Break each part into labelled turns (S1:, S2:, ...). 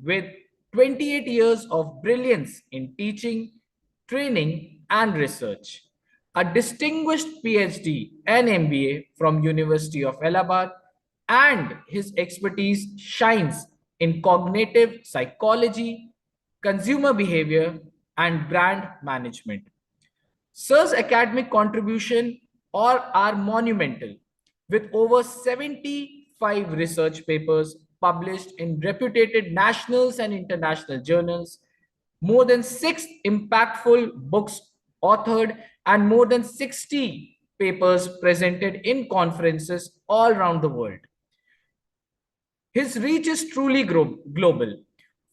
S1: with 28 years of brilliance in teaching, training, and research. A distinguished PhD and MBA from University of Allahabad, and his expertise shines in cognitive psychology, consumer behavior, and brand management. Sir's academic contribution are monumental, with over 75 research papers published in reputed national and international journals, more than 6 impactful books authored, and more than 60 papers presented in conferences all around the world. His reach is truly global,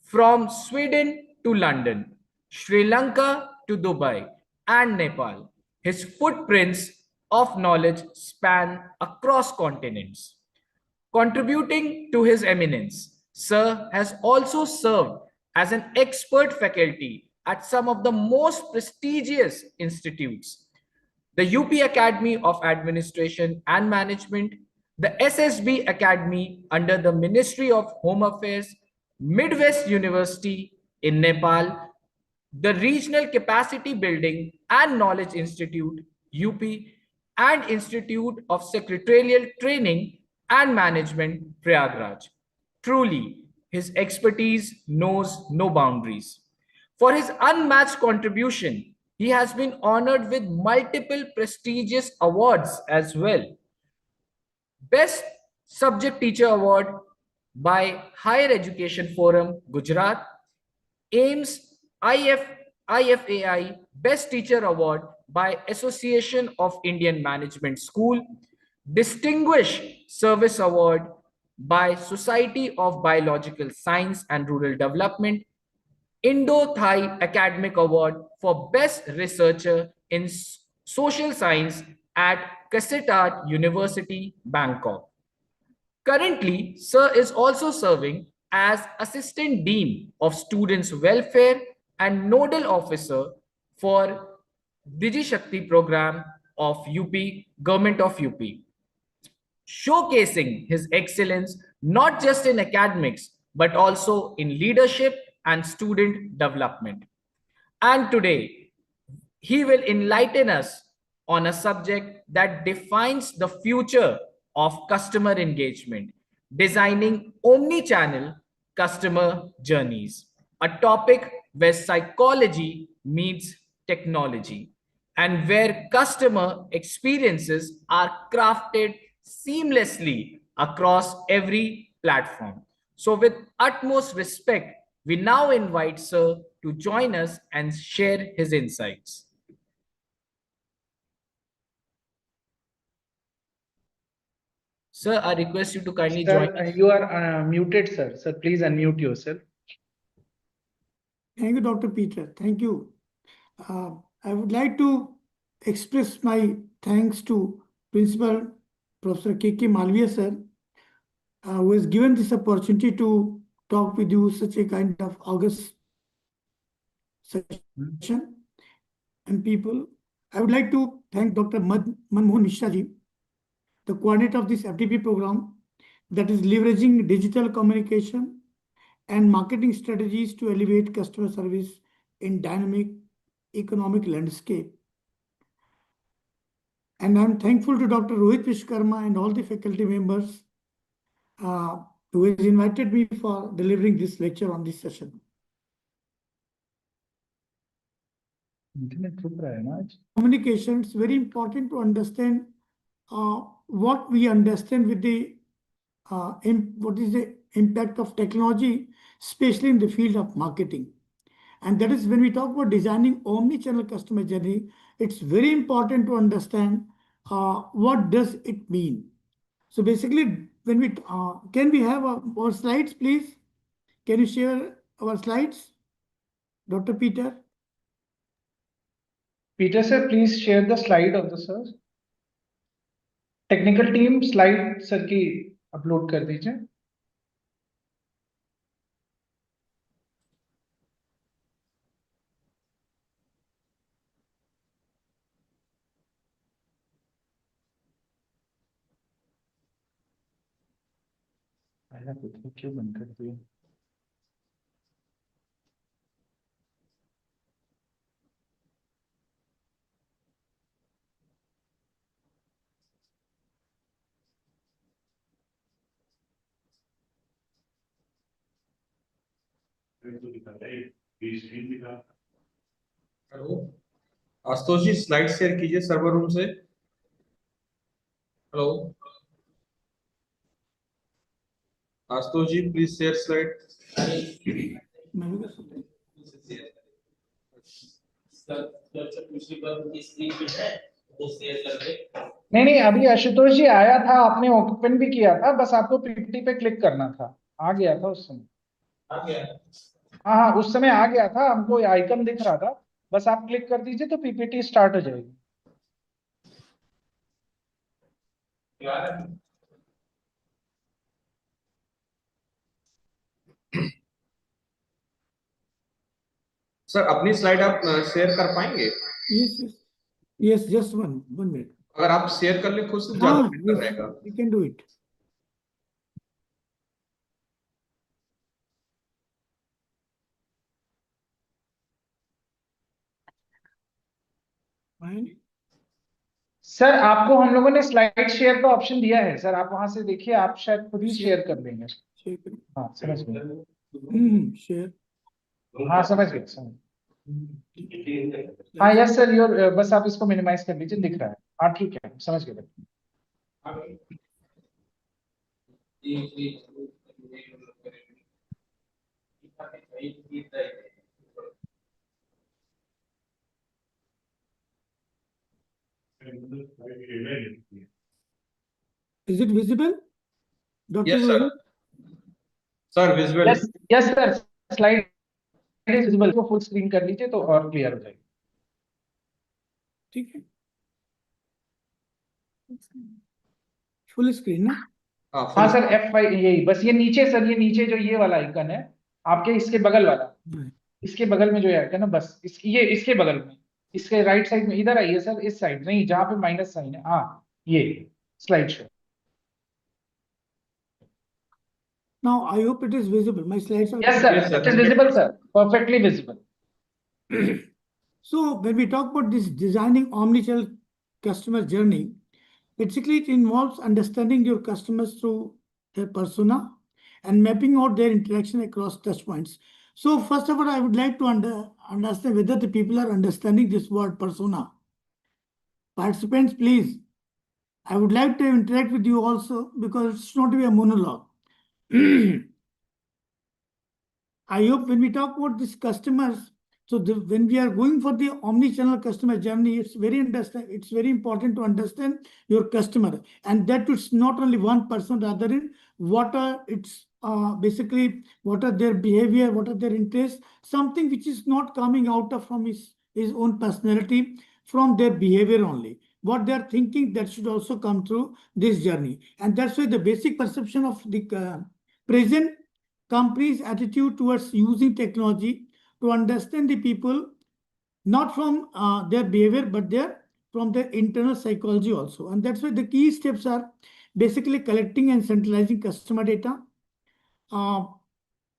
S1: from Sweden to London, Sri Lanka to Dubai, and Nepal. His footprints of knowledge span across continents. Contributing to his eminence, Sir has also served as an expert faculty at some of the most prestigious institutes: the UP Academy of Administration and Management, the SSB Academy under the Ministry of Home Affairs, Midwest University in Nepal, the Regional Capacity Building and Knowledge Institute, UP, and Institute of Secretarial Training and Management, Prayagraj. Truly, his expertise knows no boundaries. For his unmatched contribution, he has been honored with multiple prestigious awards as well. Best Subject Teacher Award by Higher Education Forum, Gujarat; AIMS IFAI Best Teacher Award by Association of Indian Management School; Distinguished Service Award by Society of Biological Science and Rural Development; Indo-Thai Academic Award for Best Researcher in Social Science at Kasset University, Bangkok. Currently, Sir is also serving as Assistant Dean of Students' Welfare and Nodal Officer for Digi Shakti Program of UP, Government of UP, showcasing his excellence not just in academics but also in leadership and student development. And today, he will enlighten us on a subject that defines the future of customer engagement: designing omni-channel customer journeys, a topic where psychology meets technology and where customer experiences are crafted seamlessly across every platform. So, with utmost respect, we now invite Sir to join us and share his insights. Sir, I request you to kindly join
S2: Sir,
S1: us.
S2: you are muted, sir. Sir, please unmute yourself.
S3: Thank you, Dr. Peter. Thank you. I would like to express my thanks to Principal Professor K.K. Malviya, sir, who has given this opportunity to talk with you such a kind of august session and people. I would like to thank Dr. Manmohan Mishra ji, the coordinator of this FDP program, that is leveraging digital communication and marketing strategies to elevate customer service in dynamic economic landscape. And I'm thankful to Dr. Rohit Vishkarma and all the faculty members who has invited me for delivering this lecture on this session. Communication, it's very important to understand what we understand with the what is the impact of technology, especially in the field of marketing. And that is when we talk about designing omni-channel customer journey, it's very important to understand what does it mean. So basically, when we can we have our slides, please? Can you share our slides, Dr. Peter?
S2: Peter, sir, please share the slide of the sir. Technical team slide sir की upload कर दीजिए. क्यों बंद कर दिया?
S4: Hello Ashutosh ji, slide share कीजिए server room से। Hello Ashutosh ji, please share slide.
S2: नहीं, अभी आशुतोष जी आया था, आपने ओपन भी किया था, बस आपको पीपीटी पे क्लिक करना था, आ गया था उस समय। हाँ हाँ, उस समय आ गया था, हमको आइकन दिख रहा था, बस आप क्लिक कर दीजिए तो पीपीटी स्टार्ट हो जाएगी।
S4: सर अपनी स्लाइड आप शेयर कर पाएंगे?
S3: Yes, yes. Yes, just one minute.
S4: अगर आप शेयर कर ले खुद से ज्यादा बेहतर
S3: Yes,
S4: रहेगा।
S3: we can do it. Fine.
S2: Sir आपको हम लोगों ने स्लाइड शेयर का ऑप्शन दिया है सर, आप वहां से देखिए, आप शायद खुद ही शेयर कर देंगे। हाँ समझ गए।
S3: Share.
S2: हाँ समझ गए, समझ। हाँ यस सर, योर बस आप इसको मिनिमाइज कर लीजिए, दिख रहा है। हाँ ठीक है, समझ गए।
S3: Is it visible? Dr.
S4: Yes sir,
S3: Rohit?
S4: Sir visual.
S2: Yes yes sir, slide is visible, को फुल स्क्रीन कर लीजिए तो और क्लियर हो जाएगी।
S3: ठीक है, फुल स्क्रीन ना?
S2: हाँ सर, F5 यही, बस ये नीचे सर, ये नीचे जो ये वाला आइकन है आपके, इसके बगल वाला, इसके बगल में जो आइकन है, बस ये इसके बगल में, इसके राइट साइड में, इधर आइए सर, इस साइड नहीं, जहाँ पे माइनस साइन है, हाँ ये slide show.
S3: Now I hope it is visible. My slides are.
S2: Yes, sir. It is visible, sir. Perfectly visible.
S3: So when we talk about this designing omnichannel customer journey, basically it involves understanding your customers through their persona and mapping out their interaction across touch points. So first of all, I would like to understand whether the people are understanding this word persona. Participants, please. I would like to interact with you also because it's not to be a monologue. I hope when we talk about these customers, so when we are going for the omni-channel customer journey, it's very important to understand your customer, and that it's not only one person, rather in what are its basically what are their behavior, what are their interests, something which is not coming out of from his own personality, from their behavior only. What they are thinking, that should also come through this journey, and that's why the basic perception of the present companies' attitude towards using technology to understand the people, not from their behavior, but from their internal psychology also. And that's why the key steps are basically collecting and centralizing customer data, uh,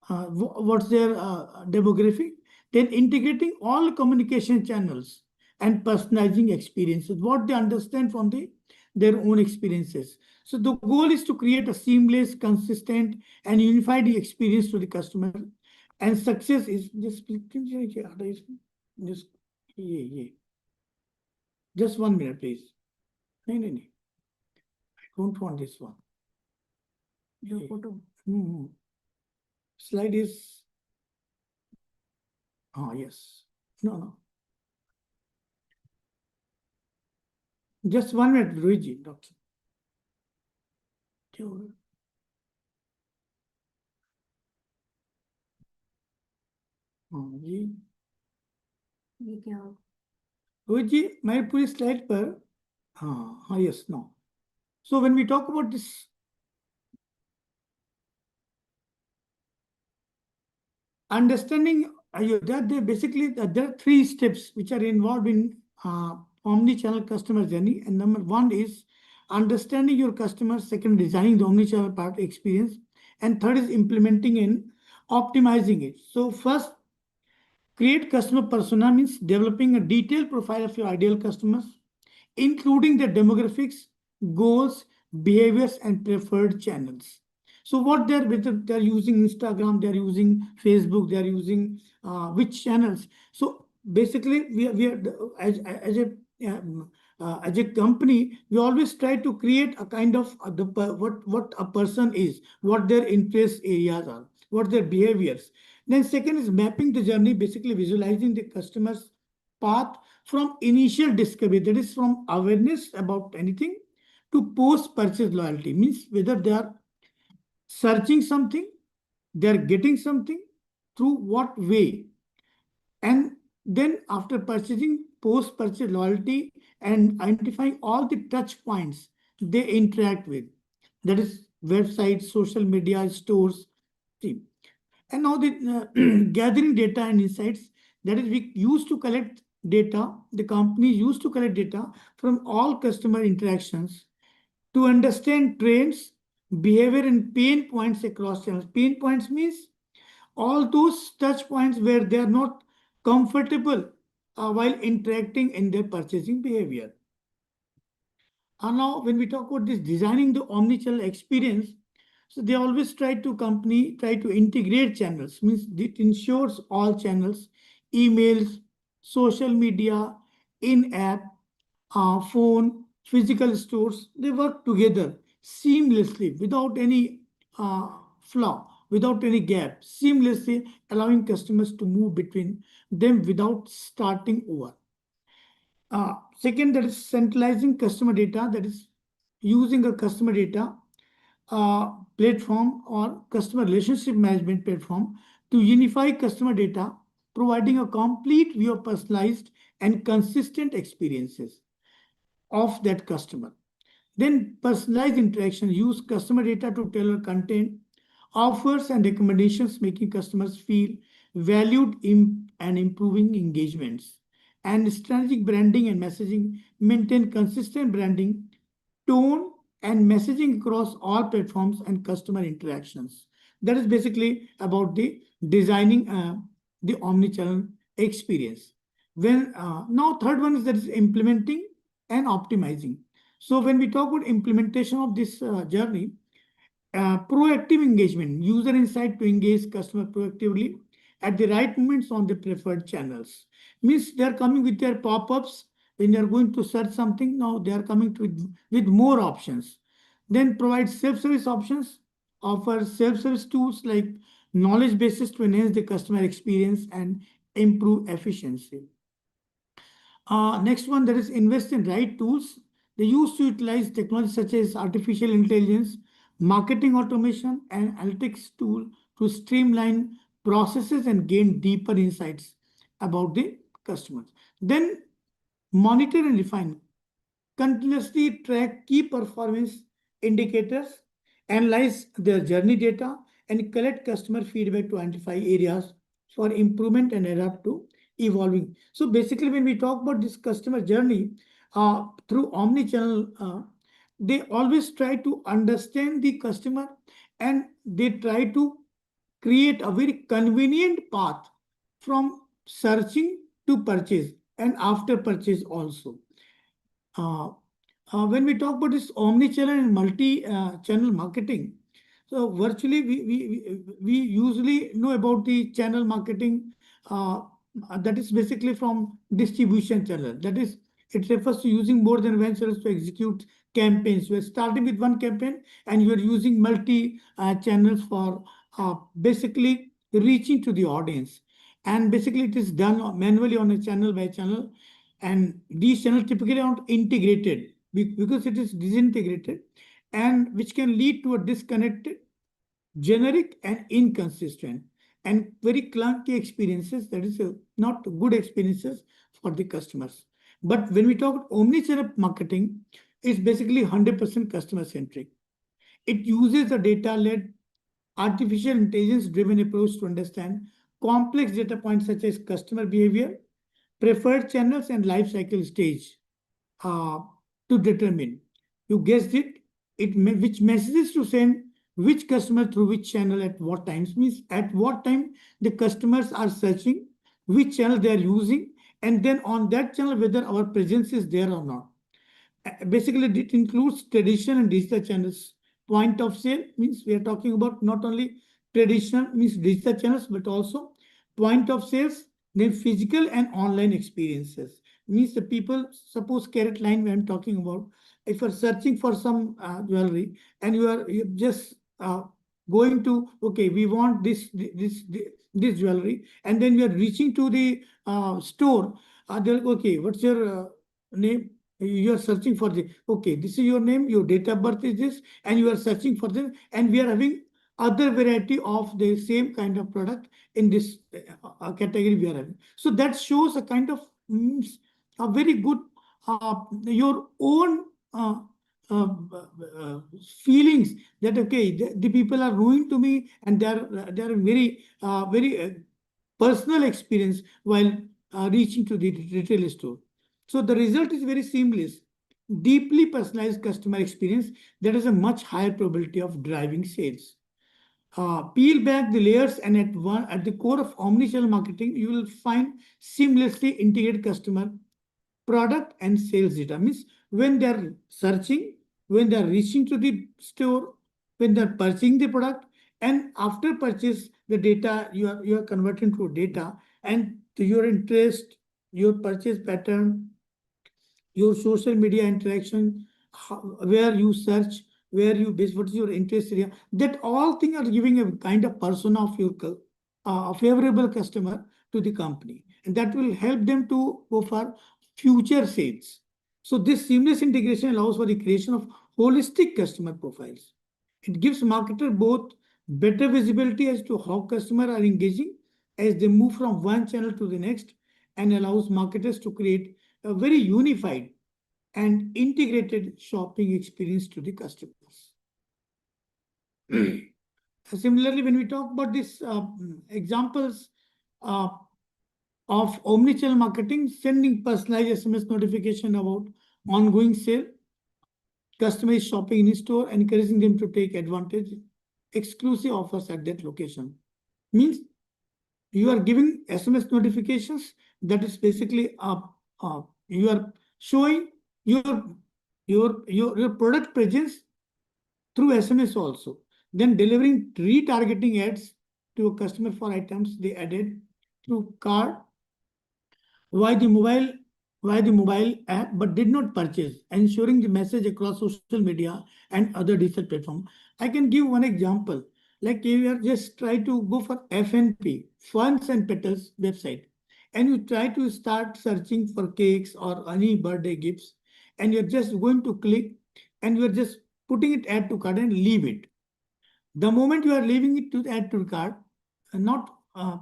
S3: what's their demographic, then integrating all communication channels and personalizing experiences, what they understand from their own experiences. So the goal is to create a seamless, consistent, and unified experience to the customer. And success is just just 1 minute, please. No. I don't want this one. Your photo. Slide is. Yes. No. Just 1 minute, Luigi, doctor. ये क्या? रोहित जी, मैं पूरी slide पर, हाँ yes, no. So when we talk about this, understanding that there are 3 steps which are involved in omni-channel customer journey, and number 1 is understanding your customer, second designing the omni-channel part experience, and third is implementing and optimizing it. So first, create customer persona means developing a detailed profile of your ideal customers, including their demographics, goals, behaviors, and preferred channels. So what whether they're using Instagram, they're using Facebook, they're using which channels. So basically, we are as a company, we always try to create a kind of what a person is, what their interest areas are, what their behaviors. Then second is mapping the journey, basically visualizing the customer's path from initial discovery, that is from awareness about anything, to post-purchase loyalty, means whether they are searching something, they are getting something, through what way. And then after purchasing, post-purchase loyalty, and identifying all the touch points they interact with. That is websites, social media, stores. See. And now the gathering data and insights, that is we used to collect data, the company used to collect data from all customer interactions to understand trends, behavior, and pain points across channels. Pain points means all those touch points where they are not comfortable while interacting in their purchasing behavior. And now when we talk about this designing the omnichannel experience, so they always try to integrate channels, means it ensures all channels, emails, social media, in-app, phone, physical stores, they work together seamlessly without any flaw, without any gap, seamlessly allowing customers to move between them without starting over. Second, that is centralizing customer data, that is using a customer data platform or customer relationship management platform to unify customer data, providing a complete view of personalized and consistent experiences of that customer. Then personalized interaction, use customer data to tailor content, offers, and recommendations, making customers feel valued and improving engagements. And strategic branding and messaging, maintain consistent branding, tone, and messaging across all platforms and customer interactions. That is basically about the designing the omnichannel experience. When now third one is that is implementing and optimizing. So when we talk about implementation of this journey, proactive engagement, user insight to engage customer proactively at the right moments on the preferred channels. Means they are coming with their pop-ups when they are going to search something. Now they are coming with more options. Then provide self-service options, offer self-service tools like knowledge bases to enhance the customer experience and improve efficiency. Next one, that is invest in right tools. They used to utilize technology such as artificial intelligence, marketing automation, and analytics tool to streamline processes and gain deeper insights about the customers. Then monitor and refine. Continuously track key performance indicators, analyze their journey data, and collect customer feedback to identify areas for improvement and adapt to evolving. So basically, when we talk about this customer journey through omni-channel, they always try to understand the customer and they try to create a very convenient path from searching to purchase and after purchase also. When we talk about this omni-channel and multi-channel marketing, so virtually we usually know about the channel marketing that is basically from distribution channel. That is, it refers to using more than one channels to execute campaigns. You are starting with one campaign and you are using multi channels for basically reaching to the audience. And basically it is done manually on a channel by channel. And these channels typically are not integrated because it is disintegrated, and which can lead to a disconnected, generic, and inconsistent and very clunky experiences. That is not good experiences for the customers. But when we talk omni-channel marketing, it's basically 100% customer centric. It uses a data-led, artificial intelligence-driven approach to understand complex data points such as customer behavior, preferred channels, and life cycle stage to determine, you guessed it, which messages to send, which customer through which channel at what times, means at what time the customers are searching, which channel they are using, and then on that channel whether our presence is there or not. Basically, it includes traditional and digital channels point of sale, means we are talking about not only traditional, means digital channels, but also point of sales, then physical and online experiences. Means the people, suppose carrot line we I'm talking about, if you're searching for some jewelry and you're just going to, okay, we want this jewelry, and then we are reaching to the store, they're like, okay, what's your name? You are searching for the, okay, this is your name, your date of birth is this, and you are searching for this, and we are having other variety of the same kind of product in this category we are having. So that shows a kind of a very good your own feelings that, okay, the people are ruined to me, and they're very personal experience while reaching to the retail store. So the result is very seamless, deeply personalized customer experience that has a much higher probability of driving sales. Peel back the layers, and at the core of omnichannel marketing, you will find seamlessly integrated customer, product, and sales data. Means when they're searching, when they're reaching to the store, when they're purchasing the product, and after purchase, the data you are converting to data, and your interest, your purchase pattern, your social media interaction, where you search, where you base, what is your interest area, that all things are giving a kind of persona of your favorable customer to the company, and that will help them to go for future sales. So this seamless integration allows for the creation of holistic customer profiles. It gives marketer both better visibility as to how customers are engaging as they move from one channel to the next, and allows marketers to create a very unified and integrated shopping experience to the customers. Similarly, when we talk about these examples uh, of omnichannel marketing, sending personalized SMS notification about ongoing sale, customer shopping in store, encouraging them to take advantage exclusive offers at that location. Means you are giving SMS notifications, that is basically you are showing your product presence through SMS also. Then delivering retargeting ads to a customer for items they added through card via the mobile app but did not purchase, ensuring the message across social media and other digital platforms. I can give one example. Like you are just try to go for FNP, Funds and Petals website, and you try to start searching for cakes or any birthday gifts, and you're just going to click, and you're just putting it add to cart and leave it. The moment you are leaving it to add to cart and not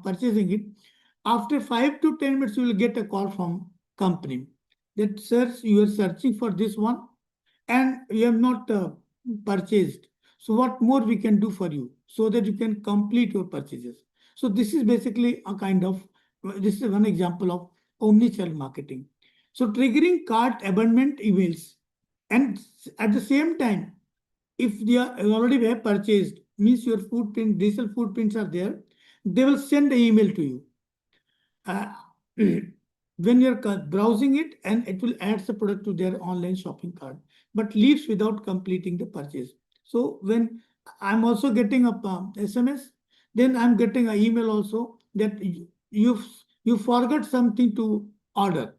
S3: purchasing it, after 5 to 10 minutes, you will get a call from company that, sirs, you are searching for this one and you have not purchased. So what more we can do for you so that you can complete your purchases. So this is basically a kind of, this is one example of omnichannel marketing. So triggering cart abandonment emails, and at the same time, if they are already have purchased, means your footprint, digital footprints are there, they will send an email to you uh, when you're browsing it, and it will add the product to their online shopping cart, but leaves without completing the purchase. So when I'm also getting a SMS, then I'm getting an email also that you forgot something to order.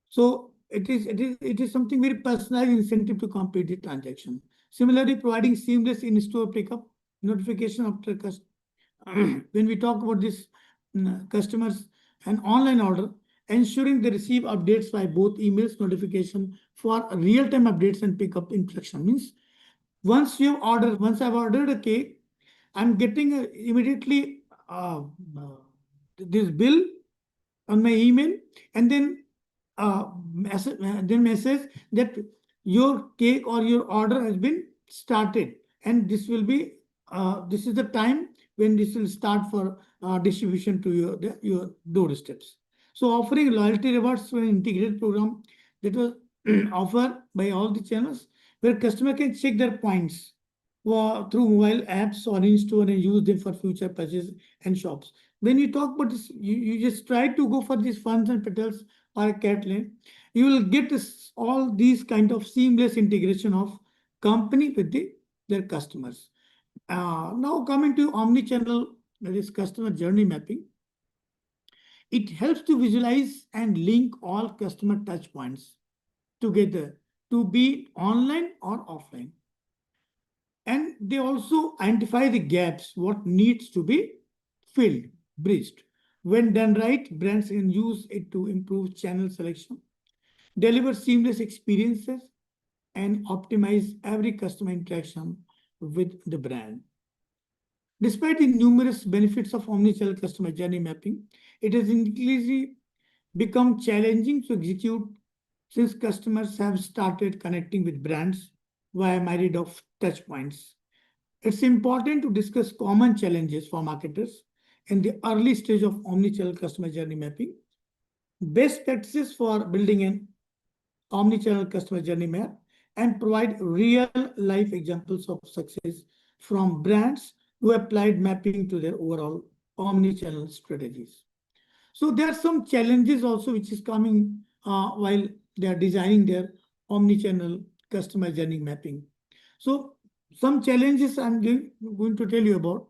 S3: So it is something very personalized incentive to complete the transaction. Similarly, providing seamless in-store pickup notification after when we talk about this customers and online order, ensuring they receive updates by both emails notification for real-time updates and pickup instruction. Means once I've ordered a cake, I'm getting immediately this bill on my email, and then message that your cake or your order has been started, and this is the time when this will start for distribution to your doorsteps. So offering loyalty rewards through an integrated program that was offered by all the channels, where customer can check their points through mobile apps or in store and use them for future purchases and shops. When you talk about this, you just try to go for these funds and petals or a cat lane, you will get all these kind of seamless integration of company with the their customers. Now coming to omni-channel, that is customer journey mapping. It helps to visualize and link all customer touch points together to be online or offline. And they also identify the gaps, what needs to be filled, bridged. When done right, brands can use it to improve channel selection, deliver seamless experiences, and optimize every customer interaction with the brand. Despite the numerous benefits of omnichannel customer journey mapping, it has increasingly become challenging to execute since customers have started connecting with brands via myriad of touch points. It's important to discuss common challenges for marketers in the early stage of omnichannel customer journey mapping, best practices for building an omnichannel customer journey map, and provide real-life examples of success from brands who applied mapping to their overall omnichannel strategies. So there are some challenges also which is coming while they are designing their omnichannel customer journey mapping. So some challenges I'm going to tell you about,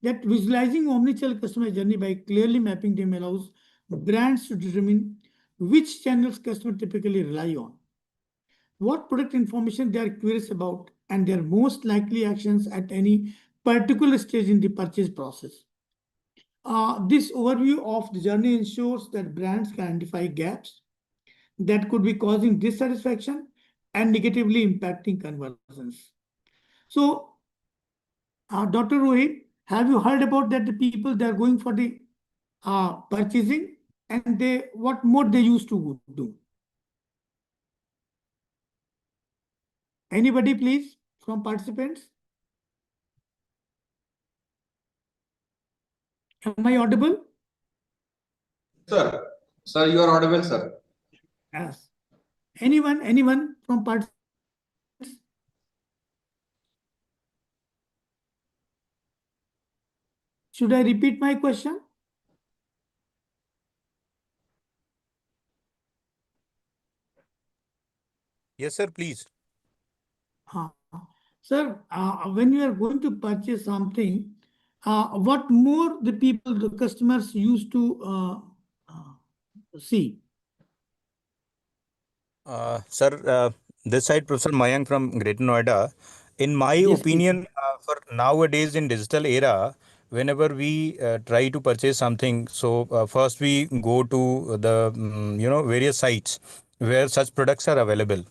S3: that visualizing omnichannel customer journey by clearly mapping them allows brands to determine which channels customers typically rely on, what product information they are curious about, and their most likely actions at any particular stage in the purchase process. This overview of the journey ensures that brands can identify gaps that could be causing dissatisfaction and negatively impacting conversions. So, Dr. Rohit, have you heard about that the people they are going for the purchasing, and they what more they used to do? Anybody, please, from participants? Am I audible?
S4: Sir, sir, you are audible, sir.
S3: Yes. Anyone from participants? Should I repeat my question?
S5: Yes, sir, please.
S3: Sir, when you are going to purchase something, what more the people, the customers used to see?
S5: Sir, this side, Professor Mayank from Greater Noida. In my
S3: Yes, please.
S5: opinion, for nowadays in digital era, whenever we try to purchase something, so first we go to the various sites where such products are available,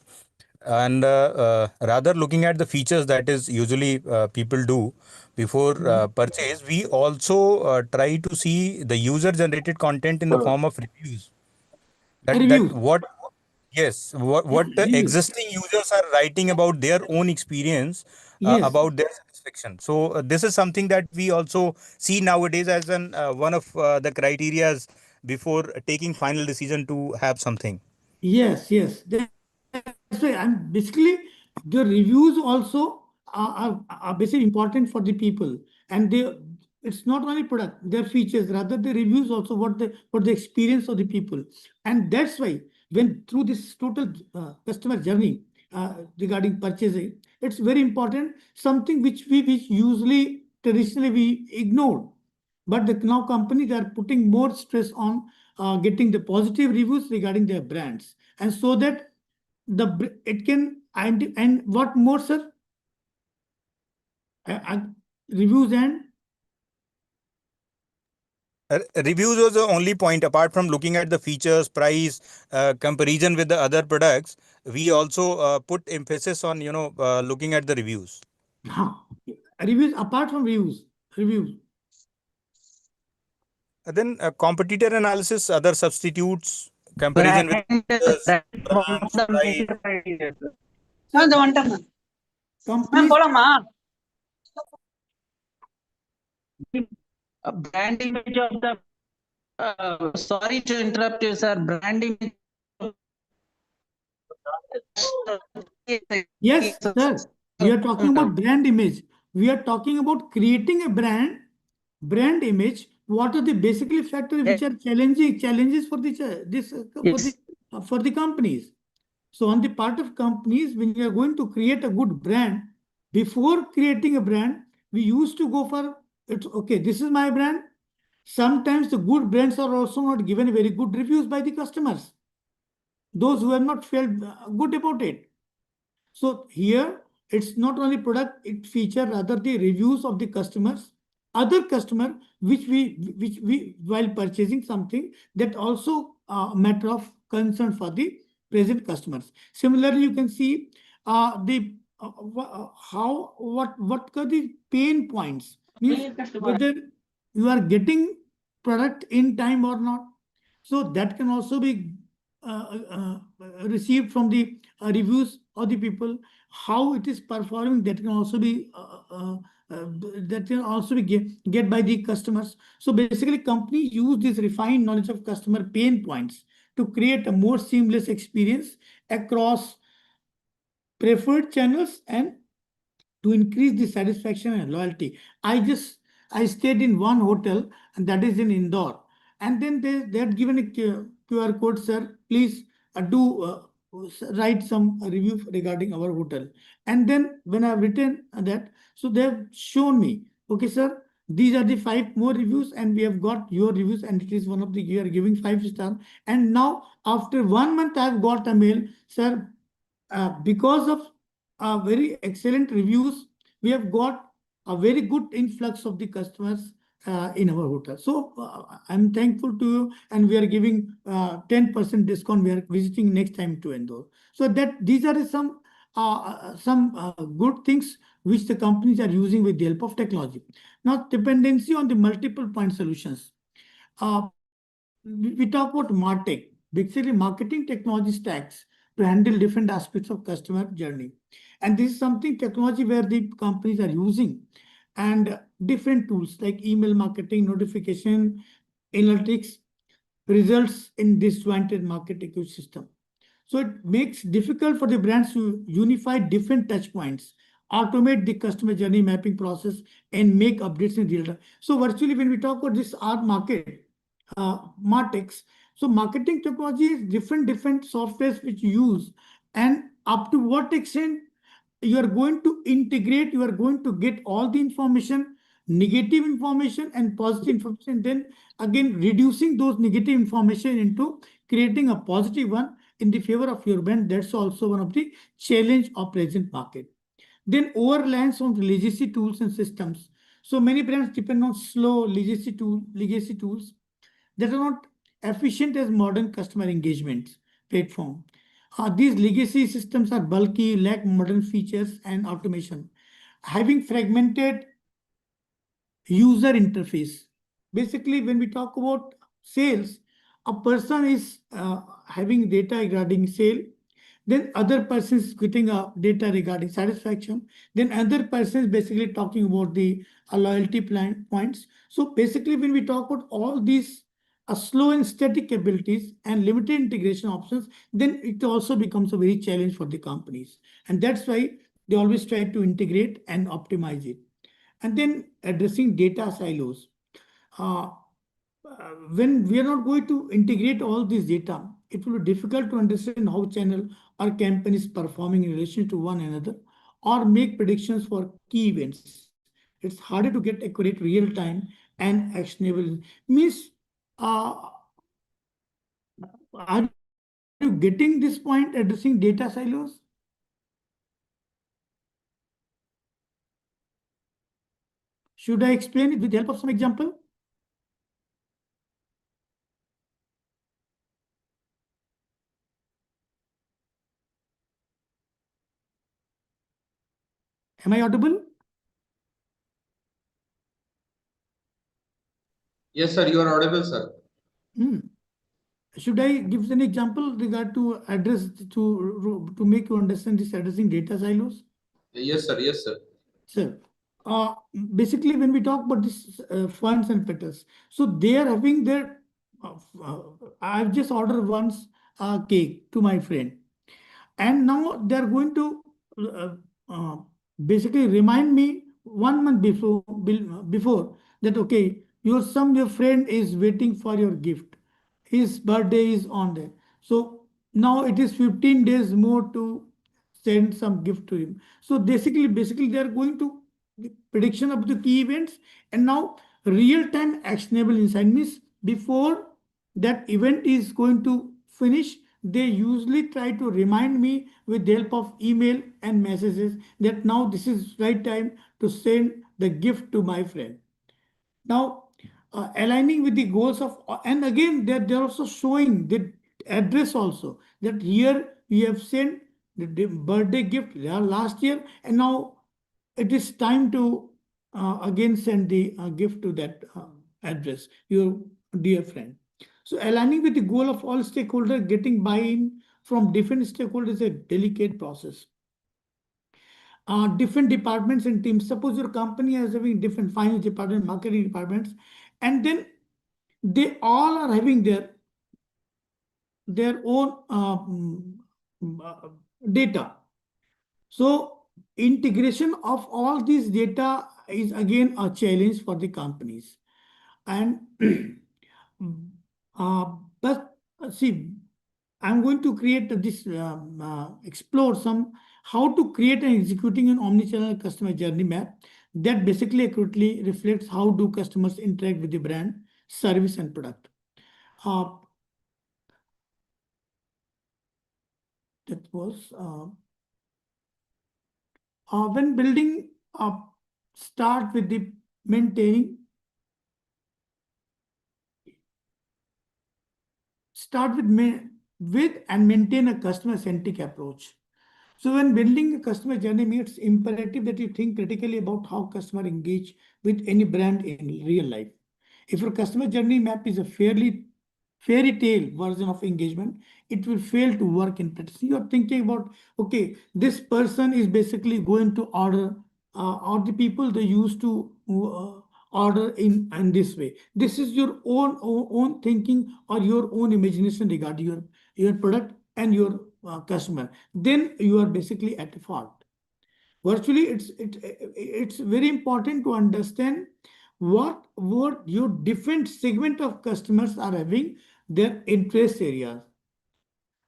S5: and rather looking at the features that is usually people do before purchase, we also try to see the user generated content in the form of reviews. That
S3: Reviews.
S5: what Yes,
S3: Yeah,
S5: what the
S3: reviews.
S5: existing users are writing about their own experience,
S3: Yes,
S5: about their satisfaction. So this is something that we also see nowadays as an one of the criterias before taking final decision to have something.
S3: yes. That's why I'm basically the reviews also are basically important for the people, and it's not only product, their features, rather the reviews also what the experience of the people, and that's why when through this total customer journey regarding purchasing, it's very important, something which usually traditionally we ignore, but now companies are putting more stress on getting the positive reviews regarding their brands, and so that it can, and what more, sir? Uh, reviews and
S5: Reviews was the only point. Apart from looking at the features, price, comparison with the other products, we also put emphasis on looking at the reviews.
S3: huh, reviews apart from reviews.
S5: Then competitor analysis, other substitutes, comparison with
S2: Brand,
S5: others,
S2: that is one of
S5: brands,
S2: the
S5: price.
S2: major criteria, sir.
S3: Sir, companies,
S2: Brand image of the sorry to interrupt you, sir. Brand image.
S3: yes, sir, we are talking about brand image. We are talking about creating a brand image. What are the basically factors which are challenges for
S2: Yes.
S3: for the companies? So on the part of companies, when you are going to create a good brand, Before creating a brand, we used to go for it's okay, this is my brand. Sometimes the good brands are also not given very good reviews by the customers, those who have not felt good about it. So here it's not only product, it feature rather the reviews of the customers, other customer which we while purchasing something, that also matter of concern for the present customers. Similarly, you can see the how what are the pain points, means whether you are getting product in time or not. So that can also be received from the reviews of the people. How it is performing, that can also be get by the customers. So basically, company use this refined knowledge of customer pain points to create a more seamless experience across preferred channels and to increase the satisfaction and loyalty. I stayed in one hotel, and that is in Indore, and then they had given a QR code, sir. Please do write some review regarding our hotel. And then when I have written that, so they have shown me, okay, sir, these are the 5 more reviews, and we have got your reviews, and it is one of the you are giving 5 star. And now after 1 month, I have got a mail, sir, because of very excellent reviews, we have got a very good influx of the customers in our hotel. So I'm thankful to you, and we are giving 10% discount. We are visiting next time to Indore. So that these are some good things which the companies are using with the help of technology. Now, dependency on the multiple point solutions. Uh, we talk about MarTech, basically marketing technology stacks to handle different aspects of customer journey. And this is something technology where the companies are using, and different tools like email marketing, notification, analytics results in disjointed market ecosystem. So it makes difficult for the brands to unify different touch points, automate the customer journey mapping process, and make updates in real time. So virtually, when we talk about this art market, martechs, so marketing technology is different softwares which you use, and up to what extent you are going to integrate, you are going to get all the information, negative information and positive information, then again reducing those negative information into creating a positive one in the favor of your brand. That's also one of the challenge of present market. Then over reliance on legacy tools and systems. So many brands depend on slow legacy tools that are not efficient as modern customer engagement platform. These legacy systems are bulky, lack modern features and automation, having fragmented user interface. Basically, when we talk about sales, a person is having data regarding sale, then other person is getting data regarding satisfaction, then other person is basically talking about the loyalty plan points. So basically, when we talk about all these slow and static abilities and limited integration options, then it also becomes a very challenge for the companies. And that's why they always try to integrate and optimize it. And then addressing data silos. Uh, when we are not going to integrate all this data, it will be difficult to understand how channel or campaign is performing in relation to one another or make predictions for key events. It's harder to get accurate real time and actionable. Means, are you getting this point addressing data silos? Should I explain it with the help of some example? Am I audible?
S4: Yes, sir, you are audible, sir.
S3: Should I give an example regard to address to make you understand this addressing data silos?
S4: Yes, sir. Yes, sir.
S3: Sir, uh, basically, when we talk about this funds and petals, so they are having their. Uh, I've just ordered once a cake to my friend, and now they're going to uh, uh, basically remind me 1 month before that, okay, your friend is waiting for your gift, his birthday is on there, so now it is 15 days more to send some gift to him. So basically they are going to the prediction of the key events, and now real-time actionable insight means before that event is going to finish, they usually try to remind me with the help of email and messages that now this is right time to send the gift to my friend. Now, aligning with the goals of, and again, they're also showing the address also, that here we have sent the birthday gift last year, and now it is time to again send the gift to that address, your dear friend. So aligning with the goal of all stakeholders, getting buy-in from different stakeholders is a delicate process. Different departments and teams. Suppose your company is having different finance department, marketing departments, and then they all are having their own data. So integration of all these data is again a challenge for the companies. And but see, I'm going to create this, explore some how to create and executing an omnichannel customer journey map that basically accurately reflects how do customers interact with the brand, service, and product. That was when building start with the maintaining. Start with and maintain a customer-centric approach. So when building a customer journey, it's imperative that you think critically about how customer engage with any brand in real life. If your customer journey map is a fairy tale version of engagement, it will fail to work in practice. You are thinking about, okay, this person is basically going to order, or the people they used to order in this way. This is your own thinking or your own imagination regarding your product and your customer. Then you are basically at fault. Virtually, it's very important to understand what your different segment of customers are having their interest areas,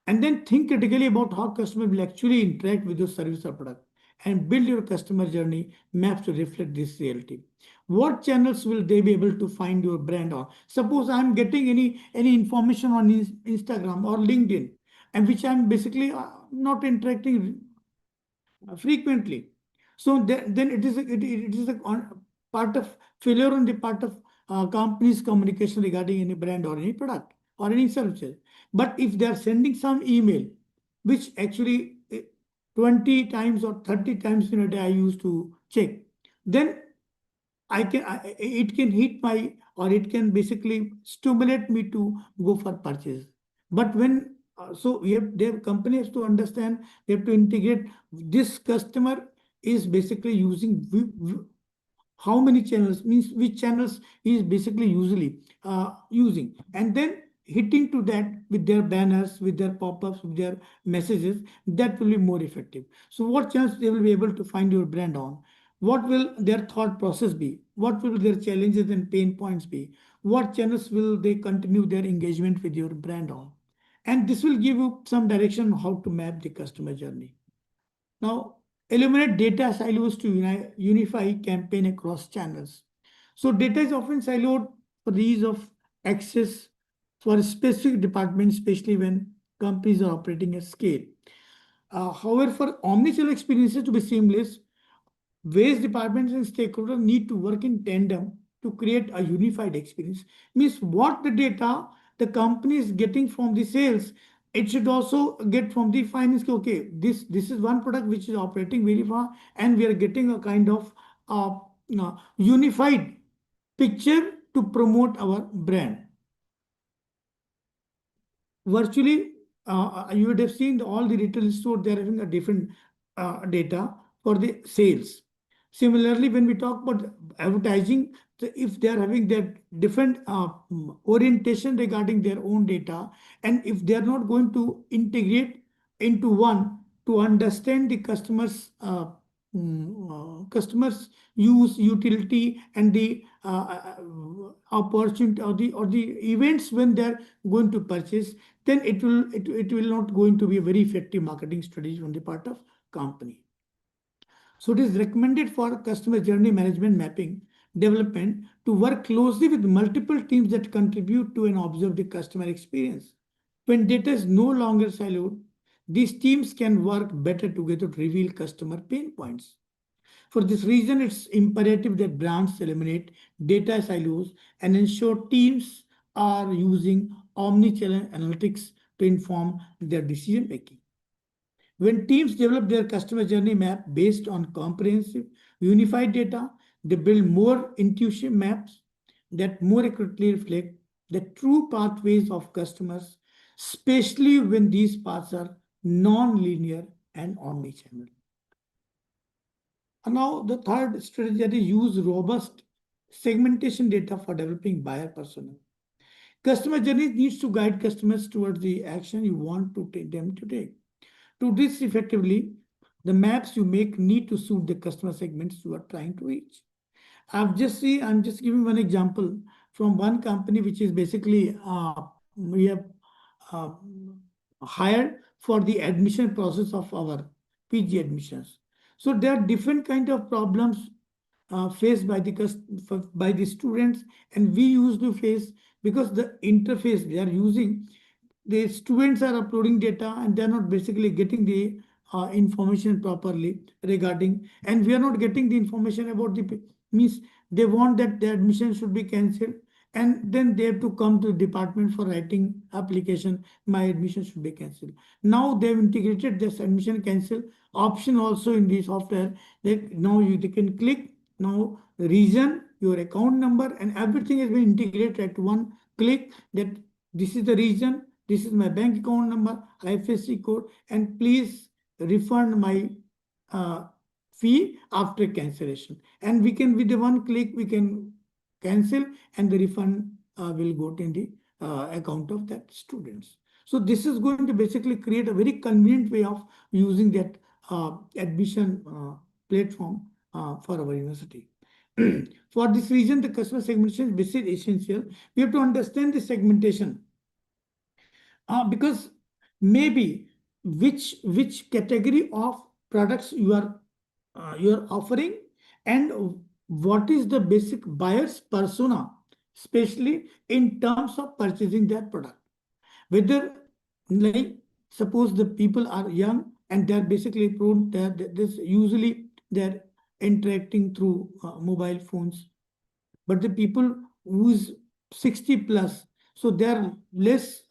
S3: and then think critically about how customer will actually interact with your service or product, and build your customer journey maps to reflect this reality. What channels will they be able to find your brand on? Suppose I'm getting any information on Instagram or LinkedIn, and which I'm basically not interacting frequently. So then it is a part of failure on the part of company's communication regarding any brand or any product or any services. But if they are sending some email, which actually 20 times or 30 times in a day I used to check, then it can hit my, or it can basically stimulate me to go for purchase. But when so their company has to understand, they have to integrate this customer is basically using how many channels, means which channels is basically usually using, and then hitting to that with their banners, with their pop-ups, with their messages, that will be more effective. So what chance they will be able to find your brand on? What will their thought process be? What will their challenges and pain points be? What channels will they continue their engagement with your brand on? And this will give you some direction on how to map the customer journey. Now, eliminate data silos to unify campaign across channels. So data is often siloed for the ease of access for specific departments, especially when companies are operating at scale. However, for omnichannel experiences to be seamless, various departments and stakeholders need to work in tandem to create a unified experience. Means what the data the company is getting from the sales, it should also get from the finance. Okay, this is one product which is operating very far, and we are getting a kind of unified picture to promote our brand. Virtually, you would have seen all the retail stores, they're having a different data for the sales. Similarly, when we talk about advertising, if they are having that different orientation regarding their own data, and if they are not going to integrate into one to understand the customers use utility and the opportunity or the events when they're going to purchase, then it will not going to be a very effective marketing strategy on the part of company. So it is recommended for customer journey management mapping development to work closely with multiple teams that contribute to an observed customer experience. When data is no longer siloed, these teams can work better together to reveal customer pain points. For this reason, it's imperative that brands eliminate data silos and ensure teams are using omni-channel analytics to inform their decision making. When teams develop their customer journey map based on comprehensive, unified data, they build more intuitive maps that more accurately reflect the true pathways of customers, especially when these paths are non-linear and omni-channel. And now the third strategy that is use robust segmentation data for developing buyer persona. Customer journey needs to guide customers towards the action you want them to take. To do this effectively, the maps you make need to suit the customer segments you are trying to reach. I'm just giving one example from one company, which is basically we have uh, hired for the admission process of our PG admissions. So there are different kind of problems faced by the students, and we used to face because the interface they are using, the students are uploading data and they're not basically getting the information properly regarding, and we are not getting the information about the means they want that the admission should be cancelled, and then they have to come to the department for writing application, my admission should be cancelled. Now they've integrated this admission cancel option also in the software, that now they can click, now reason, your account number, and everything has been integrated at one click, that this is the reason, this is my bank account number, IFSC code, and please refund my fee after cancellation. And we can, with the one click, we can cancel, and the refund will go to the account of that students. So this is going to basically create a very convenient way of using that admission platform for our university. For this reason, the customer segmentation is essential. We have to understand the segmentation because maybe which category of products you are offering, and what is the basic buyer's persona, especially in terms of purchasing that product. Whether, like, suppose the people are young and they're basically prone, this usually they're interacting through mobile phones, but the people who's 60 plus, so they're less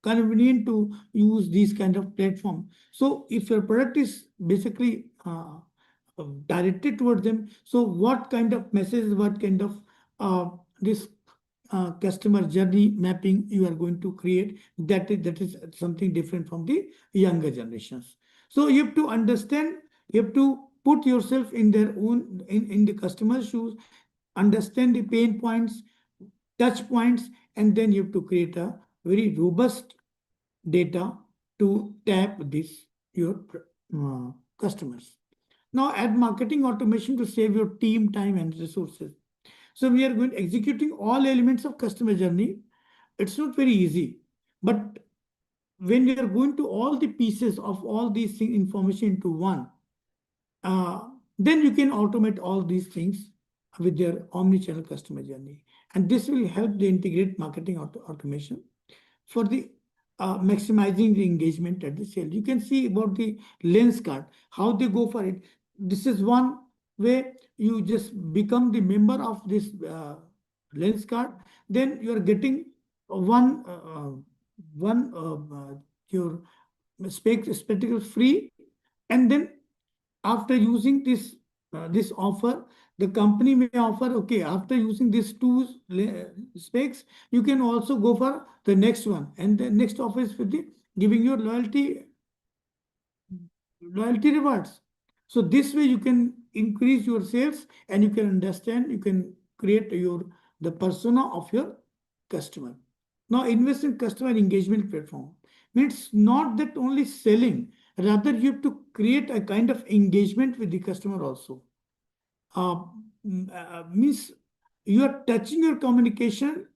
S3: convenient to use these kind of platform. So if your product is basically directed towards them, so what kind of messages, what kind of this customer journey mapping you are going to create, that is something different from the younger generations. So you have to understand, you have to put yourself in their own, in the customer's shoes, understand the pain points, touch points, and then you have to create a very robust data to tap this your customers. Now add marketing automation to save your team time and resources. So we are going executing all elements of customer journey. It's not very easy, but when you are going to all the pieces of all these information into one, then you can automate all these things with their omni-channel customer journey. And this will help the integrate marketing automation for the maximizing the engagement at the sale. You can see about the lens card, how they go for it. This is one way. You just become the member of this lens card, then you are getting your spectacles free, and then after using this offer, the company may offer, okay, after using these two specs, you can also go for the next one, and the next offer is with the giving your loyalty rewards. So this way you can increase your sales, and you can understand, you can create the persona of your customer. Now invest in customer engagement platform. It's not that only selling, rather you have to create a kind of engagement with the customer also. Means you are touching your communication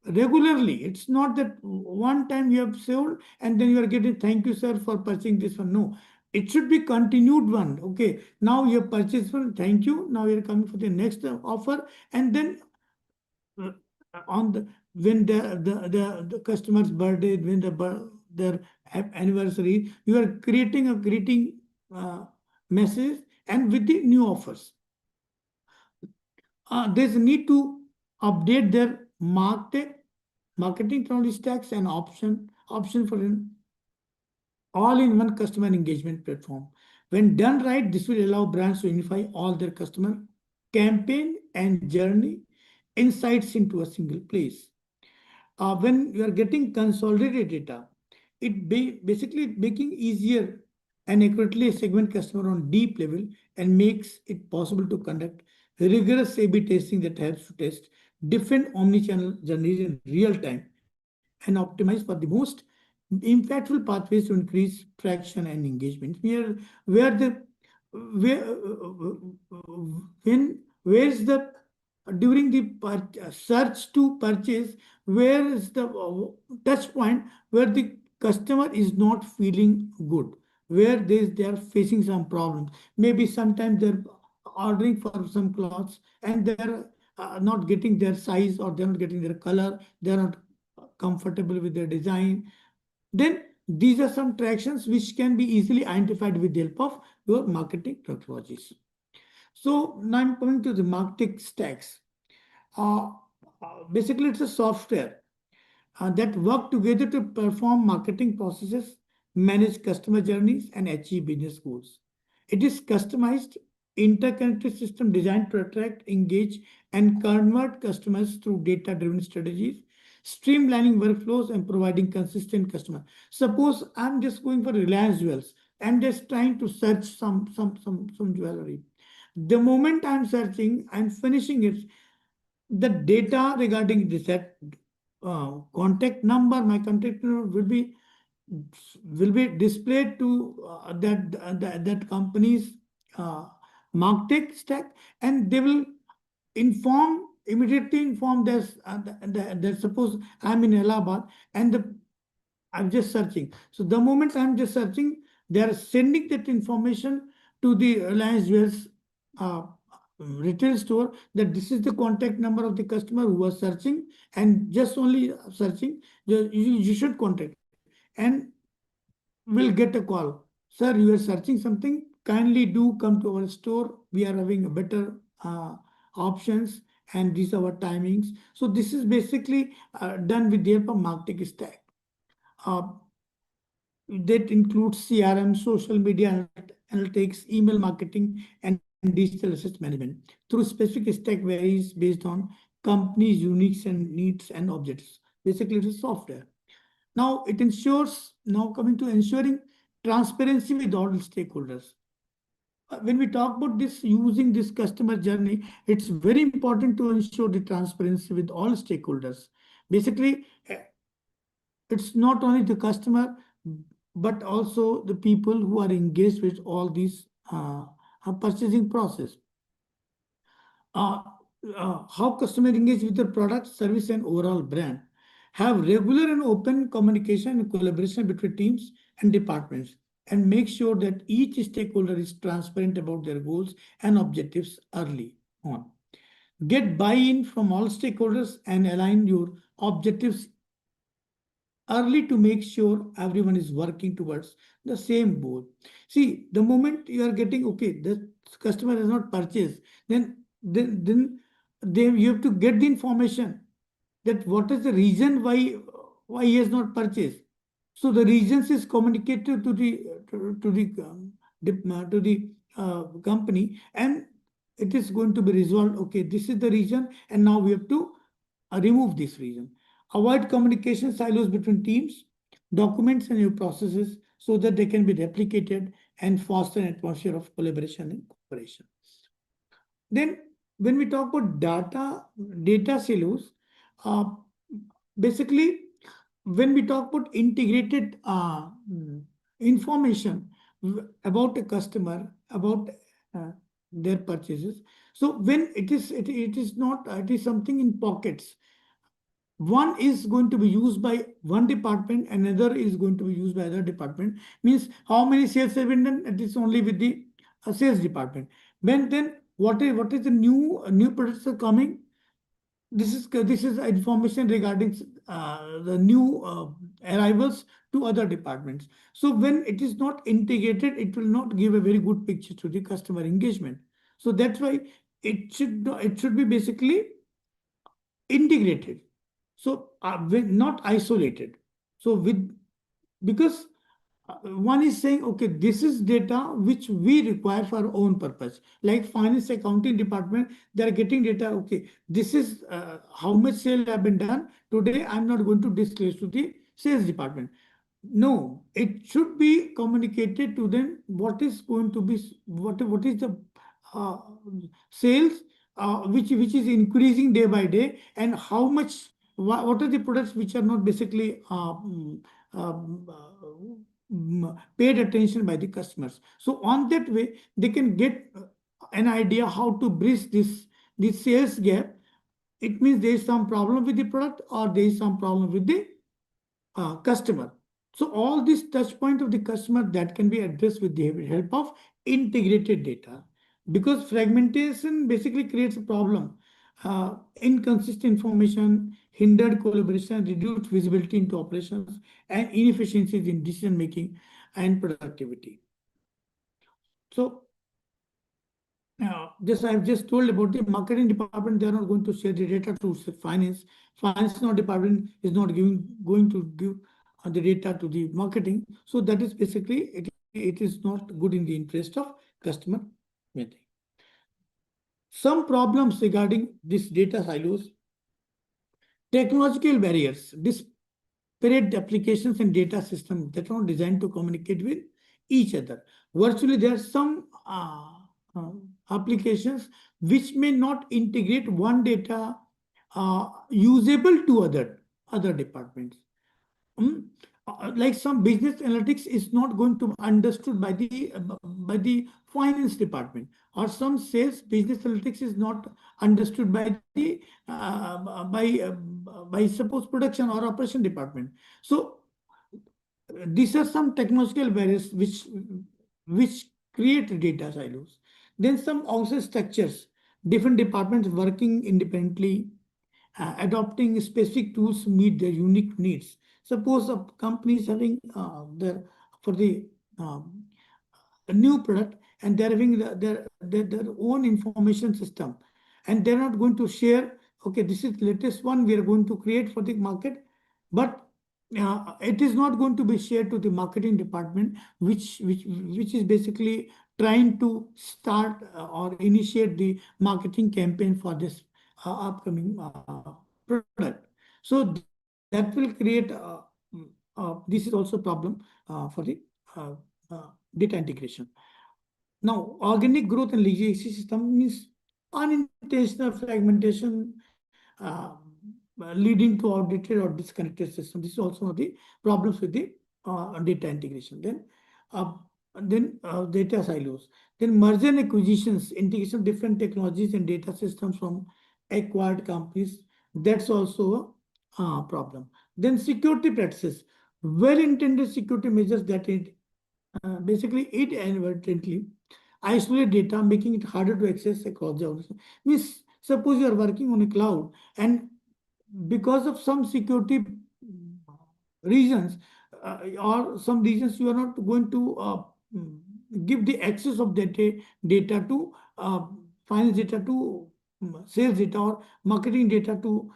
S3: regularly. It's not that one time you have sold and then you are getting thank you, sir, for purchasing this one. No, it should be continued one. Okay, now you have purchased one, thank you. Now you're coming for the next offer, and then uh, on the when the customer's birthday, when their anniversary, you are creating a greeting message and with the new offers. There's a need to update their marketing technology stacks and option for an all-in-one customer engagement platform. When done right, this will allow brands to unify all their customer campaign and journey insights into a single place. When you are getting consolidated data, basically making easier and accurately segment customer on deep level and makes it possible to conduct rigorous A/B testing that helps to test different omni-channel journeys in real time and optimize for the most impactful pathways to increase traction and engagement. Where the where when where is the during the search to purchase, where is the touch point where the customer is not feeling good, where they are facing some problems. Maybe sometimes they're ordering for some clothes and they're not getting their size, or they're not getting their color, they're not comfortable with their design. Then these are some tractions which can be easily identified with the help of your marketing technologies. So now I'm coming to the marketing stacks. Uh, Basically, it's a software that work together to perform marketing processes, manage customer journeys, and achieve business goals. It is customized, interconnected system designed to attract, engage, and convert customers through data-driven strategies, streamlining workflows and providing consistent customer. Suppose I'm just going for Reliance Jewels. I'm just trying to search some jewelry. The moment I'm searching, I'm finishing it, the data regarding this contact number, my contact number will be displayed to that company's market stack, and they will immediately inform this that suppose I'm in Allahabad and I'm just searching. So the moment I'm just searching, they are sending that information to the Reliance Jewels uh, retail store, that this is the contact number of the customer who was searching, and just only searching, you should contact, and will get a call. Sir, you are searching something, kindly do come to our store. We are having a better options, and these are our timings. So this is basically done with the help of marketing stack. Uh, that includes CRM, social media analytics, email marketing, and digital asset management. Through specific stack varies based on company's unique and needs and objectives. Basically, it is software. Now it ensures, now coming to ensuring transparency with all stakeholders. When we talk about this, using this customer journey, it's very important to ensure the transparency with all stakeholders. Basically, it's not only the customer, but also the people who are engaged with all these purchasing process. How customer engage with the product, service, and overall brand. Have regular and open communication and collaboration between teams and departments, and make sure that each stakeholder is transparent about their goals and objectives early on. Get buy-in from all stakeholders and align your objectives early to make sure everyone is working towards the same goal. See, the moment you are getting, okay, the customer has not purchased, then you have to get the information that what is the reason why he has not purchased. So the reasons is communicated to the company, and it is going to be resolved. Okay, this is the reason, and now we have to remove this reason. Avoid communication silos between teams, documents, and new processes so that they can be replicated and foster an atmosphere of collaboration and cooperation. Then, when we talk about data silos, uh, basically, when we talk about integrated information about a customer, about their purchases, so when it is not, it is something in pockets. one is going to be used by one department, another is going to be used by other department. Means how many sales have been done? It is only with the sales department. Then what is the new products are coming? This is information regarding the new arrivals to other departments. So when it is not integrated, it will not give a very good picture to the customer engagement. So that's why it should be basically integrated. So not isolated. So because one is saying, okay, this is data which we require for our own purpose. Like finance accounting department, they are getting data. Okay, this is how much sale have been done today. I'm not going to disclose to the sales department. No, it should be communicated to them what is going to be what is the uh, sales which is increasing day by day, and how much what are the products which are not basically paid attention by the customers. So on that way, they can get an idea how to bridge this sales gap. It means there is some problem with the product or there is some problem with the customer. So all these touch point of the customer that can be addressed with the help of integrated data, because fragmentation basically creates a problem. Inconsistent information, hindered collaboration, reduced visibility into operations, and inefficiencies in decision making and productivity. So just I've just told about the marketing department. They are not going to share the data to finance. Finance department is not going to give the data to the marketing. So that is basically it is not good in the interest of customer meeting. Some problems regarding this data silos, technological barriers, disparate applications and data systems that are not designed to communicate with each other. Virtually, there are some applications which may not integrate one data usable to other departments. Like some business analytics is not going to be understood by the finance department, or some sales business analytics is not understood by the by suppose production or operation department. So these are some technological barriers which create data silos. Then some also structures, different departments working independently, adopting specific tools to meet their unique needs. Suppose a company is having for the a new product, and they're having their own information system, and they're not going to share, okay, this is the latest one we are going to create for the market, but it is not going to be shared to the marketing department, which is basically trying to start or initiate the marketing campaign for this upcoming product. So that will create this is also a problem for the data integration. Now, organic growth and legacy system means unintentional fragmentation leading to outdated or disconnected system. This is also one of the problems with the data integration. Then data silos. Then merger and acquisitions, integration of different technologies and data systems from acquired companies. That's also a problem. Then security practices, well-intended security measures that basically it inadvertently isolate data, making it harder to access across the organization. Means suppose you are working on a cloud, and because of some security reasons or some reasons, you are not going to give the access of data to finance data to sales data, or marketing data to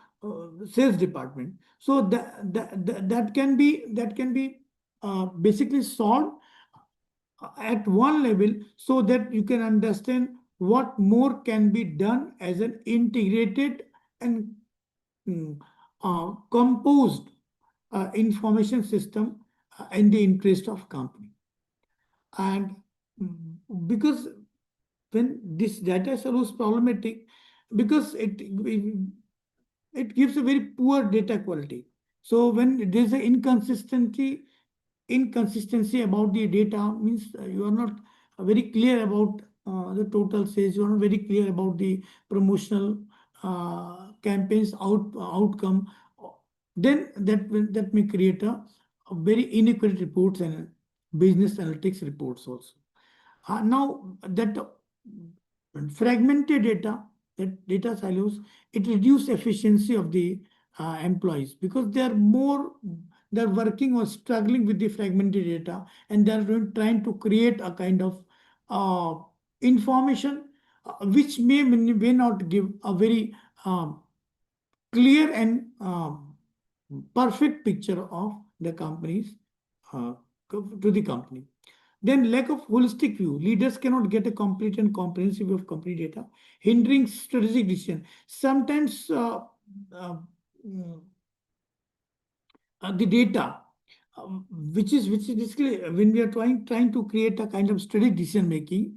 S3: sales department. So that can be basically solved at one level, so that you can understand what more can be done as an integrated and composed information system in the interest of company. And because when this data is problematic, because it gives a very poor data quality. So when there's an inconsistency about the data, means you are not very clear about the total sales, you are not very clear about the promotional campaigns outcome. then that may create a very inaccurate reports and business analytics reports also. Now that fragmented data, that data silos, it reduces efficiency of the employees because they're working or struggling with the fragmented data, and they're trying to create a kind of information which may not give a very clear and perfect picture of the companies to the company. Then lack of holistic view. Leaders cannot get a complete and comprehensive view of company data, hindering strategic decision. Sometimes uh, mm, the data, which is basically when we are trying to create a kind of strategic decision making,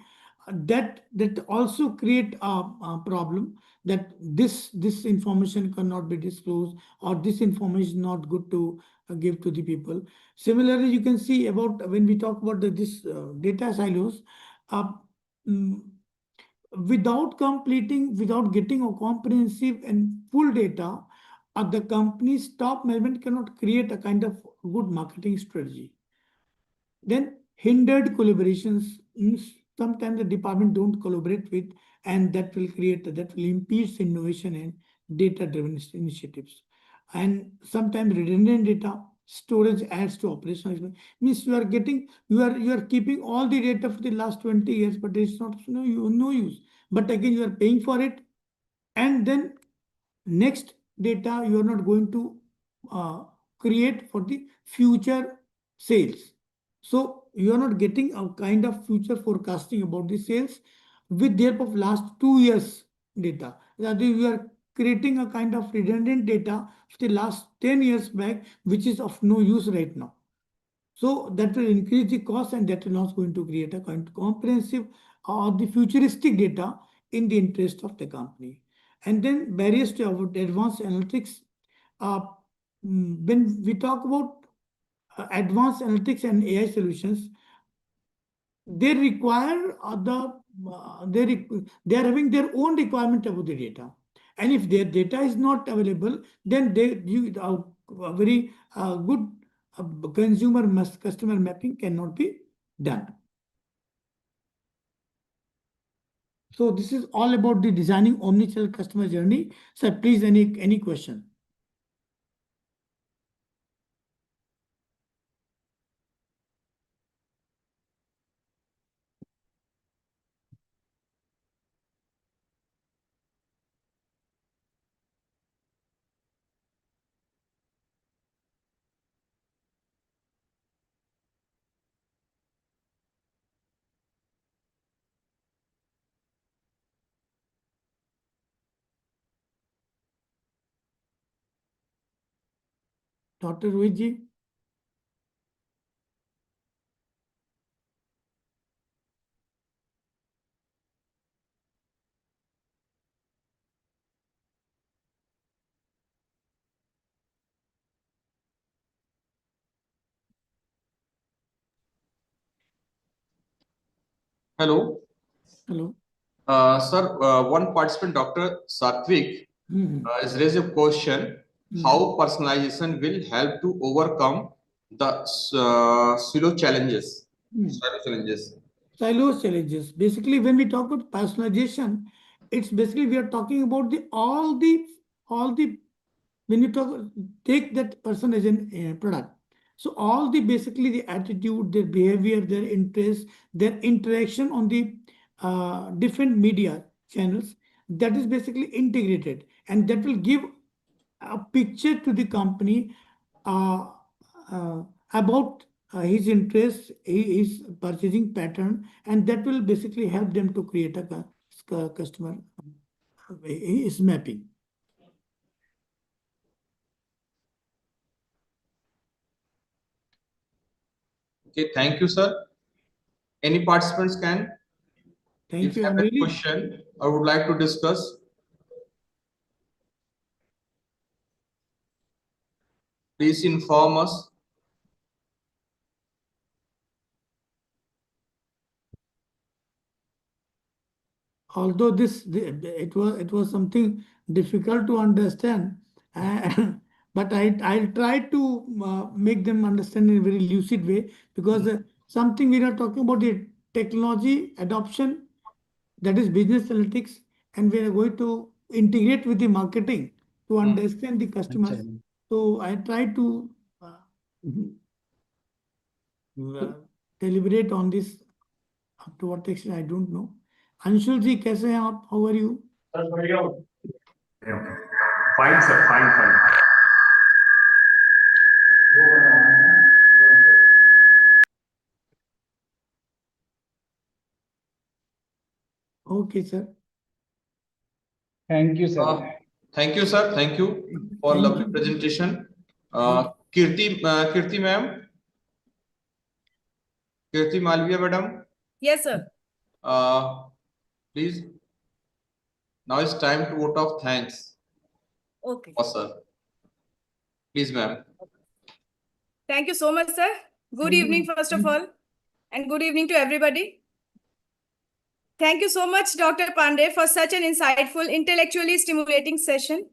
S3: that also create a problem that this information cannot be disclosed, or this information is not good to give to the people. Similarly, you can see about when we talk about this data silos, uh, mm, without getting a comprehensive and full data, the company's top management cannot create a kind of good marketing strategy. Then hindered collaborations means sometimes the department don't collaborate with, and that will impede innovation and data-driven initiatives. And sometimes redundant data storage adds to operational expense. Means you are keeping all the data for the last 20 years, but it's not no use. But again, you are paying for it, and then next data you are not going to uh, create for the future sales. So you are not getting a kind of future forecasting about the sales with the help of last 2 years data. That is, you are creating a kind of redundant data for the last 10 years back, which is of no use right now. So that will increase the cost, and that will not going to create a kind of comprehensive or the futuristic data in the interest of the company. And then barriers to advanced analytics. Uh, when we talk about advanced analytics and AI solutions, they require they are having their own requirement about the data, and if their data is not available, then a very good customer mapping cannot be done. So this is all about the designing omnichannel customer journey. So please, any question? Dr. Rohit.
S4: Hello.
S3: Hello.
S4: Sir, one participant, Dr. Satvik, has raised a question: how personalization will help to overcome the silo challenges? Silo challenges.
S3: Silos challenges. Basically, when we talk about personalization, it's basically we are talking about the all the when you take that person as an product. So all the basically the attitude, their behavior, their interest, their interaction on the different media channels, that is basically integrated, and that will give a picture to the company uh, about his interest, his purchasing pattern, and that will basically help them to create a customer is mapping.
S4: Okay, thank you, sir. Any participants can,
S3: Thank
S4: if
S3: you.
S4: have
S3: I'm
S4: any
S3: really
S4: question or would like to discuss, please inform us.
S3: although it was something difficult to understand. but I'll try to make them understand in a very lucid way, because something we are talking about the technology adoption, that is business analytics, and we are going to integrate with the marketing to understand the customers. So I try to deliberate on this. Up to what extent I don't know. Anshul जी कैसे हैं आप? How are you?
S6: Fine, sir. Fine.
S3: Okay, sir.
S2: Thank you, sir.
S4: Thank you, sir. Thank you for
S3: Thank
S4: lovely
S3: you.
S4: presentation. Kirti ma'am. Kirti Malviya, madam.
S7: Yes, sir.
S4: Please. Now it's time to vote of thanks.
S7: Okay.
S4: Oh, sir. Please, ma'am.
S7: Thank you so much, sir. Good evening, first of all, and good evening to everybody. Thank you so much, Dr. Pandey, for such an insightful, intellectually stimulating session.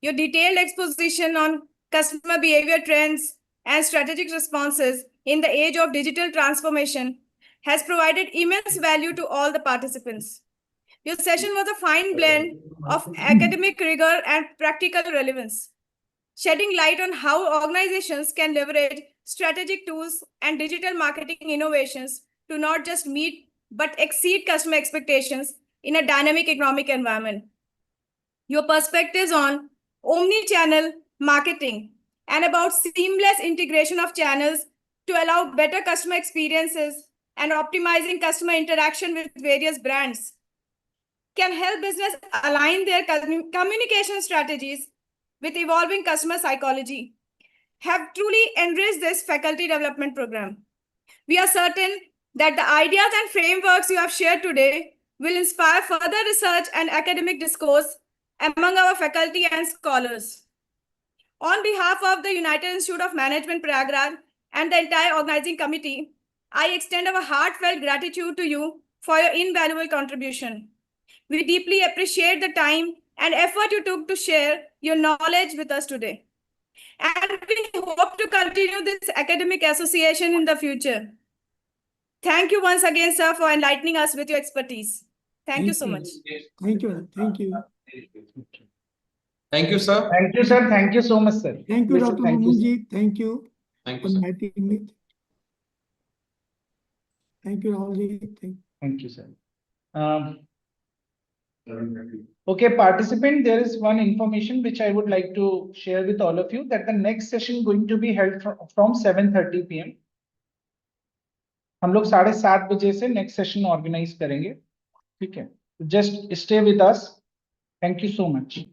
S7: Your detailed exposition on customer behavior trends and strategic responses in the age of digital transformation has provided immense value to all the participants. Your session was a fine blend of academic rigor and practical relevance, shedding light on how organizations can leverage strategic tools and digital marketing innovations to not just meet but exceed customer expectations in a dynamic economic environment. Your perspectives on omni-channel marketing and about seamless integration of channels to allow better customer experiences and optimizing customer interaction with various brands can help business align their communication strategies with evolving customer psychology, have truly enriched this faculty development program. We are certain that the ideas and frameworks you have shared today will inspire further research and academic discourse among our faculty and scholars. On behalf of the United Institute of Management Prayagraj and the entire organizing committee, I extend our heartfelt gratitude to you for your invaluable contribution. We deeply appreciate the time and effort you took to share your knowledge with us today. And we hope to continue this academic association in the future. Thank you once again, sir, for enlightening us with your expertise. Thank you so much.
S3: Thank you. Thank you.
S4: Thank you, sir.
S2: Thank you, sir. Thank you so much, sir.
S3: Thank you,
S2: Yes,
S3: Dr.
S2: thank you, sir.
S3: Mumunji. Thank you.
S4: Thank
S3: for
S4: you, sir.
S3: inviting me. Thank you, Rahulji.
S2: Thank you, sir. Okay, participant, there is one information which I would like to share with all of you, that the next session going to be held from 7:30 PM. हम लोग 7:30 बजे से next session organize करेंगे, ठीक है? Just stay with us. Thank you so much.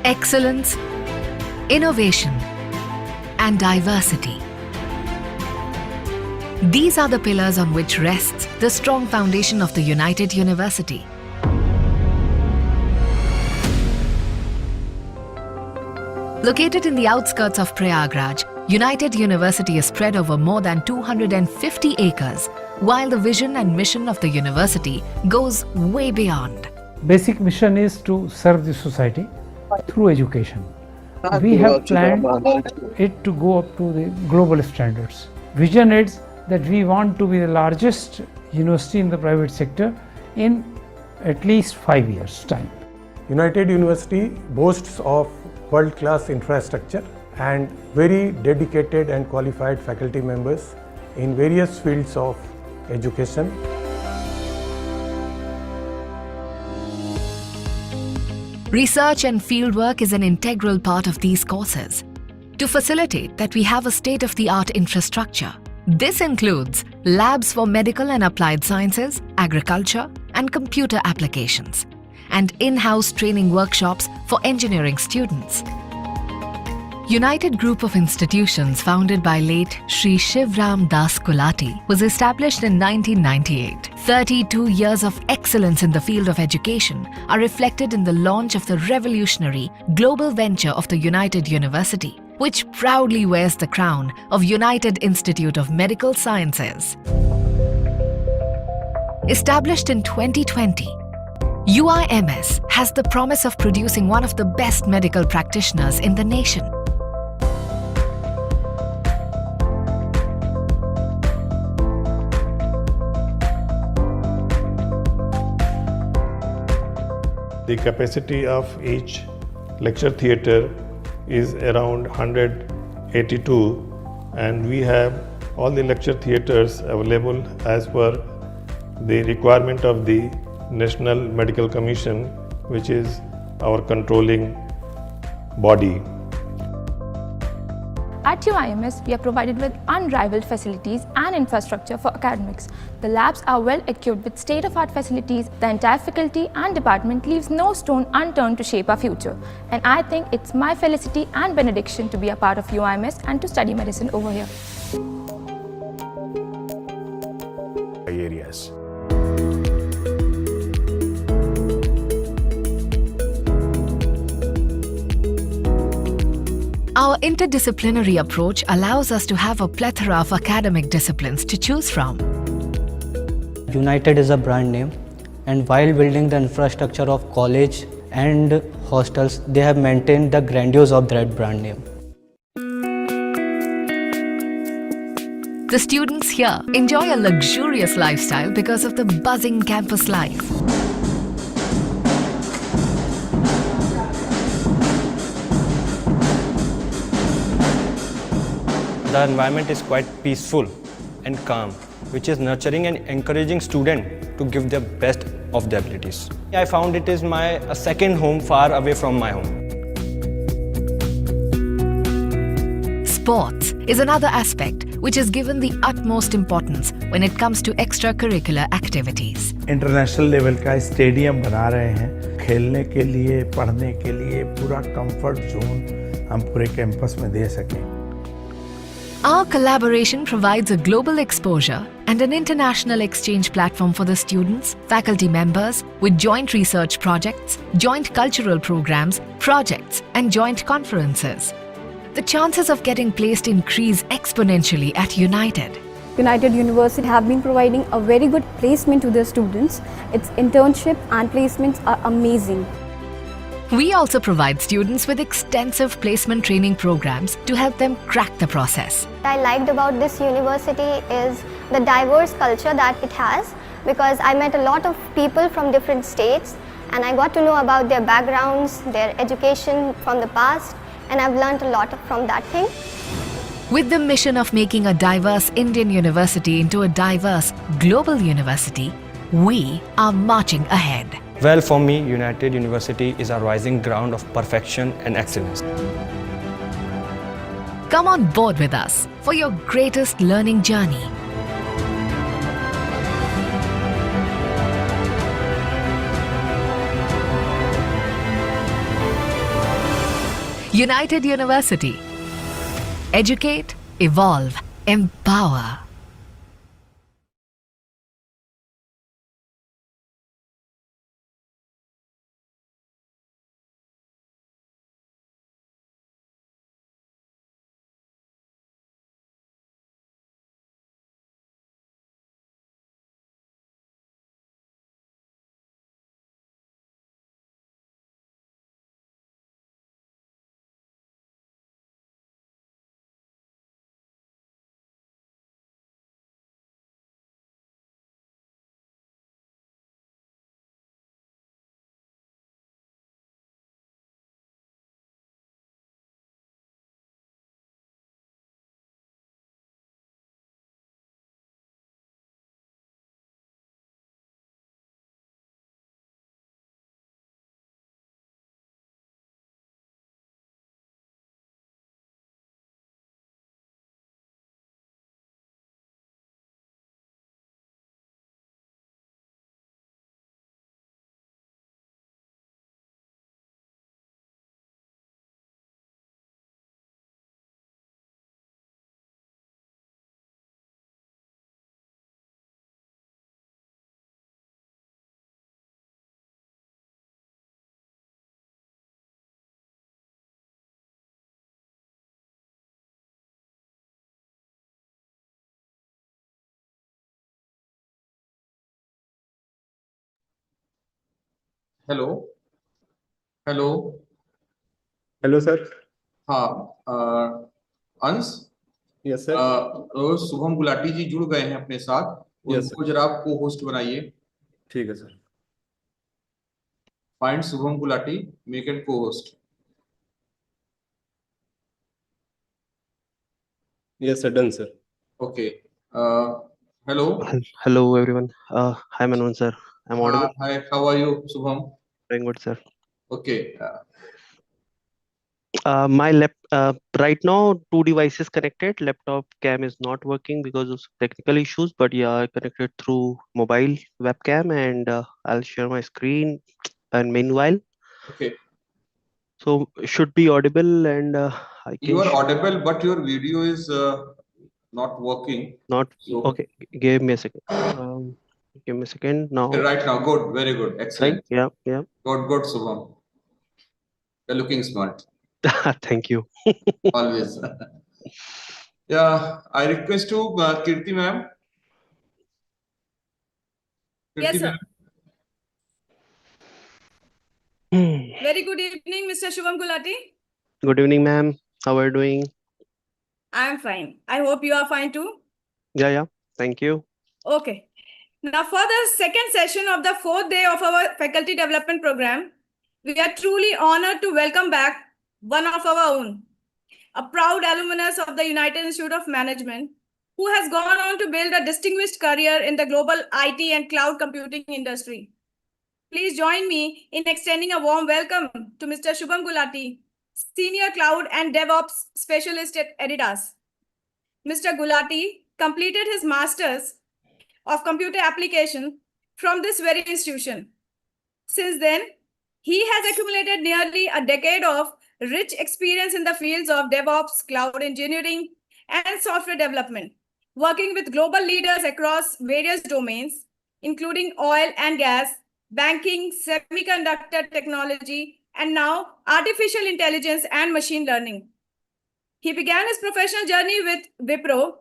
S8: Excellence, innovation, and diversity. These are the pillars on which rests the strong foundation of the United University. Located in the outskirts of Prayagraj, United University is spread over more than 250 acres, while the vision and mission of the university goes way beyond.
S9: Basic mission is to serve the society through education. We have planned it to go up to the global standards. Vision is that we want to be the largest university in the private sector in at least 5 years' time.
S10: United University boasts of world-class infrastructure and very dedicated and qualified faculty members in various fields of education.
S8: Research and fieldwork is an integral part of these courses. To facilitate that, we have a state-of-the-art infrastructure. This includes labs for medical and applied sciences, agriculture, and computer applications, and in-house training workshops for engineering students. United Group of Institutions founded by late Sri Shivram Das Kulati was established in 1998. 32 years of excellence in the field of education are reflected in the launch of the revolutionary global venture of the United University, which proudly wears the crown of United Institute of Medical Sciences. Established in 2020, UIMS has the promise of producing one of the best medical practitioners in the nation.
S10: The capacity of each lecture theatre is around 182, and we have all the lecture theatres available as per the requirement of the National Medical Commission, which is our controlling body.
S11: At UIMS, we are provided with unrivaled facilities and infrastructure for academics. The labs are well equipped with state-of-art facilities. The entire faculty and department leaves no stone unturned to shape our future. And I think it's my felicity and benediction to be a part of UIMS and to study medicine over here.
S10: Areas.
S8: Our interdisciplinary approach allows us to have a plethora of academic disciplines to choose from.
S12: United is a brand name, and while building the infrastructure of college and hostels, they have maintained the grandeur of that brand name.
S8: The students here enjoy a luxurious lifestyle because of the buzzing campus life.
S12: The environment is quite peaceful and calm, which is nurturing and encouraging students to give their best of their abilities. I found it is a second home far away from my home.
S8: Sports is another aspect which is given the utmost importance when it comes to extracurricular activities.
S13: International level का stadium बना रहे हैं, खेलने के लिए, पढ़ने के लिए पूरा कंफर्ट जोन हम पूरे कैंपस में दे सकें.
S8: Our collaboration provides a global exposure and an international exchange platform for the students, faculty members, with joint research projects, joint cultural programs, projects, and joint conferences. The chances of getting placed increase exponentially at United.
S14: United University have been providing a very good placement to their students. Its internship and placements are amazing.
S8: We also provide students with extensive placement training programs to help them crack the process.
S15: What I liked about this university is the diverse culture that it has, because I met a lot of people from different states and I got to know about their backgrounds, their education from the past, and I've learned a lot from that thing.
S8: With the mission of making a diverse Indian university into a diverse global university, we are marching ahead.
S12: Well, for me, United University is a rising ground of perfection and excellence.
S8: Come on board with us for your greatest learning journey. United University. Educate, evolve, empower.
S4: Hello hello
S16: hello sir.
S4: हाँ Ansh.
S16: Yes sir.
S4: Shubham Gulati ji जुड़ गए हैं अपने साथ,
S16: yes
S4: उनको जरा आप को होस्ट बनाइए।
S16: ठीक है sir.
S4: Find Shubham Gulati, make and cohost.
S16: Yes sir, done sir.
S4: Okay hello.
S17: Hello everyone. Hi Manon sir. I'm
S4: हाँ
S17: audible.
S4: Hi, how are you Shubham?
S17: Doing good sir.
S4: Okay
S17: My lap right now two devices connected. Laptop cam is not working because of technical issues. But yeah, I connected through mobile webcam and I'll share my screen. And meanwhile,
S4: okay
S17: so should be audible and I
S4: you
S17: can
S4: are audible but your video is not working,
S17: not
S4: so
S17: okay. Give me a second. Give me a second now.
S4: right now good, very good,
S17: Right?
S4: excellent,
S17: Yeah, yeah.
S4: good Shubham, you're looking smart
S17: Thank you.
S4: always. Yeah, I request to Kirti ma'am.
S7: Yes,
S4: Kirti
S7: sir.
S4: ma'am.
S7: Very good evening, Mr. Shubham Gulati.
S17: Good evening, ma'am. How are you doing?
S7: I am fine. I hope you are fine too.
S17: Yeah, yeah. Thank you.
S7: Okay. Now, for the second session of the fourth day of our faculty development program, we are truly honored to welcome back one of our own, a proud alumnus of the United Institute of Management, who has gone on to build a distinguished career in the global IT and cloud computing industry. Please join me in extending a warm welcome to Mr. Shubham Gulati, Senior Cloud and DevOps Specialist at Adidas. Mr. Gulati completed his Master's of Computer Application from this very institution. Since then, he has accumulated nearly a decade of rich experience in the fields of DevOps, cloud engineering, and software development, working with global leaders across various domains, including oil and gas, banking, semiconductor technology, and now artificial intelligence and machine learning. He began his professional journey with Wipro,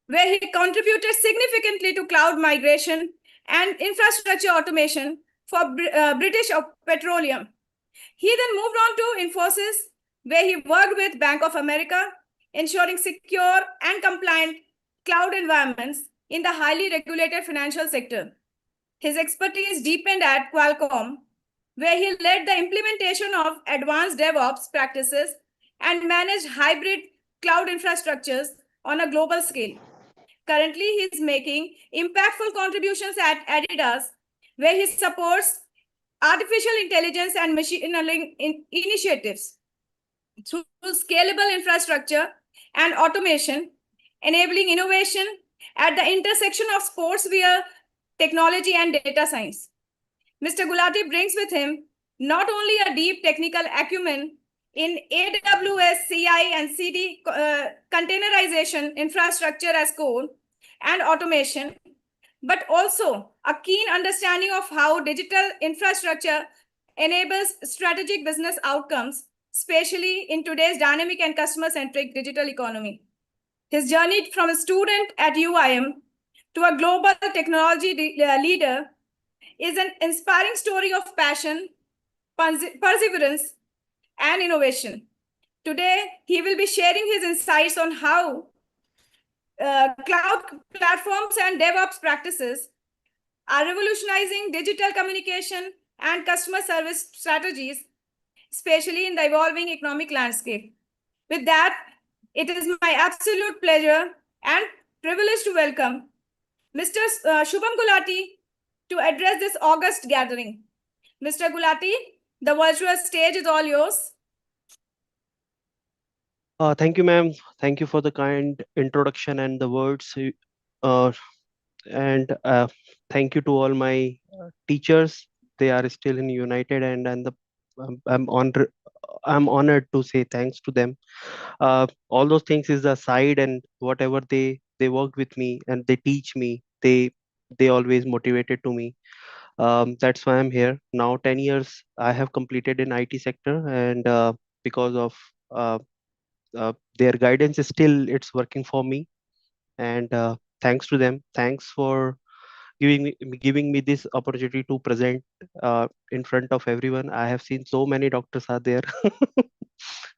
S7: where he contributed significantly to cloud migration and infrastructure automation for British Petroleum. He then moved on to Infosys, where he worked with Bank of America, ensuring secure and compliant cloud environments in the highly regulated financial sector. His expertise deepened at Qualcomm, where he led the implementation of advanced DevOps practices and managed hybrid cloud infrastructures on a global scale. Currently, he is making impactful contributions at Adidas, where he supports artificial intelligence and machine learning initiatives through scalable infrastructure and automation, enabling innovation at the intersection of sportswear, technology, and data science. Mr. Gulati brings with him not only a deep technical acumen in AWS, CI, and CD containerization infrastructure as code and automation, but also a keen understanding of how digital infrastructure enables strategic business outcomes, especially in today's dynamic and customer-centric digital economy. His journey from a student at UIM to a global technology leader is an inspiring story of passion, perseverance, and innovation. Today, he will be sharing his insights on how cloud platforms and DevOps practices are revolutionizing digital communication and customer service strategies, especially in the evolving economic landscape. With that, it is my absolute pleasure and privilege to welcome Mr. Shubham Gulati to address this August gathering. Mr. Gulati, the virtual stage is all yours.
S17: Thank you, ma'am. Thank you for the kind introduction and the words. Uh, and thank you to all my teachers. They are still in United, and I'm honored to say thanks to them. All those things is aside, and whatever they work with me and they teach me, they always motivated to me. That's why I'm here now. 10 years I have completed in IT sector, and because of their guidance, is still it's working for me. And thanks to them. Thanks for giving me this opportunity to present in front of everyone. I have seen so many doctors are there.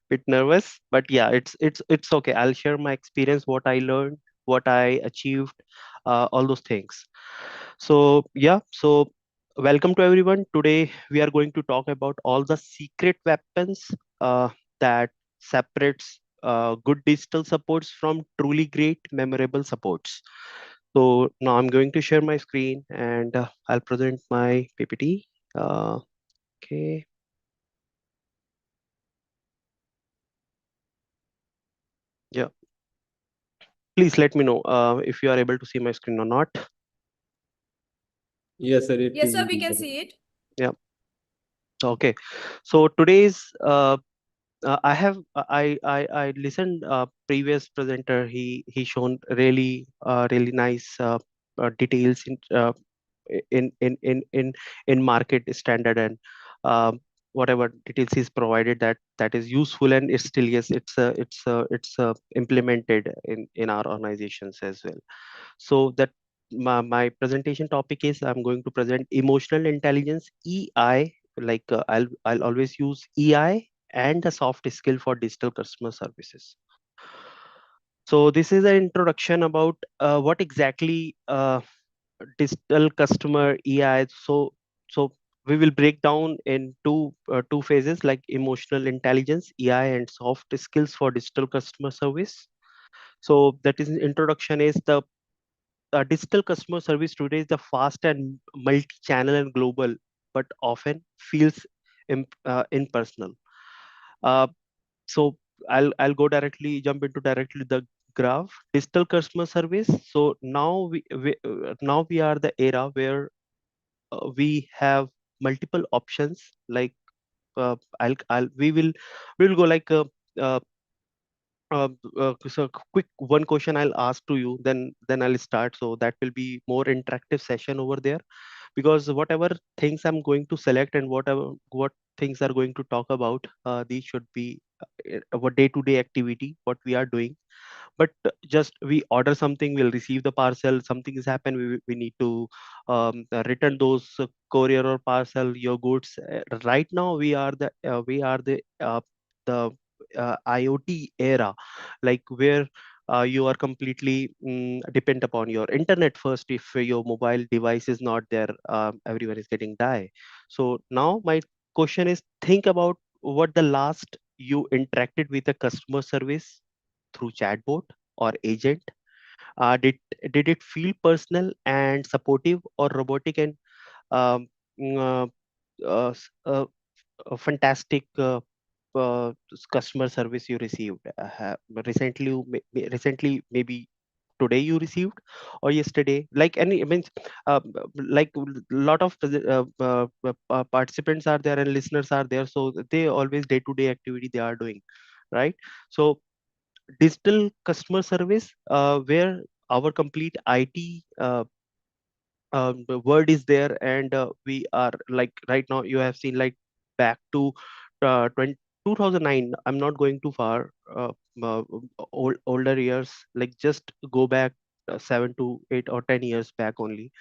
S17: Bit nervous, but yeah, it's okay. I'll share my experience, what I learned, what I achieved, all those things. So yeah, so welcome to everyone. Today we are going to talk about all the secret weapons that separates good digital supports from truly great memorable supports. So now I'm going to share my screen and I'll present my PPT. Okay. Yeah. Please let me know if you are able to see my screen or not.
S16: Yes, sir. It
S7: Yes,
S16: is
S7: sir, we can
S16: visible.
S7: see it.
S17: Yeah. Okay. So today's I have I listened previous presenter. He shown really nice details in market standard and um, whatever details he's provided, that is useful, and it's still, yes, it's implemented in our organizations as well. So that my presentation topic is, I'm going to present emotional intelligence, EI, like I'll always use EI and a soft skill for digital customer services. So this is an introduction about what exactly digital customer EI. So we will break down in two phases, like emotional intelligence, EI, and soft skills for digital customer service. So that is introduction is the digital customer service today is the fast and multi-channel and global, but often feels impersonal. Uh, so I'll go directly jump into directly the graph. Digital customer service. So now we are the era where we have multiple options. Like I'll we will go like uh, so quick one question I'll ask to you, then I'll start. So that will be more interactive session over there, because whatever things I'm going to select and what things are going to talk about, these should be our day-to-day activity, what we are doing. But just we order something, we'll receive the parcel, something has happened, we need to return those courier or parcel, your goods. Right now we are the IoT era, like where you are completely depend upon your internet first. If your mobile device is not there, everyone is getting die. So now my question is, think about what the last you interacted with a customer service through chatbot or agent. Did it feel personal and supportive, or robotic and um, mm, a fantastic customer service you received recently? Recently, maybe today you received, or yesterday, like any, I mean, like lot of participants are there and listeners are there, so they always day-to-day activity they are doing, right? So digital customer service, where our complete IT the word is there, and we are like right now you have seen like back to 2009. I'm not going too far, older years, like just go back 7 to 8 or 10 years back only.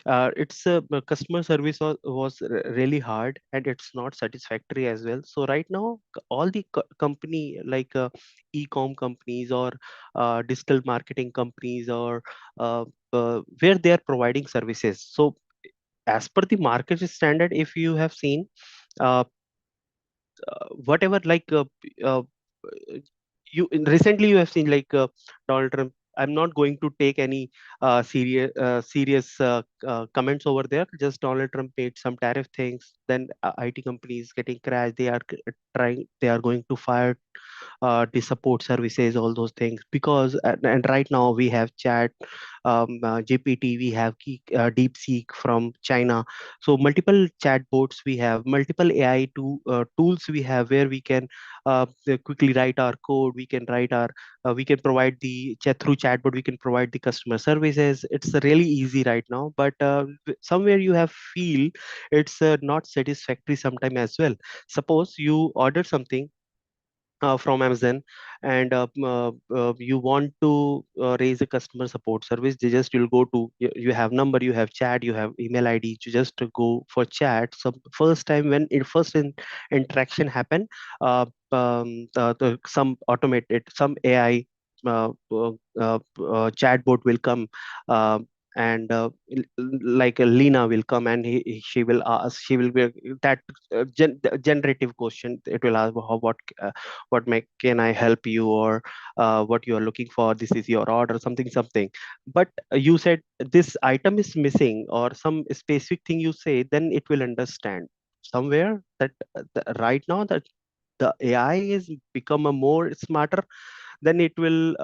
S17: It's customer service was really hard, and it's not satisfactory as well. So right now all the company like e-com companies or digital marketing companies or where they are providing services. So as per the market standard, if you have seen uh, whatever like uh, you recently you have seen like Donald Trump. I'm not going to take any serious comments over there. Just Donald Trump made some tariff things. Then IT companies getting crashed. They are trying. They are going to fire the support services, all those things. Because and right now we have chat, GPT, we have DeepSeek from China. So multiple chatbots we have, multiple AI tools we have, where we can quickly write our code. We can write our we can provide the chat through chatbot. We can provide the customer services. It's really easy right now, but somewhere you have feel it's not satisfactory sometime as well. Suppose you order something, from Amazon, and you want to raise a customer support service, they just you'll go to you have number, you have chat, you have email ID, you just go for chat. So first time when it first interaction happen, some automated, some AI chatbot will come, uh, and like Lena will come, and she will ask, she will be that generative question, it will ask how, what can I help you, or what you are looking for, this is your order, something. But you said this item is missing, or some specific thing you say, then it will understand somewhere that right now that the AI is become a more smarter, then it will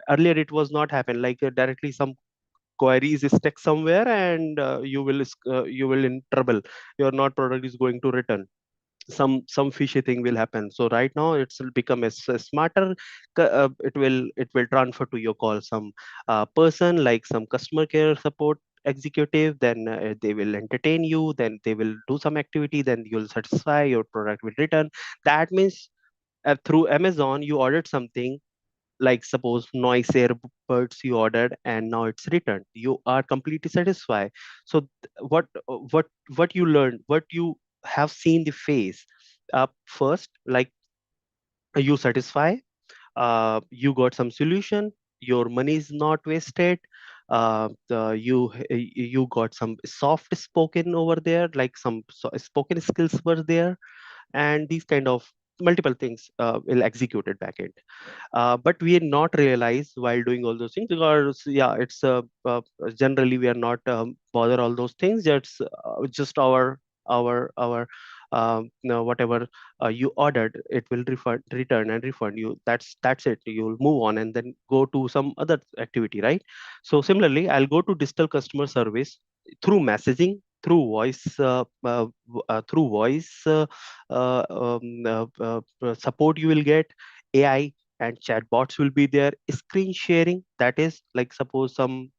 S17: earlier it was not happen, like directly some query is stuck somewhere, and you will in trouble, your not product is going to return, some fishy thing will happen. So right now it's will become a smarter, it will transfer to your call some person, like some customer care support executive, then they will entertain you, then they will do some activity, then you'll satisfy, your product will return. That means through Amazon you ordered something, like suppose noise earbuds you ordered, and now it's returned, you are completely satisfied. So what you learned, what you have seen the phase first, like you satisfy, you got some solution, your money is not wasted, you got some soft spoken over there, like some spoken skills were there, and these kind of multiple things will execute it backend. But we not realize while doing all those things, because yeah, it's generally we are not bother all those things, just our whatever you ordered, it will return and refund you, that's it, you'll move on and then go to some other activity, right? So similarly, I'll go to digital customer service through messaging, through voice support, you will get AI and chatbots will be there. Screen sharing, that is like suppose some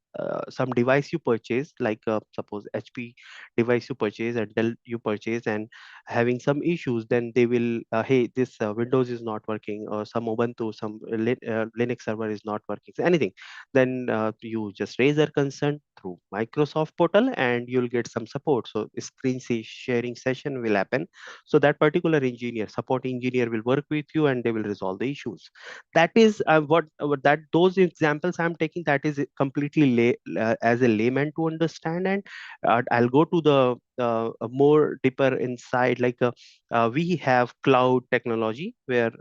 S17: device you purchase, like suppose HP device you purchase and Dell you purchase, and having some issues, then they will hey, this Windows is not working, or some Ubuntu, some Linux server is not working, so anything, then you just raise their concern through Microsoft portal and you'll get some support. So screen sharing session will happen, so that particular engineer, support engineer, will work with you and they will resolve the issues. That is what that those examples I'm taking, that is completely as a layman to understand. And I'll go to the more deeper inside, like we have cloud technology, where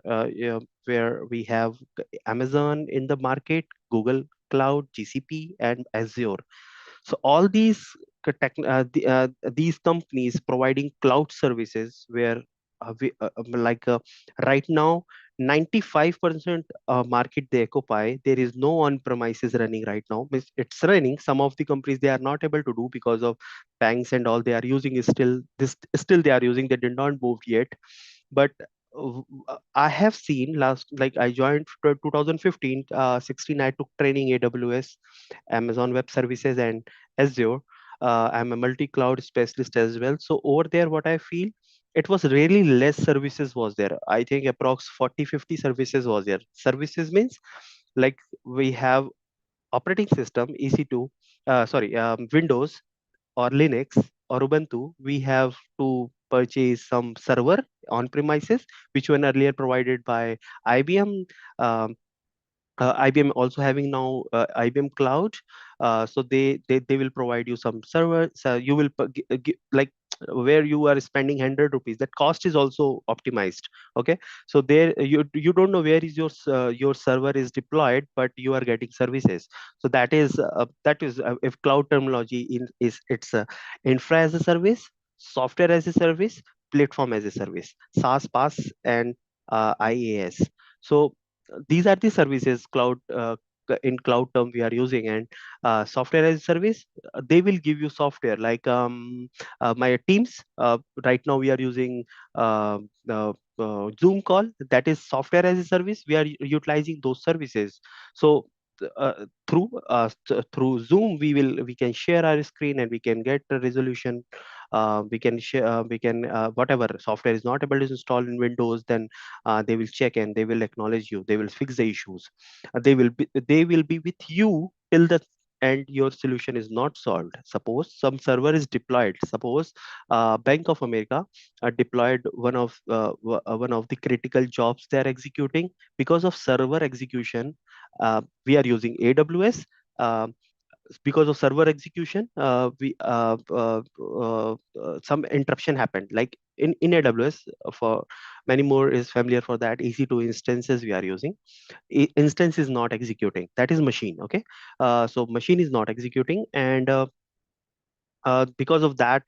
S17: we have Amazon in the market, Google Cloud, GCP, and Azure. So all these these companies providing cloud services, where like right now 95% market they occupy, there is no on-premises running right now. Means it's running, some of the companies they are not able to do because of banks and all, they are using is still this, still they are using, they did not move yet. But I have seen last, like I joined 2015 16, I took training AWS, Amazon Web Services, and Azure. I'm a multi-cloud specialist as well. So over there, what I feel, it was really less services was there. I think approx 40-50 services was there. Services means like we have operating system EC2, sorry, Windows or Linux or Ubuntu, we have to purchase some server on premises, which were earlier provided by IBM. IBM also having now IBM Cloud, so they will provide you some server. So you will like where you are spending 100 rupees, that cost is also optimized. Okay, so there you don't know where is your server is deployed, but you are getting services. So that is if cloud terminology is it's infra as a service, software as a service, platform as a service, SaaS, PaaS, and IaaS. So these are the services cloud in cloud term we are using. And software as a service, they will give you software like my teams, right now we are using Zoom call, that is software as a service, we are utilizing those services. So through Zoom we can share our screen and we can get the resolution whatever software is not able to install in Windows, then they will check and they will acknowledge you, they will fix the issues. They will be with you till the and your solution is not solved. Suppose some server is deployed. Suppose Bank of America deployed one of the critical jobs they are executing. Because of server execution, we are using AWS. uh, because of server execution, we some interruption happened, like in AWS. For many more is familiar for that, EC2 instances we are using. Instance is not executing, that is machine. Okay, so machine is not executing, and because of that,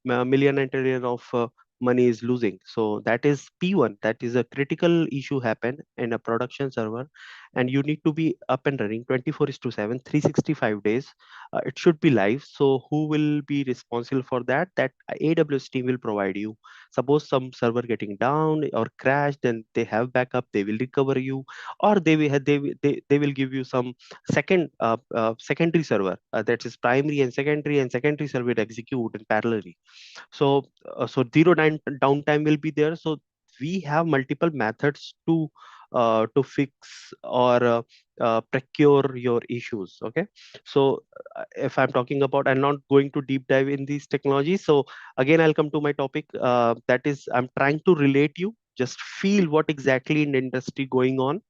S17: million and trillion of money is losing. So that is P1, that is a critical issue happen in a production server, and you need to be up and running 24/7, 365 days. It should be live. So who will be responsible for that? That AWS team will provide you. Suppose some server getting down or crashed, then they have backup, they will recover you, or they will give you some secondary server, that is primary and secondary server execute in parallelly. So zero downtime will be there. So we have multiple methods to fix or procure your issues. Okay, so if I'm talking about, I'm not going to deep dive in these technologies. So again, I'll come to my topic, that is, I'm trying to relate you, just feel what exactly in the industry going on.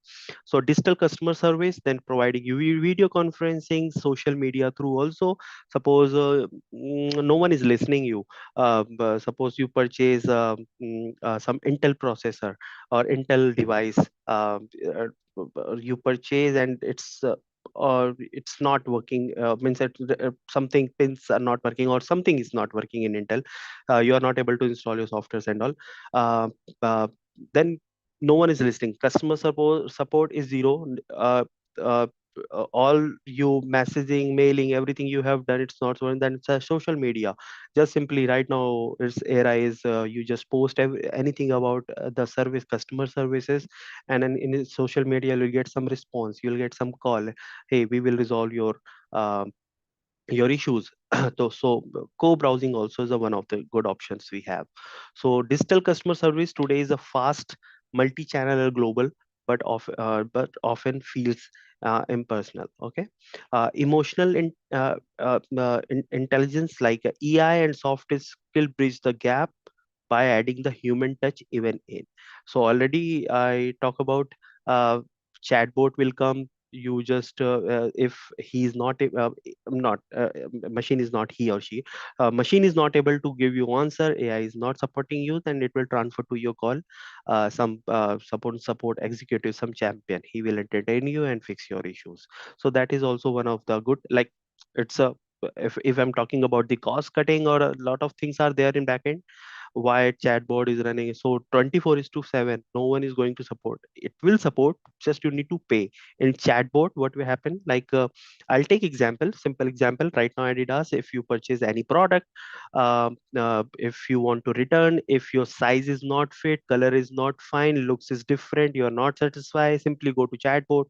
S17: So digital customer service, then providing you video conferencing, social media through also. Suppose no one is listening you. Suppose you purchase some Intel processor or Intel device. You purchase and it's or it's not working, means that something pins are not working or something is not working in Intel. You are not able to install your softwares and all. uh, then no one is listening, customer support is zero. Uh, all you messaging, mailing, everything you have done, it's not so. And then it's a social media. Just simply right now, its era is you just post anything about the service, customer services, and then in social media you'll get some response, you'll get some call, hey, we will resolve your issues. So co-browsing also is one of the good options we have. So digital customer service today is a fast, multi-channel or global, but often feels impersonal. Okay, emotional intelligence like EI and soft skill bridge the gap by adding the human touch even in. So already I talk about chatbot will come. You just if he's not machine is not he or she, machine is not able to give you answer, AI is not supporting you, then it will transfer to your call some support executive, some champion. He will entertain you and fix your issues. So that is also one of the good, like, it's a, if I'm talking about the cost cutting or a lot of things are there in backend, why chatbot is running. So 24/7, no one is going to support. It will support, just you need to pay. In chatbot, what will happen? Like, I'll take example, simple example. Right now, Adidas, if you purchase any product, if you want to return, if your size is not fit, color is not fine, looks is different, you are not satisfied, simply go to chatbot,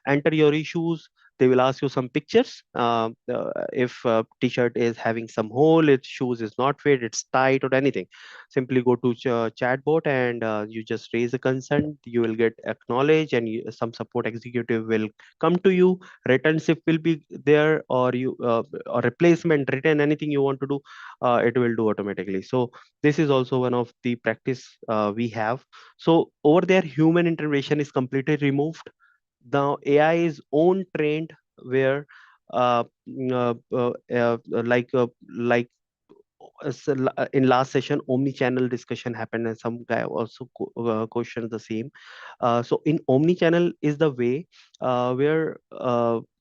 S17: enter your issues. They will ask you some pictures. If t-shirt is having some hole, its shoes is not fit, it's tight or anything, simply go to chatbot and you just raise a concern. You will get acknowledged, and some support executive will come to you. Return ship will be there, or you or replacement, return, anything you want to do, it will do automatically. So this is also one of the practice we have. So over there, human intervention is completely removed. Now AI is own trained, where like in last session omni-channel discussion happened, and some guy also questioned the same. So in omni-channel is the way where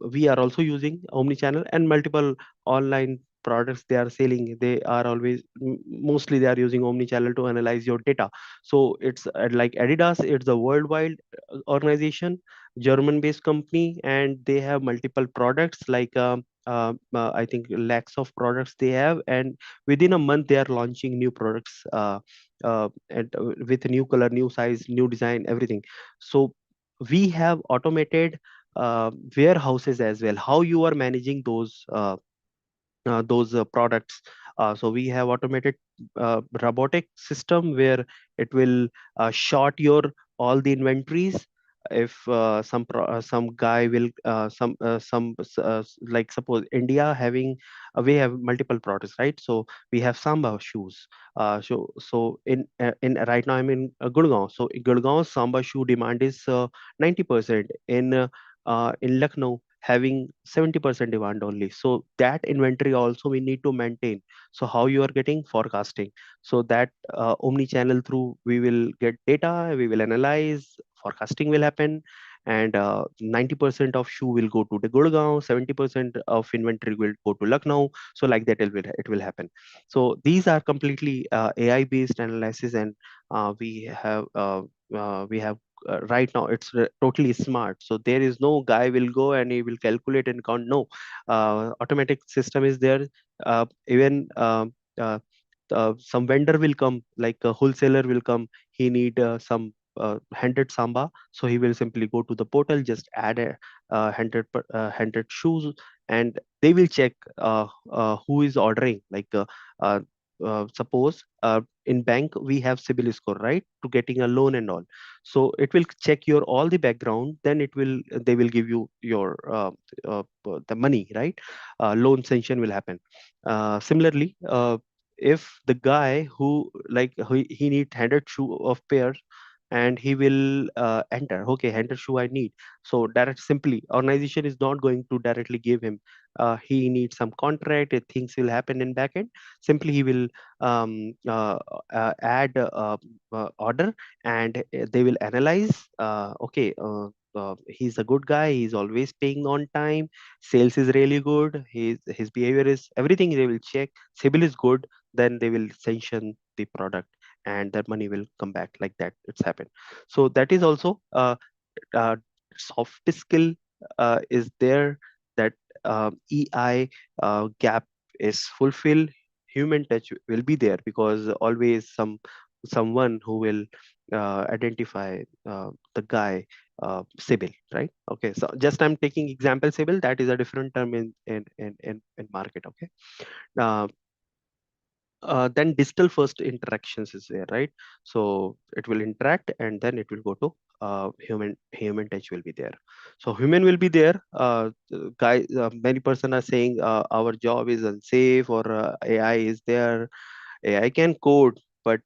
S17: we are also using omni-channel, and multiple online products they are selling, they are always mostly they are using omni-channel to analyze your data. So it's like Adidas, it's a worldwide organization, German based company, and they have multiple products, like I think lakhs of products they have, and within a month they are launching new products, with a new color, new size, new design, everything. So we have automated warehouses as well. How you are managing those products, So we have automated robotic system where it will short your all the inventories. If some guy will like suppose India having we have multiple products, right? So we have Samba shoes. So in right now I'm in Gurgaon. So in Gurgaon Samba shoe demand is 90%. In Lucknow having 70% demand only. So that inventory also we need to maintain. So how you are getting forecasting? So that omni channel through we will get data, we will analyze, forecasting will happen, and 90% of shoe will go to the Gurgaon, 70% of inventory will go to Lucknow. So like that it will happen. So these are completely AI based analysis, and we have right now it's totally smart. So there is no guy will go and he will calculate and count. No, automatic system is there. Even some vendor will come, like a wholesaler will come. He need some 100 Samba, so he will simply go to the portal, just add a 100 shoes, and they will check who is ordering. Like uh, suppose in bank we have CIBIL score, right, to getting a loan and all. So it will check your all the background, then they will give you your the money, right? Loan sanction will happen. Similarly, if the guy who like he need 100 shoe of pair, and he will enter, okay, 100 shoe I need. So direct simply organization is not going to directly give him. He needs some contract, things will happen in backend. Simply he will add order, and they will analyze. Okay, he's a good guy, he's always paying on time, sales is really good, his behavior is everything, they will check, CIBIL is good, then they will sanction the product, and that money will come back. Like that it's happened. So that is also soft skill is there, that EI gap is fulfilled. Human touch will be there, because always someone who will identify the guy CIBIL, right? Okay, so just I'm taking example CIBIL, that is a different term in market. Okay. uh, then digital first interactions is there, right? So it will interact, and then it will go to human touch will be there. So human will be there. Many person are saying our job is unsafe, or AI is there. AI can code, but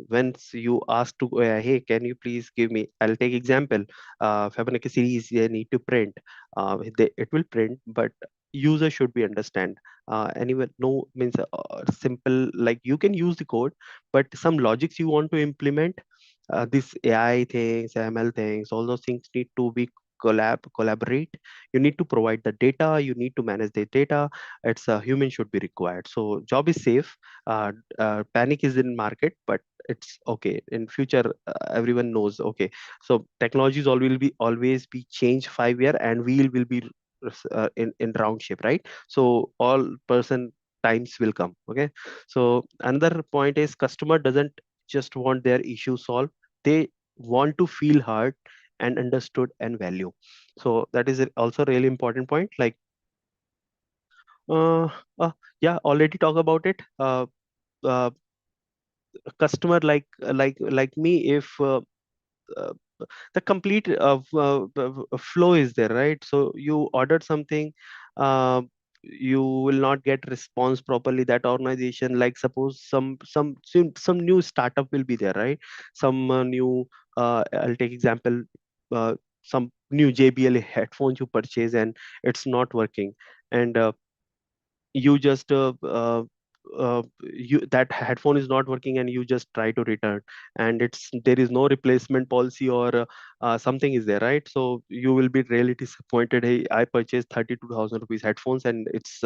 S17: once you ask to AI, hey, can you please give me? I'll take example. Fibonacci series they need to print. It will print, but user should be understand. Anyway, no means simple, like you can use the code, but some logics you want to implement, this AI things, ML things, all those things need to be collaborate. You need to provide the data, you need to manage the data. It's a human should be required. So job is safe. Panic is in market, but it's okay in future. Everyone knows, okay, so technologies always be changed 5 year, and wheel will be in round shape, right? So all person times will come. Okay. So another point is customer doesn't just want their issue solved, they want to feel heard and understood and value. So that is also a really important point. Like uh, yeah, already talk about it. Uh, Customer like me, if uh, the complete flow is there, right? So you ordered something, uh, you will not get response properly. That organization, like suppose some new startup will be there, right? Some new I'll take example, some new JBL headphones you purchase and it's not working, and you just that headphone is not working, and you just try to return, and there is no replacement policy, or something is there, right? So you will be really disappointed. Hey, I purchased 32,000 rupees headphones, and it's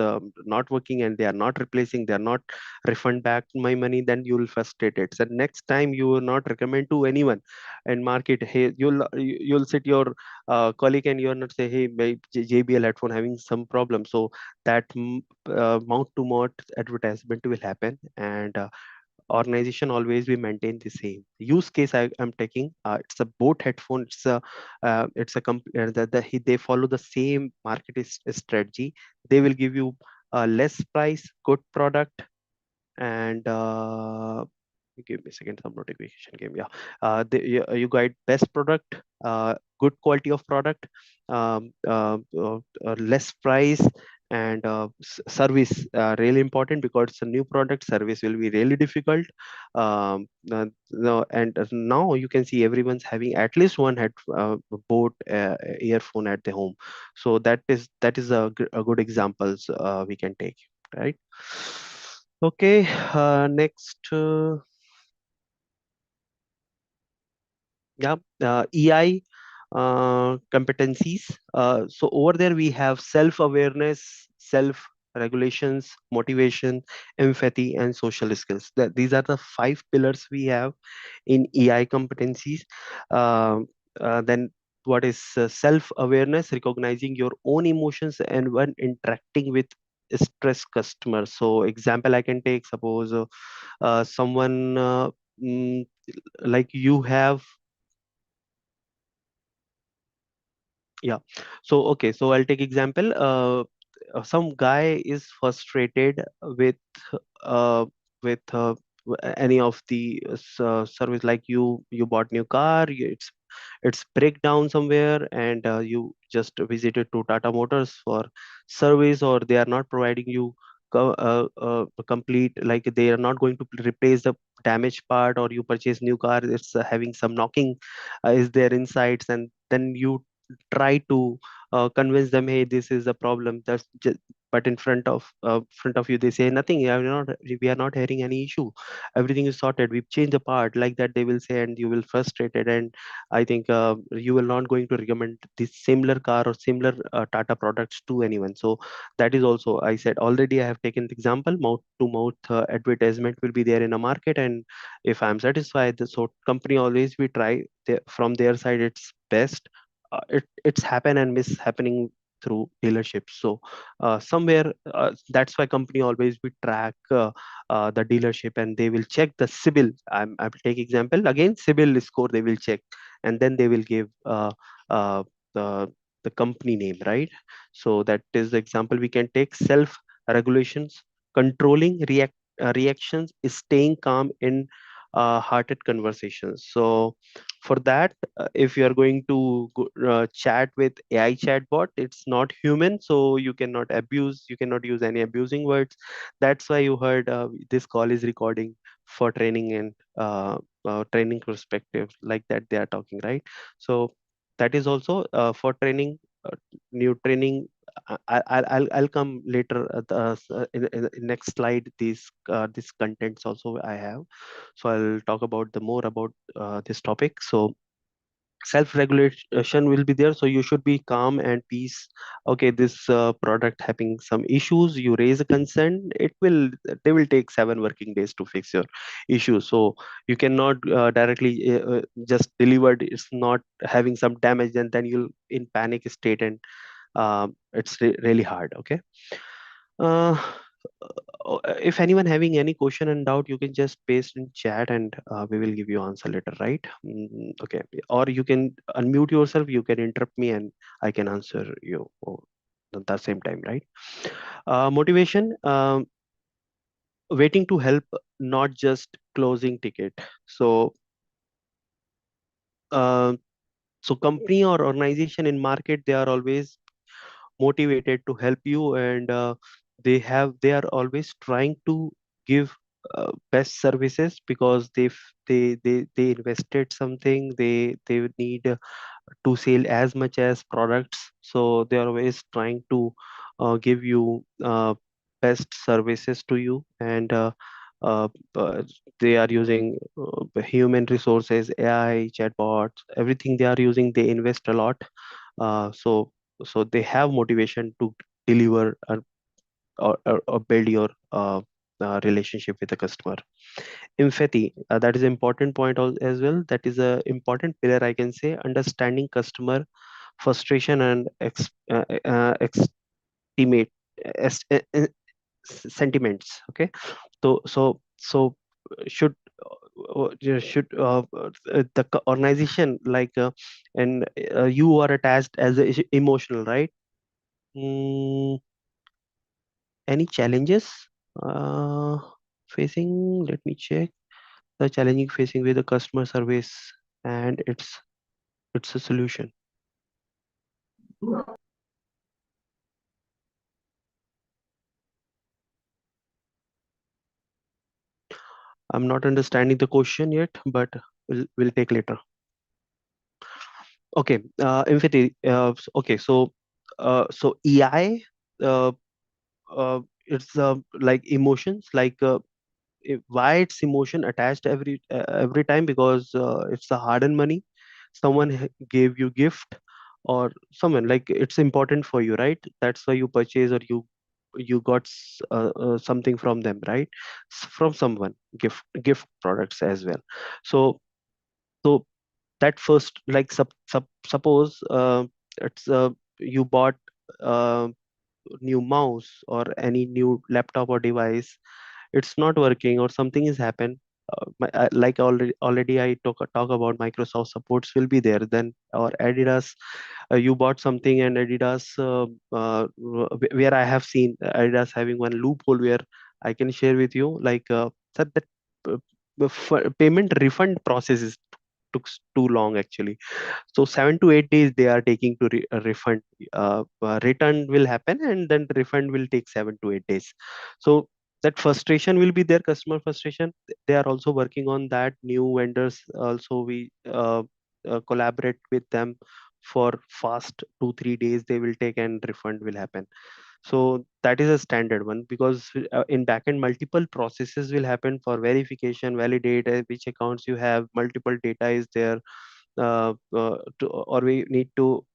S17: not working, and they are not replacing, they are not refund back my money. Then you will frustrate it. So next time you will not recommend to anyone in market. Hey, you'll sit your colleague, and you're not say, hey, my JBL headphone having some problem. So that mouth to mouth advertisement will happen, and organization always we maintain the same use case. I'm taking it's a boat headphone. It's a they follow the same market strategy. They will give you less price, good product, and give me a second, some notification came. Yeah, you got best product, good quality of product, less price, and service really important, because it's a new product. Service will be really difficult. No, and now you can see everyone's having at least one head boat earphone at the home. So that is a good examples we can take, right? Okay, next. Yeah, EI competencies. So over there we have self-awareness, self-regulations, motivation, empathy, and social skills. These are the 5 pillars we have in EI competencies. Then what is self-awareness? Recognizing your own emotions and when interacting with stress customers. So example I can take, suppose someone mm, like you have. Yeah, so okay, so I'll take example. Some guy is frustrated with uh, any of the service, like you bought new car, it's breakdown somewhere, and you just visited to Tata Motors for service, or they are not providing you complete, like they are not going to replace the damaged part, or you purchase new car, it's having some knocking is there insides, and then you try to convince them, hey, this is a problem, that's just, but in front of you they say nothing, we are not hearing any issue, everything is sorted, we've changed the part, like that they will say, and you will frustrated, and I think you will not going to recommend this similar car or similar Tata products to anyone. So that is also, I said already, I have taken the example, mouth to mouth advertisement will be there in a market, and if I'm satisfied, so company always we try from their side it's best. It's happen and miss happening through dealerships. So somewhere that's why company always we track the dealership, and they will check the CIBIL. I will take example again, CIBIL score they will check, and then they will give uh, the the company name, right? So that is the example we can take. Self regulations, controlling reactions, staying calm in hearted conversations. So for that, if you are going to chat with AI chatbot, it's not human, so you cannot abuse, you cannot use any abusing words. That's why you heard this call is recording for training and training perspective, like that they are talking, right? So that is also for training, new training. I'll come later in next slide. These contents also I have, so I'll talk about the more about this topic. So self-regulation will be there, so you should be calm and peace. Okay, this product having some issues, you raise a concern, they will take 7 working days to fix your issue. So you cannot directly just delivered, it's not having some damage, and then you'll in panic state, and it's really hard. Okay, uh, if anyone having any question and doubt, you can just paste in chat, and we will give you answer later, right? Okay, or you can unmute yourself, you can interrupt me, and I can answer you at the same time, right? Motivation, waiting to help, not just closing ticket. So uh, so company or organization in market, they are always motivated to help you, and they are always trying to give best services, because they invested something, they need to sell as much as products, so they are always trying to give you best services to you, and uh, uh, they are using human resources, AI chatbots, everything they are using, they invest a lot. So they have motivation to deliver or build your relationship with the customer. Empathy, that is an important point as well, that is a important pillar, I can say. Understanding customer frustration and estimate est- uh, uh, sentiments. Okay, so should the organization, like and you are attached as a emotional, right? Mm, any challenges? Uh, facing, let me check, the challenging facing with the customer service and it's a solution. I'm not understanding the question yet, but we'll take later. Okay, Infinity. Okay, so EI, uh, it's like emotions, like why it's emotion attached every time, because it's the hard-earned money. Someone gave you gift, or someone, like, it's important for you, right? That's why you purchase, or you got something from them, right? From someone, gift products as well. So so that first, like, suppose it's you bought uh, new mouse or any new laptop or device, it's not working or something has happened. Like already I talk about Microsoft supports will be there. Then, or Adidas, you bought something, and Adidas, where I have seen Adidas having one loophole where I can share with you, like, that uh, payment refund process is too long actually. So 7 to 8 days they are taking to refund. Return will happen, and then refund will take 7 to 8 days. So that frustration will be there, customer frustration. They are also working on that. New vendors also, we collaborate with them for fast 2 3 days they will take, and refund will happen. So that is a standard one, because in backend multiple processes will happen for verification, validate which accounts you have, multiple data is there. Or we need to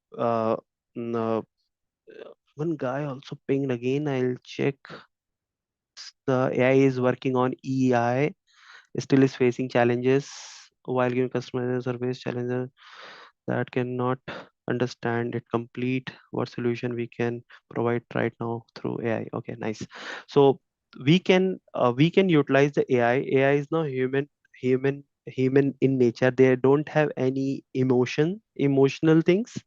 S17: one guy also pinged again, I'll check. The AI is working on EI, still is facing challenges while giving customer service challenges that cannot understand it complete. What solution we can provide right now through AI? Okay, nice. So we can utilize the AI. AI is now human in nature. They don't have any emotional things.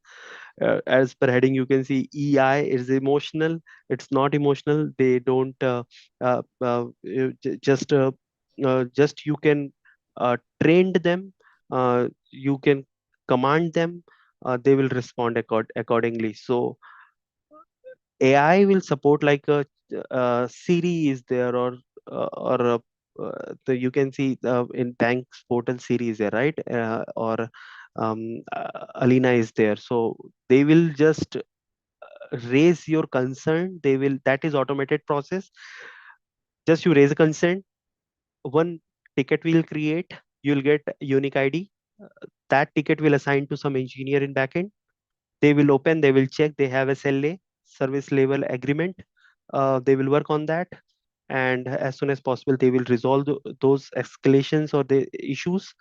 S17: As per heading you can see EI is emotional. It's not emotional. They don't just you can train them, you can command them, they will respond accordingly. So AI will support, like Siri is there, or you can see in Thanks portal Siri is there, right? Or Alina is there. So they will just raise your concern. They will, that is automated process. Just you raise a concern, one ticket will create. You'll get unique ID. That ticket will assign to some engineer in backend. They will open, they will check, they have SLA, service level agreement. They will work on that, and as soon as possible they will resolve those escalations or the issues.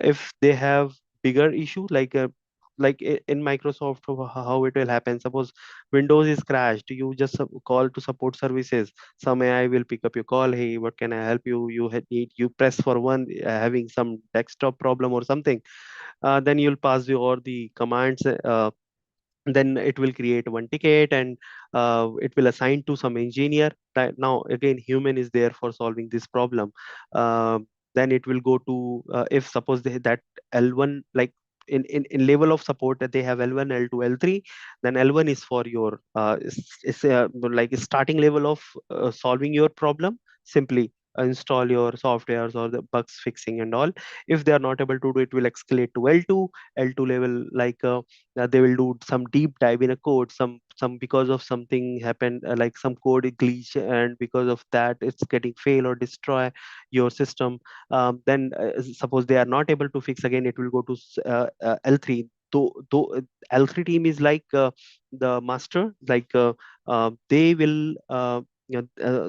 S17: If they have bigger issue, like in Microsoft, how it will happen, suppose Windows is crashed, you just call to support services. Some AI will pick up your call, hey, what can I help you? Need, you press for one, having some desktop problem or something. Then you'll pass the commands, then it will create one ticket, and it will assign to some engineer. Now again, human is there for solving this problem. Then it will go to, if suppose that L1, like in level of support that they have L1, L2, L3, then L1 is for your like a starting level of solving your problem. Simply install your softwares or the bugs fixing and all. If they are not able to do it, will escalate to L2 level, like they will do some deep dive in a code, some because of something happened, like some code glitch, and because of that it's getting fail or destroy your system. Then suppose they are not able to fix, again it will go to L3. Though L3 team is like the master, like they will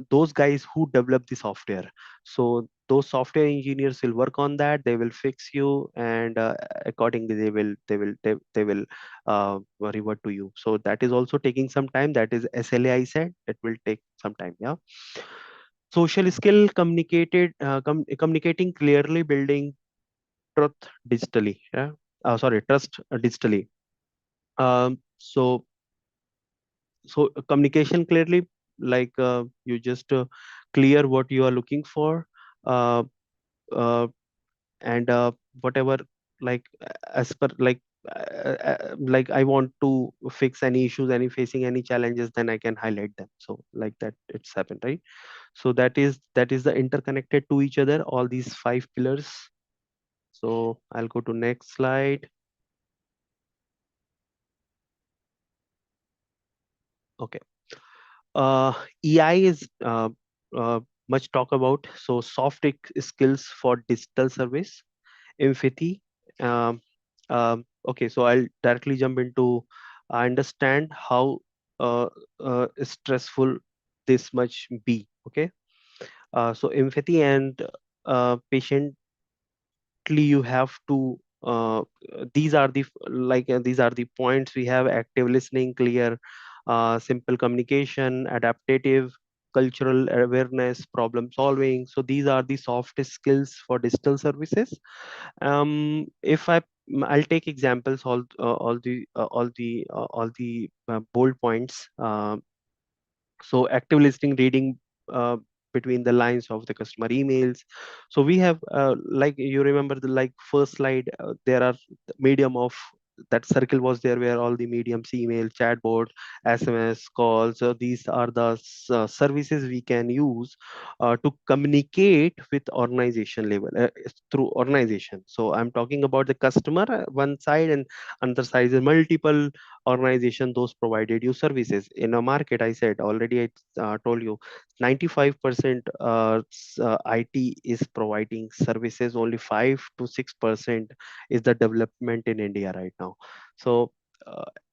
S17: those guys who develop the software. So those software engineers will work on that, they will fix you, and accordingly they will revert to you. So that is also taking some time. That is SLA, I said it will take some time. Yeah. Social skill, communicating clearly, building truth digitally. Yeah. Sorry, trust digitally. So communication clearly, like you just clear what you are looking for, uh, uh, and whatever, like as per like I want to fix any issues, any facing any challenges, then I can highlight them. So like that it's happened, right? So that is the interconnected to each other, all these 5 pillars. So I'll go to next slide. Okay. uh EI is uh, much talk about. So soft skills for digital service, empathy. um, okay, so I'll directly jump into, I understand how stressful this much be. Okay. So empathy and patiently you have to these are the these are the points we have: active listening, clear simple communication, adaptive, cultural awareness, problem solving. So these are the soft skills for digital services. If I'll take examples, all the bold points. So active listening, reading between the lines of the customer emails. So we have like you remember the like first slide, there are the medium of that circle was there where all the mediums: email, chatbot, SMS calls. So these are the services we can use to communicate with organization level, through organization. So I'm talking about the customer one side, and another side is multiple organization those provided you services in a market. I said already, I told you 95% IT is providing services, only 5 to 6% is the development in India right now. So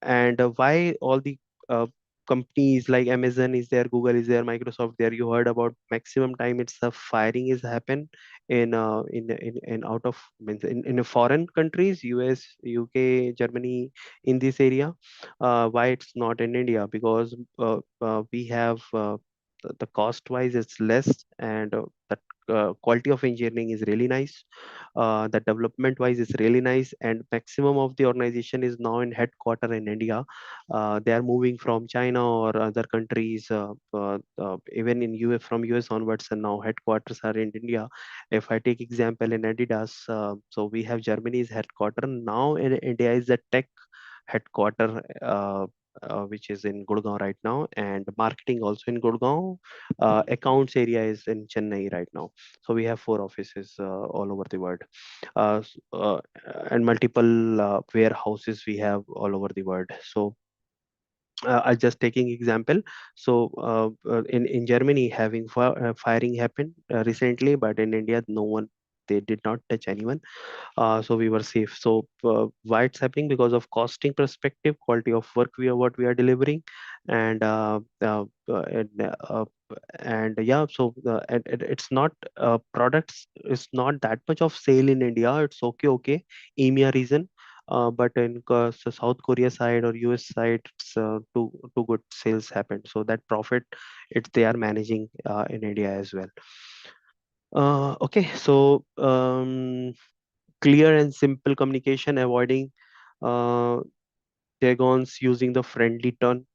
S17: and why all the companies like Amazon is there, Google is there, Microsoft there, you heard about maximum time it's the firing is happen in out of means in foreign countries, US, UK, Germany, in this area. Why it's not in India? Because we have the cost wise it's less, and the quality of engineering is really nice. The development wise is really nice, and maximum of the organization is now in headquarter in India. They are moving from China or other countries, even in US, from US onwards, and now headquarters are in India. If I take example in Adidas, so we have Germany's headquarter now. In India is the tech headquarter, which is in Gurgaon right now, and marketing also in Gurgaon. Accounts area is in Chennai right now. So we have 4 offices all over the world, and multiple warehouses we have all over the world. So I just taking example. So in Germany having firing happened recently, but in India no one, they did not touch anyone. So we were safe. So why it's happening? Because of costing perspective, quality of work what we are delivering, and and yeah. So it's not products, it's not that much of sale in India. It's okay, EMEA region. But in South Korea side or US side, it's too good sales happened. So that profit, it's they are managing in India as well. Okay, so clear and simple communication, avoiding jargons, using the friendly tone.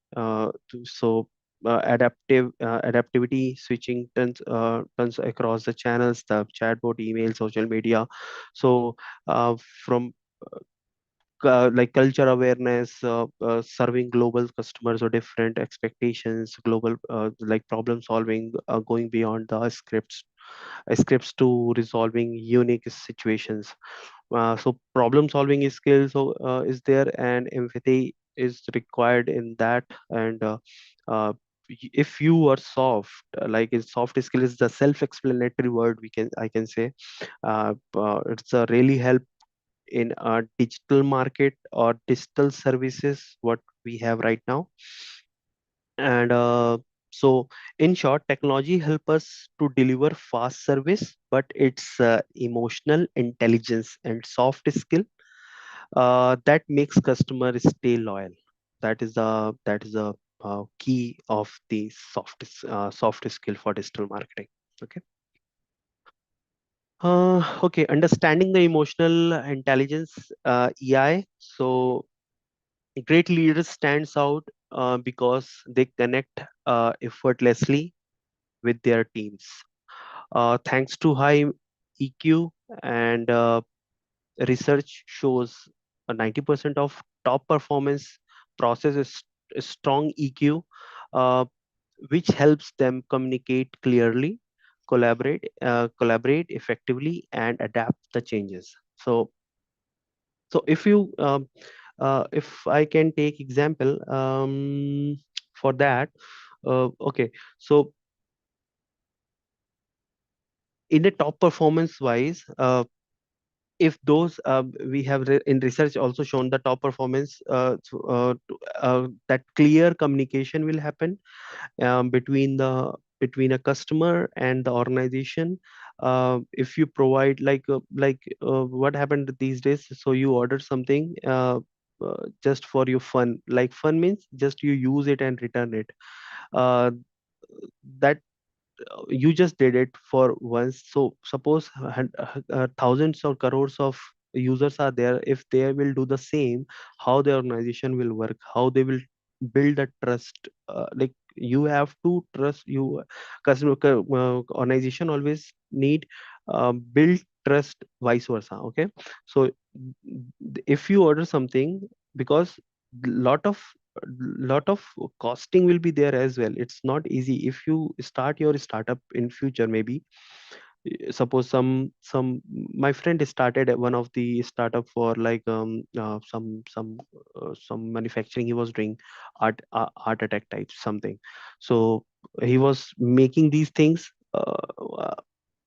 S17: Adaptivity, switching turns across the channels, the chatbot, email, social media. So from like culture awareness, serving global customers or different expectations, global like problem solving, going beyond the scripts to resolving unique situations. So problem solving skills is there, and empathy is required in that. And if you are soft, like in soft skill is the self-explanatory word, I can say. It's a really help in a digital market or digital services what we have right now. And so in short, technology help us to deliver fast service, but it's emotional intelligence and soft skill that makes customers stay loyal. That is the key of the soft skill for digital marketing. Okay. Okay, understanding the emotional intelligence, EI. So great leaders stands out because they connect effortlessly with their teams. Thanks to high EQ and research shows 90% of top performance process is strong EQ, uh, which helps them communicate clearly, collaborate effectively, and adapt the changes. So if I can take example for that, okay, so in the top performance wise, if those we have in research also shown the top performance, that clear communication will happen between a customer and the organization. If you provide what happened these days, so you order something just for your fun, like fun means just you use it and return it. That You just did it for once. So suppose thousands or crores of users are there. If they will do the same, how the organization will work, how they will build a trust. Like you have to trust you organization always need build trust, vice versa. Okay, so if you order something, because lot of lot of costing will be there as well. It's not easy. If you start your startup in future, maybe suppose some my friend started at one of the startup for like some manufacturing he was doing, art attack type something. So he was making these things.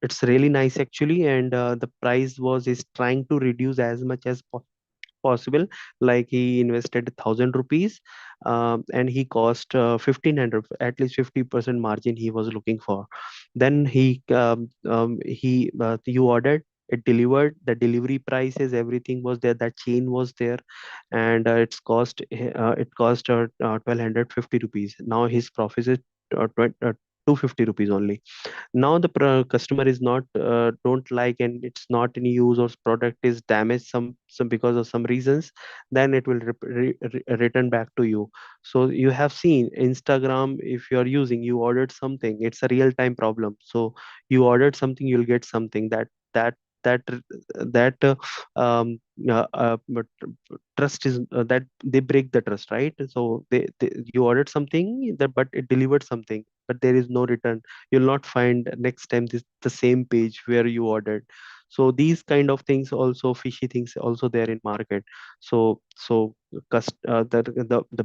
S17: It's really nice actually, and the price was is trying to reduce as much as possible. Like he invested 1,000 rupees, and he cost 1,500, at least 50% margin he was looking for. Then you ordered, it delivered, the delivery prices, everything was there, that chain was there, and it cost 1,250 rupees. Now his profit is 250 rupees only. Now the customer is not don't like, and it's not in use, or product is damaged some because of some reasons, then it will return back to you. So you have seen Instagram, if you are using, you ordered something, it's a real time problem. So you ordered something, you'll get something. That that but trust is that they break the trust, right? So you ordered something that, but it delivered something, but there is no return. You'll not find next time the same page where you ordered. So these kind of things, also fishy things also there in market. The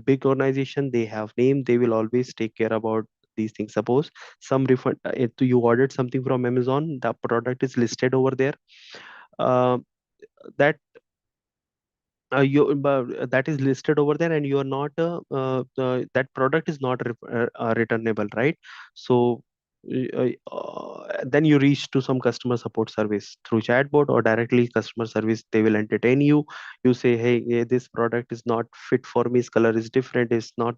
S17: big organization, they have name, they will always take care about these things. Suppose some refund, if you ordered something from Amazon, the product is listed over there, uh, that that is listed over there, and you are not that product is not returnable, right? So then you reach to some customer support service through chatbot or directly customer service. They will entertain you. You say, hey, this product is not fit for me, this color is different, it's not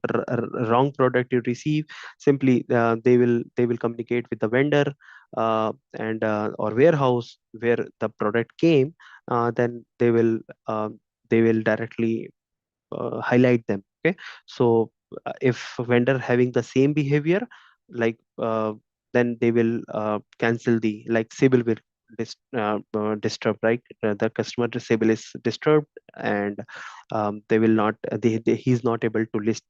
S17: wrong product you receive. Simply they will communicate with the vendor, and or warehouse where the product came. Then they will directly highlight them. Okay, so if vendor having the same behavior, like then they will cancel the, like Sibyl will disturb, right? The customer Sibyl is disturbed, and they will not he's not able to list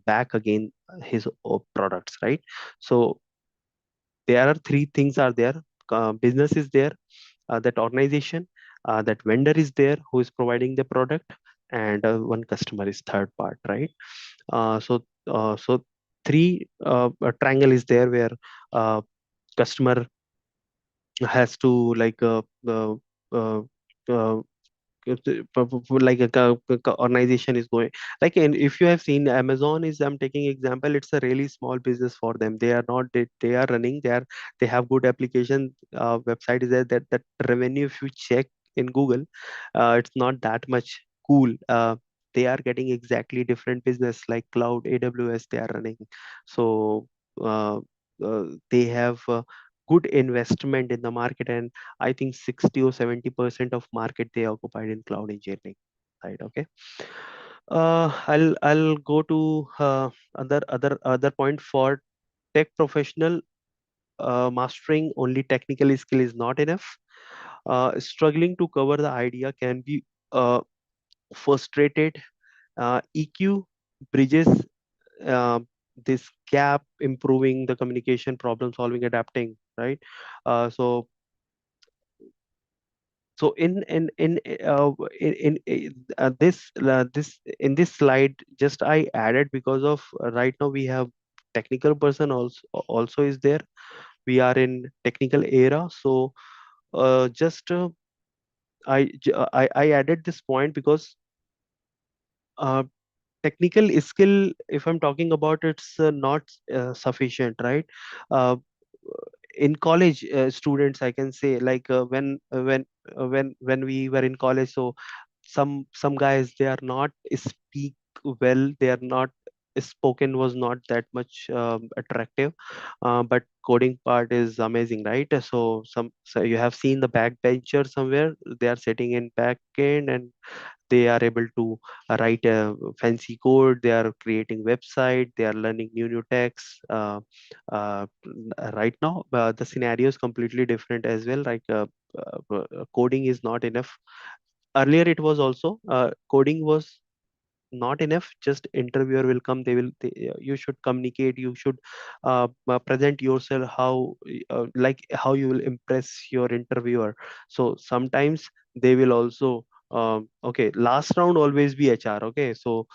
S17: back again his products, right? So there are three things are there. Business is there, that organization, that vendor is there who is providing the product, and one customer is third part, right? So three a triangle is there where customer has to like uh, uh, like organization is going, like, and if you have seen Amazon is, I'm taking example, it's a really small business for them. They are not they are running, they have good application, website is there, that revenue, if you check in Google, it's not that much cool. They are getting exactly different business like cloud, AWS they are running. So uh, they have good investment in the market, and I think 60 or 70% of market they occupied in cloud engineering side. Okay. I'll go to other point for tech professional. mastering only technical skill is not enough. Struggling to cover the idea can be frustrated. EQ bridges uh, this gap, improving the communication, problem solving, adapting, right? So so this in this slide, just I added because of right now we have technical person also is there. We are in technical era, so just I added this point because uh, technical skill, if I'm talking about, it's not sufficient, right? uh, in college, students, I can say, like when we were in college, so some guys, they are not speak well, they are not spoken was not that much attractive, but coding part is amazing, right? So you have seen the backbencher somewhere, they are sitting in back end, and they are able to write a fancy code, they are creating website, they are learning new techs. Right now the scenario is completely different as well, like coding is not enough. Earlier it was also coding was not enough, just interviewer will come, you should communicate, you should present yourself, how like how you will impress your interviewer. So sometimes they will also okay, last round always be HR, okay? So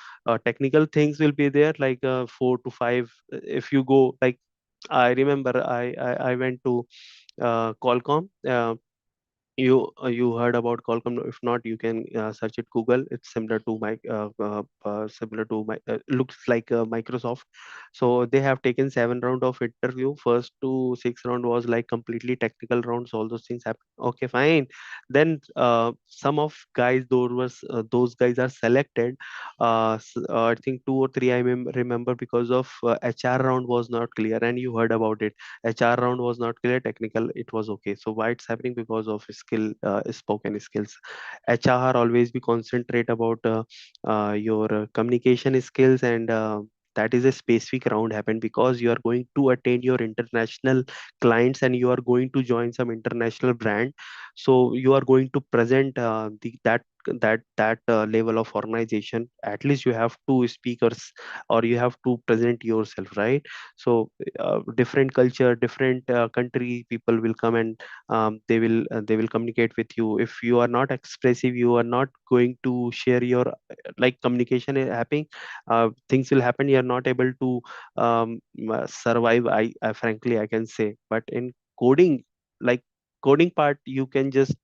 S17: technical things will be there, like 4 to 5. If you go, like I remember I went to Qualcomm. You heard about Qualcomm? If not, you can search it Google. It's similar to my looks like Microsoft. So they have taken 7 round of interview. First to 6 round was like completely technical rounds. All those things happen. Okay, fine. Then some of guys, those guys are selected. I think 2 or 3 I remember, because of HR round was not clear, and you heard about it. HR round was not clear, technical it was okay. So why it's happening? Because of skill, spoken skills. HR always be concentrate about your communication skills, and that is a specific round happen because you are going to attend your international clients, and you are going to join some international brand. So you are going to present that level of organization. At least you have two speakers, or you have to present yourself, right? So different culture, different country people will come, and they will communicate with you. If you are not expressive, you are not going to share your like communication is happening, things will happen, you are not able to survive. Frankly I can say. But in coding, like coding part, you can just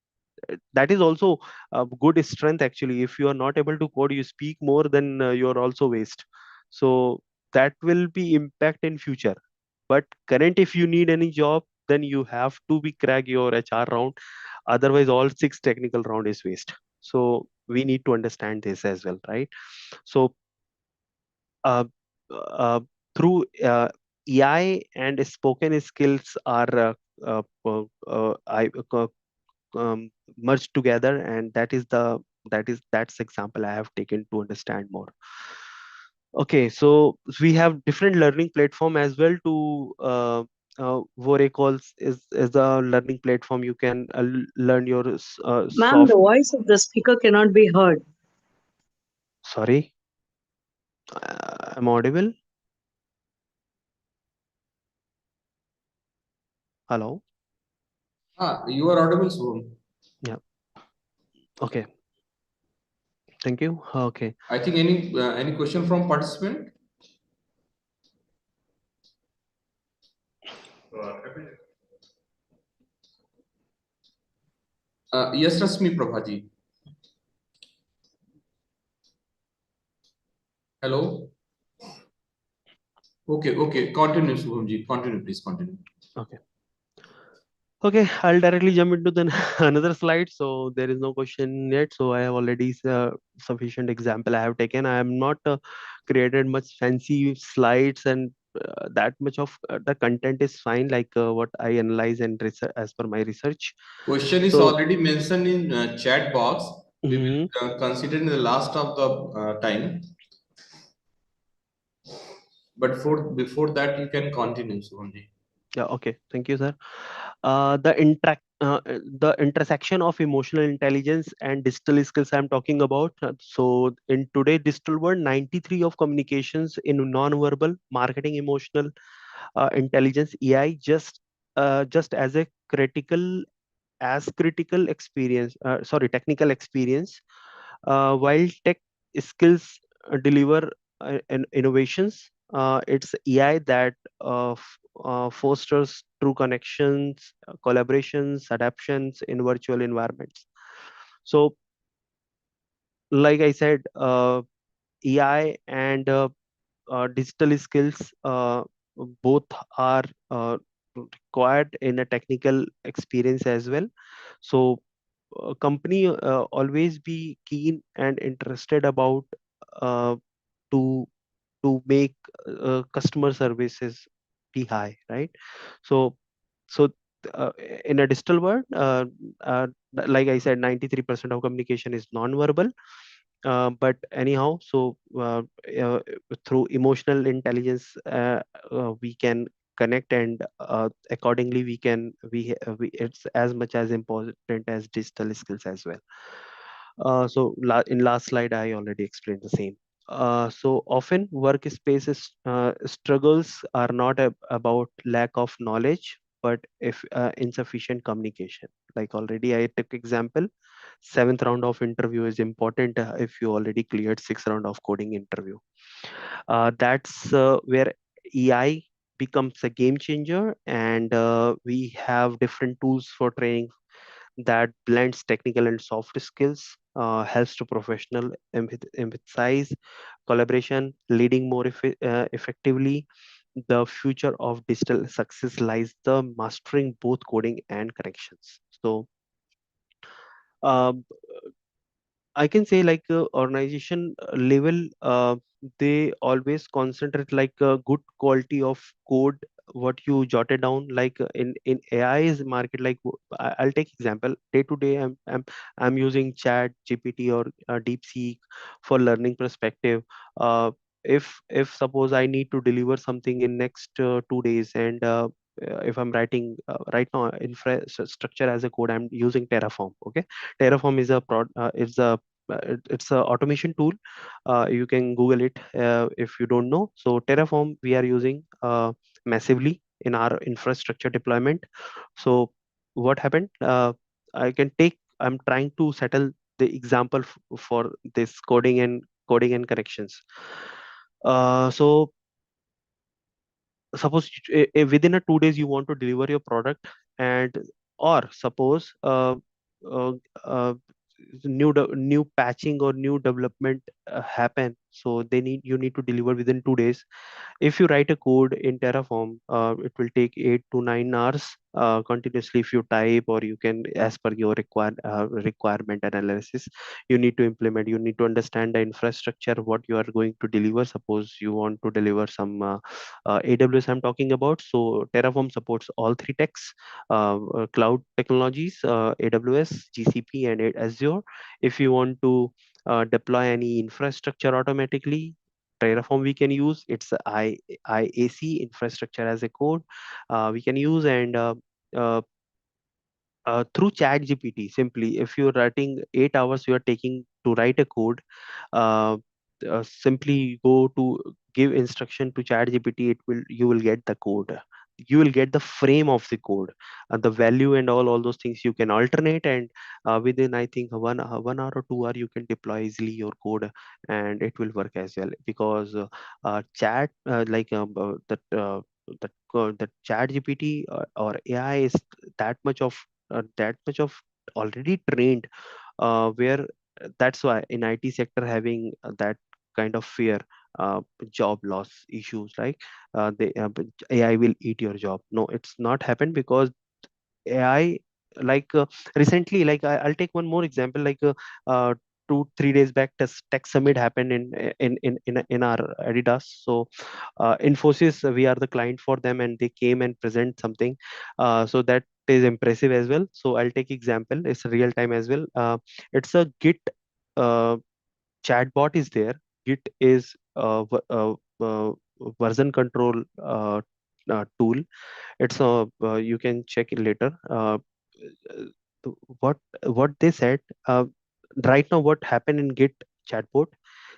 S17: that is also a good strength actually. If you are not able to code, you speak more, then you are also waste. So that will be impact in future. But current, if you need any job, then you have to be crack your HR round. Otherwise all 6 technical round is waste. So we need to understand this as well, right? So uh, uh, through AI and spoken skills are I merged together, and that's example I have taken to understand more. Okay, so we have different learning platform as well to Vorecalls is the learning platform. You can learn your
S18: Ma'am, the
S17: soft.
S18: voice of the speaker cannot be heard.
S17: Sorry, I'm audible. Hello.
S4: You are audible, Subham.
S17: Yeah. Okay. Thank you. Okay.
S4: I think any question from participant? Yes, Rasmi Prabhaji. Hello. Okay. Continue, Subhamji. Continue, please continue.
S17: Okay. Okay, I'll directly jump into the another slide. So there is no question yet. So I have already sufficient example I have taken. I am not created much fancy slides, and that much of the content is fine. Like what I analyze and research as per my research.
S4: Question is already mentioned in chat box. We will consider in the last of the time. But before that, you can continue, Subhamji.
S17: Yeah, okay. Thank you, sir. The intersection of emotional intelligence and digital skills I'm talking about. So in today digital world, 93 of communications in non-verbal marketing, emotional intelligence, AI, just as a critical experience, technical experience, while tech skills deliver innovations, it's AI that fosters true connections, collaborations, adaptations in virtual environments. So, like I said, AI and digital skills both are required in a technical experience as well. So company always be keen and interested about uh, to make customer services be high, right? So so uh, in a digital world, like I said, 93% of communication is non-verbal, but anyhow, uh, through emotional intelligence, we can connect, and accordingly we it's as much as important as digital skills as well. In last slide I already explained the same. So often workspaces struggles are not about lack of knowledge, but if insufficient communication. Like already I took example, seventh round of interview is important if you already cleared sixth round of coding interview. That's where AI becomes a game changer, and we have different tools for training that blends technical and soft skills, helps to professional emphasize collaboration, leading more effectively. The future of digital success lies the mastering both coding and connections. So um, I can say like organization level, they always concentrate like a good quality of code what you jotted down. Like in AI's market, like I'll take example. Day to day, I'm using Chat GPT or DeepSeek for learning perspective. If suppose I need to deliver something in next 2 days, and if I'm writing right now infrastructure as a code, I'm using Terraform. Okay, Terraform is a it's a automation tool. You can Google it if you don't know. So Terraform we are using massively in our infrastructure deployment. So what happened? I'm trying to settle the example for this coding and connections. So suppose within a 2 days you want to deliver your product, and or suppose uh, uh, new patching or new development happen, so you need to deliver within 2 days. If you write a code in Terraform, it will take 8 to 9 hours continuously. If you type, or you can, as per your requirement analysis, you need to implement, you need to understand the infrastructure what you are going to deliver. Suppose you want to deliver some AWS I'm talking about. So Terraform supports all three techs, cloud technologies, AWS, GCP, and Azure. If you want to deploy any infrastructure automatically, Terraform we can use. It's IAC, infrastructure as a code, we can use. And uh, through Chat GPT, simply if you're writing 8 hours you are taking to write a code, uh, simply go to give instruction to Chat GPT, you will get the code, you will get the frame of the code, the value and all those things you can alternate. And within I think 1 hour or 2 hour you can deploy easily your code, and it will work as well. Because chat like that Chat GPT or AI is that much of already trained, where that's why in IT sector having that kind of fear, job loss issues, like AI will eat your job. No, it's not happened, because AI, like recently, like I'll take one more example. Like 2 3 days back, tech summit happened in our Adidas. So Infosys, we are the client for them, and they came and present something. So that is impressive as well. So I'll take example. It's real time as well. It's a Git uh, chatbot is there. Git is version control tool. It's a you can check it later. What they said, right now what happened in Git chatbot,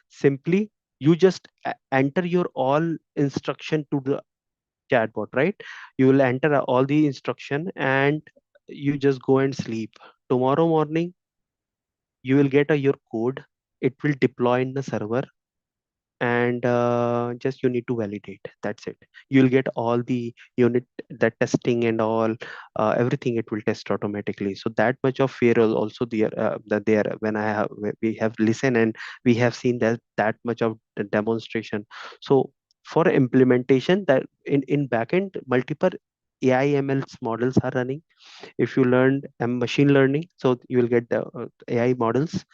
S17: simply you just enter your all instruction to the chatbot, right? You will enter all the instruction and you just go and sleep. Tomorrow morning you will get your code. It will deploy in the server, and just you need to validate. That's it. You'll get all the unit, that testing and all, everything it will test automatically. So that much of fear is also there, that there when we have listened and we have seen that much of the demonstration. So for implementation, that in backend multiple AI ML models are running. If you learned machine learning, so you will get the AI models.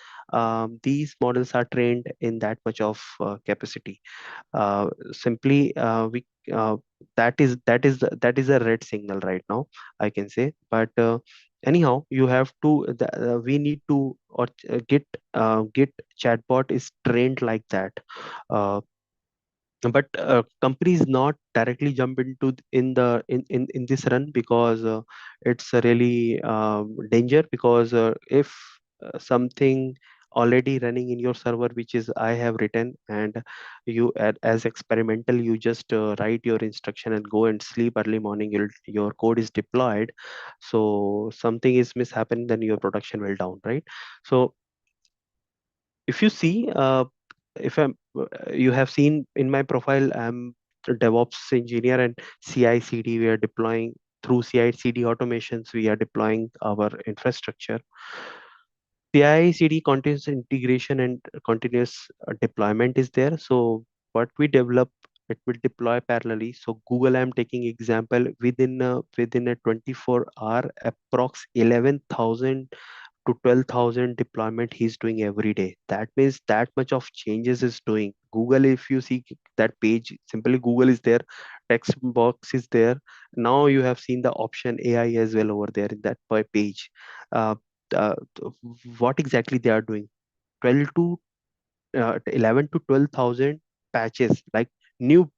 S17: These models are trained in that much of capacity. Simply we that is a red signal right now, I can say. But anyhow, you have to we need to, or Git chatbot is trained like that. uh, but companies not directly jump into in this run, because it's a really danger, because if something already running in your server, which is I have written, and as experimental, you just write your instruction and go and sleep. Early morning your code is deployed, so something is mishappen, then your production will down, right? So if you see, if I'm you have seen in my profile, I'm a DevOps engineer, and CI/CD we are deploying. Through CI/CD automations, we are deploying our infrastructure. CI/CD, continuous integration and continuous deployment is there. So what we develop, it will deploy parallelly. So Google, I'm taking example, within a 24-hour, approx 11,000 to 12,000 deployment he's doing every day. That means that much of changes is doing. Google, if you see that page, simply Google is there, text box is there. Now you have seen the option AI as well over there in that page. uh, uh, what exactly they are doing? 12 to 11 to 12,000 patches, like new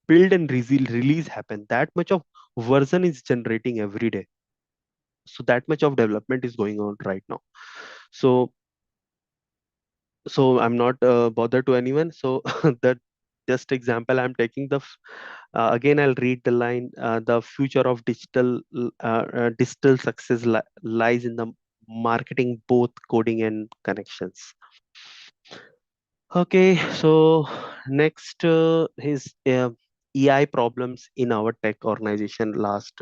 S17: build and release happen. That much of version is generating every day. So that much of development is going on right now. So I'm not bothered to anyone. So that just example I'm taking. Again, I'll read the line. The future of digital success lies in the marketing, both coding and connections. Okay, so next is EI problems in our tech organization. Last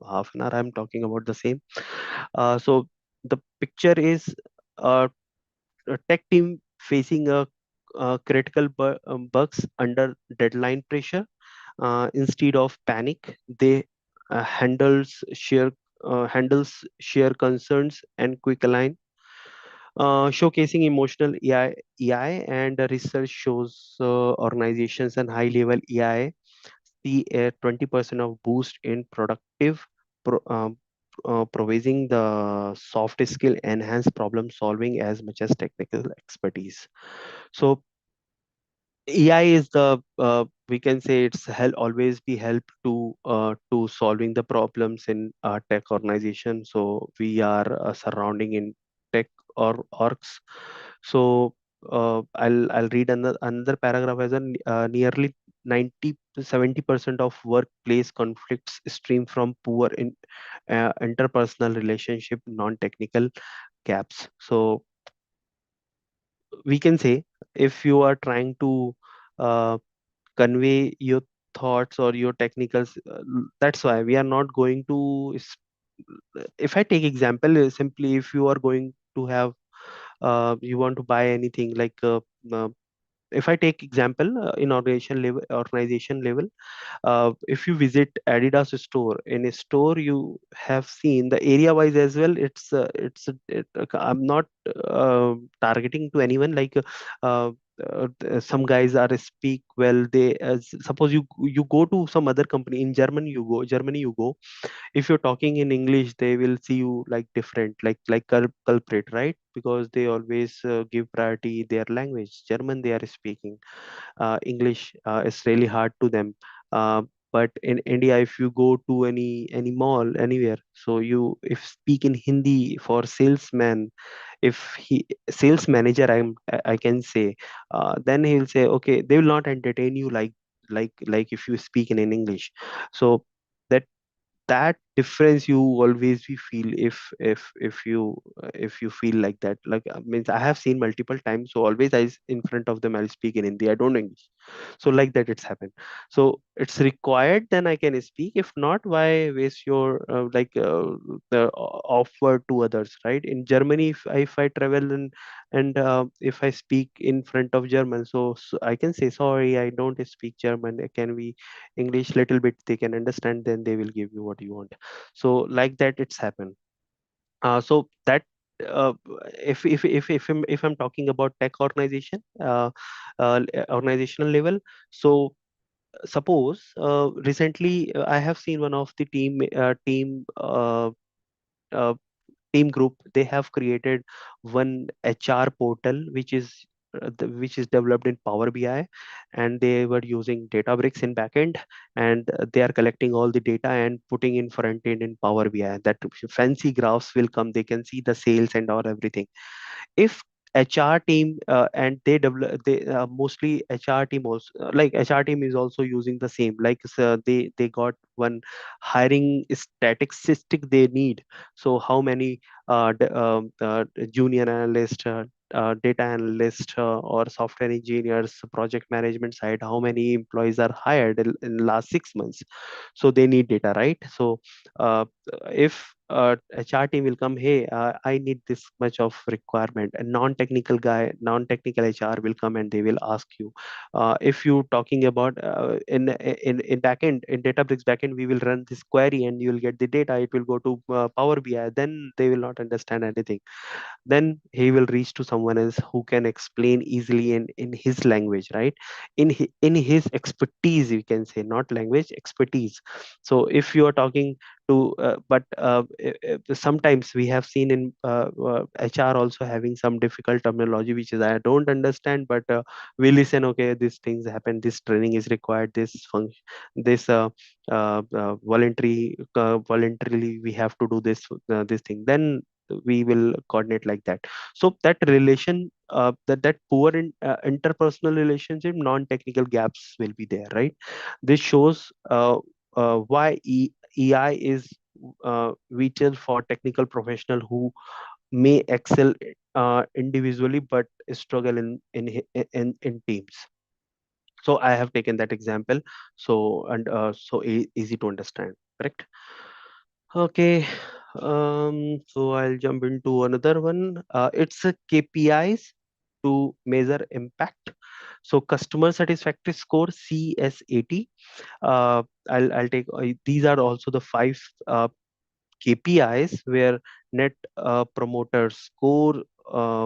S17: half an hour I'm talking about the same. So the picture is a tech team facing critical bugs under deadline pressure. Instead of panic, they handles share concerns and quick align, showcasing emotional EI, and research shows organizations and high level EI see a 20% of boost in productive pro, providing the soft skill enhanced problem solving as much as technical expertise. So AI is the we can say it's always be help to solving the problems in tech organization. So we are surrounding in tech or orgs. So I'll read another paragraph as nearly 90 to 70% of workplace conflicts stream from poor interpersonal relationship, non-technical gaps. So we can say, if you are trying to uh, convey your thoughts or your technicals, that's why we are not going to if I take example, simply if you are going to have you want to buy anything like uh, if I take example in organization level, if you visit Adidas store, in a store you have seen the area wise as well. I'm not targeting to anyone, like some guys are speak well. They suppose you go to some other company in Germany you go, if you're talking in English, they will see you like different, like culprit, right? Because they always give priority their language. German they are speaking, English is really hard to them. but in India, if you go to any mall anywhere, so you if speak in Hindi for salesman, if he sales manager, I can say, then he'll say, okay, they will not entertain you like if you speak in English. So that that difference you always we feel if you feel like that, like means I have seen multiple times, so always in front of them I'll speak in Hindi, I don't English. So like that it's happened. So it's required, then I can speak. If not, why waste your the offer to others, right? In Germany, if I travel and if I speak in front of German, so I can say, sorry, I don't speak German, can we English little bit, they can understand, then they will give you what you want. So like that it's happened. So that uh, if I'm talking about tech organization, organizational level, so suppose recently I have seen one of the uh, team group, they have created one HR portal which is developed in Power BI, and they were using Databricks in backend, and they are collecting all the data and putting in front end in Power BI. That fancy graphs will come, they can see the sales and all everything. If HR team and they develop, they mostly HR team also, like HR team is also using the same, like they got one hiring statistic they need. So how many junior analyst, data analyst, or software engineers, project management side, how many employees are hired in last 6 months, so they need data, right? So if HR team will come, hey, I need this much of requirement, a non-technical guy, non-technical HR will come and they will ask you. If you talking about in backend, in Databricks backend, we will run this query and you will get the data, it will go to Power BI, then they will not understand anything. Then he will reach to someone else who can explain easily in his language, right? In his expertise, you can say, not language, expertise. So if you are talking to sometimes we have seen in HR also having some difficult terminology which is I don't understand, but we listen, okay, these things happen, this training is required, this function, this voluntarily we have to do this thing, then we will coordinate like that. So that relation, that poor interpersonal relationship, non-technical gaps will be there, right? This shows why EI is vital for technical professional who may excel individually but struggle in teams. So I have taken that example, so and easy to understand, correct? Okay, so I'll jump into another one. It's a KPIs to measure impact. So customer satisfaction score, CSAT. I'll take these are also the 5 KPIs where net promoter score,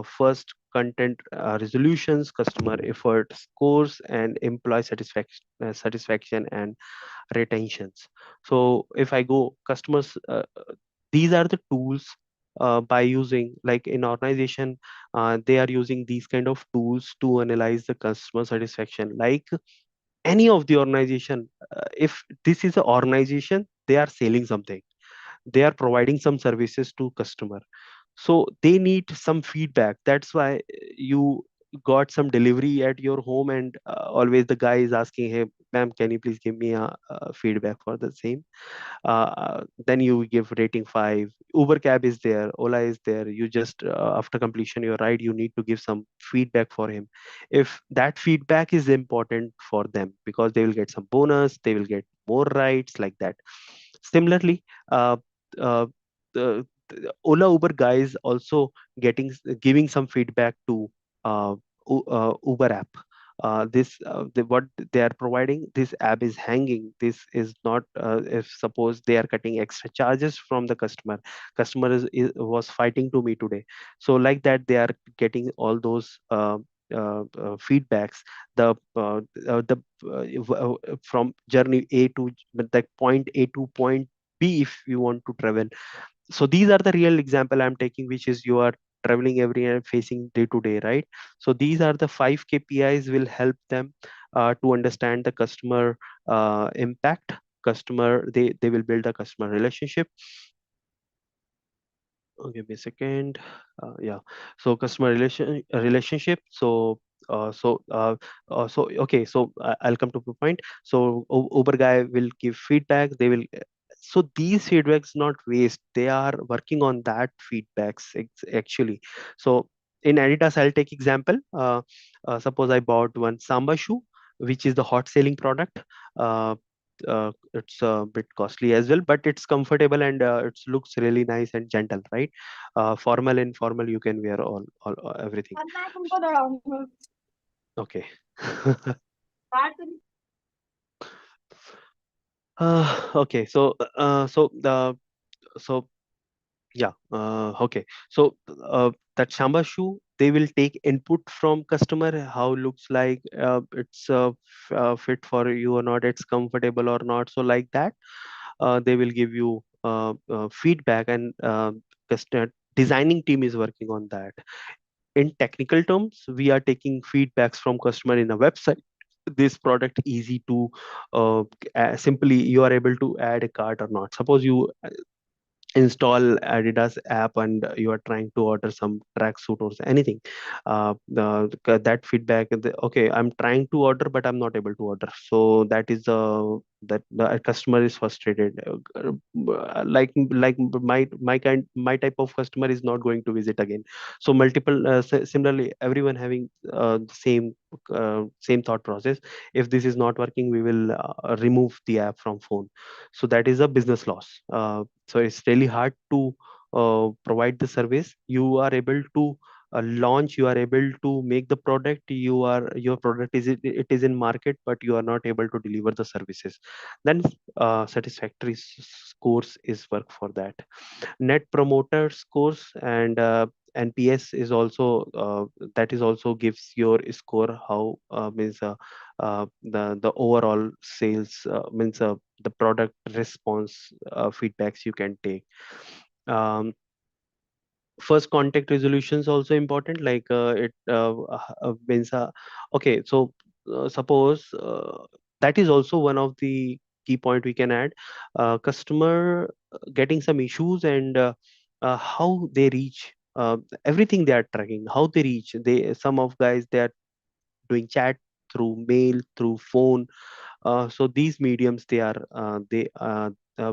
S17: first content resolutions, customer effort scores, and employee satisfaction and retentions. So if I go customers, these are the tools by using, like in organization, they are using these kind of tools to analyze the customer satisfaction. Like any of the organization, if this is an organization, they are selling something, they are providing some services to customer, so they need some feedback. That's why you got some delivery at your home, and always the guy is asking, hey ma'am, can you please give me a feedback for the same. Then you give rating 5. Uber cab is there, Ola is there, you just after completion your ride, you need to give some feedback for him. If that feedback is important for them, because they will get some bonus, they will get more rides, like that. Similarly, uh, uh, the Ola Uber guys also giving some feedback to Uber app. What they are providing, this app is hanging, this is not, if suppose they are cutting extra charges from the customer was fighting to me today, so like that they are getting all those feedbacks. From journey A to that point A to point B, if you want to travel. So these are the real example I'm taking, which is you are traveling every and facing day to day, right? So these are the 5 KPIs will help them to understand the customer impact. They will build a customer relationship. Give me a second. Yeah. So customer relationship. Okay. So I'll come to the point. So Uber guy will give feedback. They will. So these feedbacks not waste. They are working on that feedbacks actually. So in Adidas, I'll take example. Suppose I bought one Samba shoe, which is the hot selling product. It's a bit costly as well, but it's comfortable and it looks really nice and gentle, right? Formal, informal, you can wear all everything. Okay. Okay. So yeah. Okay. So that Shamba shoe, they will take input from customer, how looks like, it's fit for you or not, it's comfortable or not. So like that, they will give you feedback, and designing team is working on that. In technical terms, we are taking feedbacks from customer in a website. This product easy to simply you are able to add a cart or not. Suppose you install Adidas app and you are trying to order some tracksuit or anything. That feedback, okay, I'm trying to order but I'm not able to order. So that is that the customer is frustrated. Like my type of customer is not going to visit again. So multiple similarly, everyone having the same thought process. If this is not working, we will remove the app from phone. So that is a business loss. So it's really hard to provide the service. You are able to launch, you are able to make the product, your product it is in market, but you are not able to deliver the services. Then satisfactory scores is work for that. Net promoter scores and NPS is also that is also gives your score, how means the overall sales means the product response feedbacks you can take. um, First contact resolution is also important, like it means okay. So suppose that is also one of the key point we can add. Customer getting some issues, and how they reach, everything they are tracking, how they reach. They, some of guys, they are doing chat through mail, through phone. So these mediums,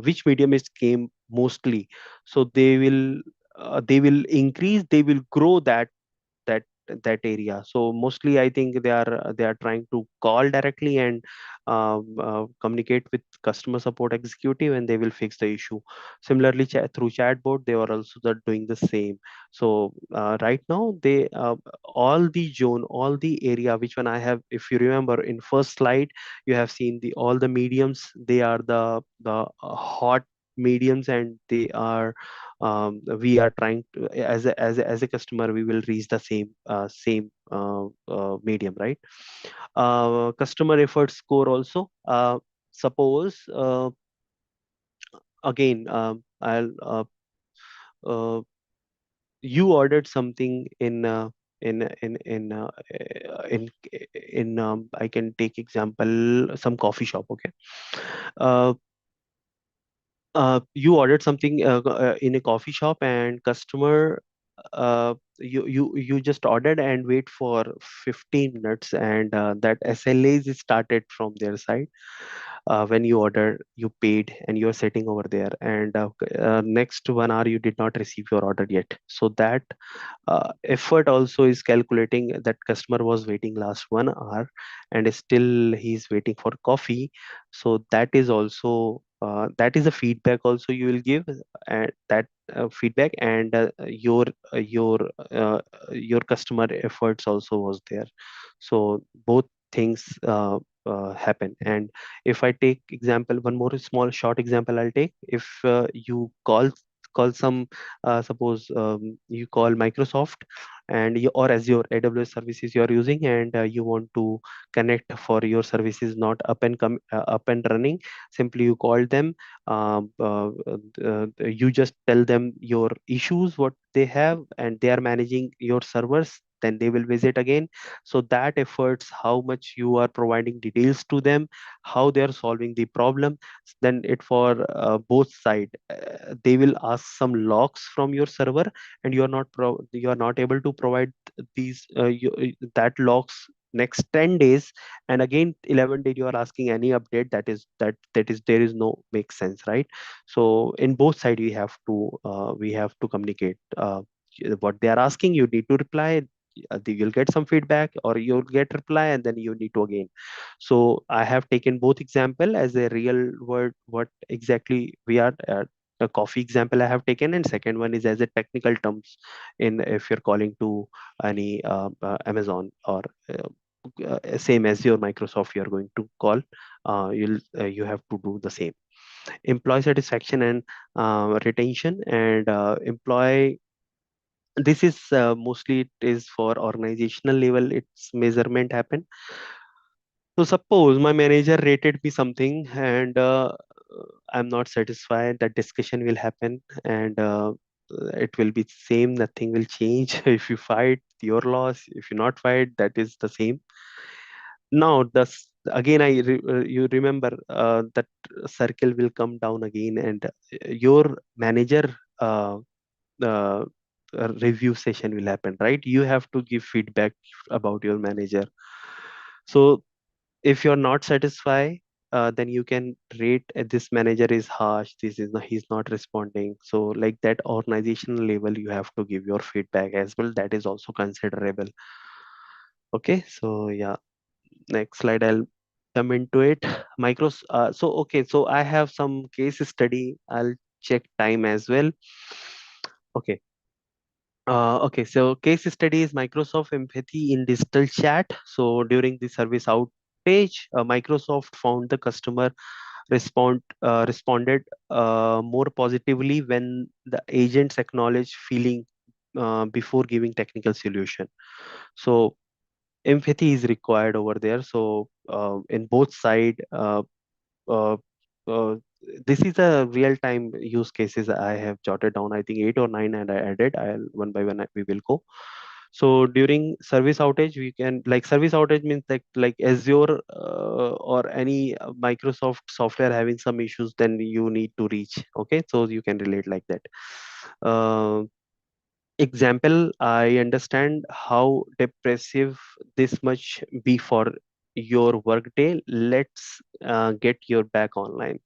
S17: which medium is came mostly. So they will increase, they will grow that that area. So mostly I think they are trying to call directly and communicate with customer support executive, and they will fix the issue. Similarly, through chatbot, they are also doing the same. So right now, they all the zone, all the area which one I have, if you remember in first slide, you have seen the all the mediums. They are the hot mediums, and they are we are trying to, as a customer, we will reach the same medium, right? Customer effort score also. Suppose again, I'll you ordered something in I can take example, some coffee shop. Okay. uh, you ordered something in a coffee shop, and customer, you just ordered and wait for 15 minutes, and that SLAs is started from their side. When you order, you paid, and you're sitting over there, and next 1 hour you did not receive your order yet. So that effort also is calculating that customer was waiting last 1 hour, and still he's waiting for coffee. So that is also that is a feedback also you will give, and that feedback, and your customer efforts also was there. So both things happen. And if I take example, one more small short example I'll take. If you call some suppose you call Microsoft, and you, or Azure AWS services you are using, and you want to connect for your services not up and running. Simply you call them, you just tell them your issues what they have, and they are managing your servers. then they will visit again. So that efforts, how much you are providing details to them, how they are solving the problem, then it for both side. They will ask some logs from your server, and you are not able to provide these that logs next 10 days, and again 11 days you are asking any update. That is there is no make sense, right? So in both side we have to communicate what they are asking. You need to reply, you will get some feedback, or you'll get reply, and then you need to again. So I have taken both example as a real world what exactly we are a coffee example I have taken, and second one is as a technical terms, in if you're calling to any Amazon or same as your Microsoft you are going to call, you have to do the same. Employee satisfaction and retention, and employee, this is mostly it is for organizational level, its measurement happen. So suppose my manager rated me something, and I'm not satisfied, that discussion will happen, and it will be same, nothing will change. If you fight, your loss. If you not fight, that is the same. Now again you remember that circle will come down again, and your manager uh, uh, review session will happen, right? You have to give feedback about your manager. So if you're not satisfied, then you can rate this manager is harsh, this is not, he's not responding. So like that organizational level you have to give your feedback as well, that is also considerable. Okay, so yeah, next slide I'll come into it. So okay, so I have some case study, I'll check time as well. Okay. Okay, so case study is Microsoft empathy in digital chat. So during the service outage, Microsoft found the customer responded more positively when the agents acknowledged feeling before giving technical solution. So empathy is required over there. So in both side, uh, uh, this is a real-time use cases I have jotted down. I think 8 or 9, and I added. I'll one by one we will go. So during service outage, we can, like, service outage means like Azure or any Microsoft software having some issues, then you need to reach. Okay, so you can relate like that. Example, I understand how depressive this much be for your workday. Let's get your back online.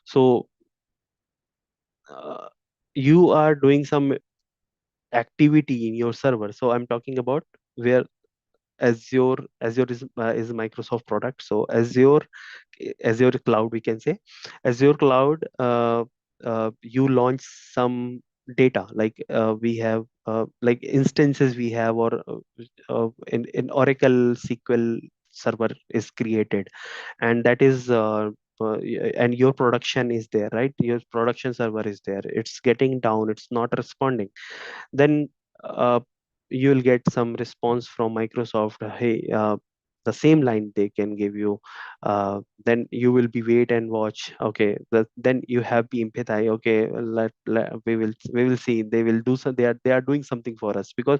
S17: So you are doing some activity in your server. So I'm talking about where Azure is a Microsoft product. So Azure cloud, we can say Azure cloud, you launch some data, like we have like instances we have, or in Oracle SQL server is created, and that is and your production is there, right? Your production server is there, it's getting down, it's not responding. Then uh, you'll get some response from Microsoft. Hey, the same line they can give you. Then you will be wait and watch. Okay, then you have the empathy. Okay, we will see. They will do so. They are doing something for us, because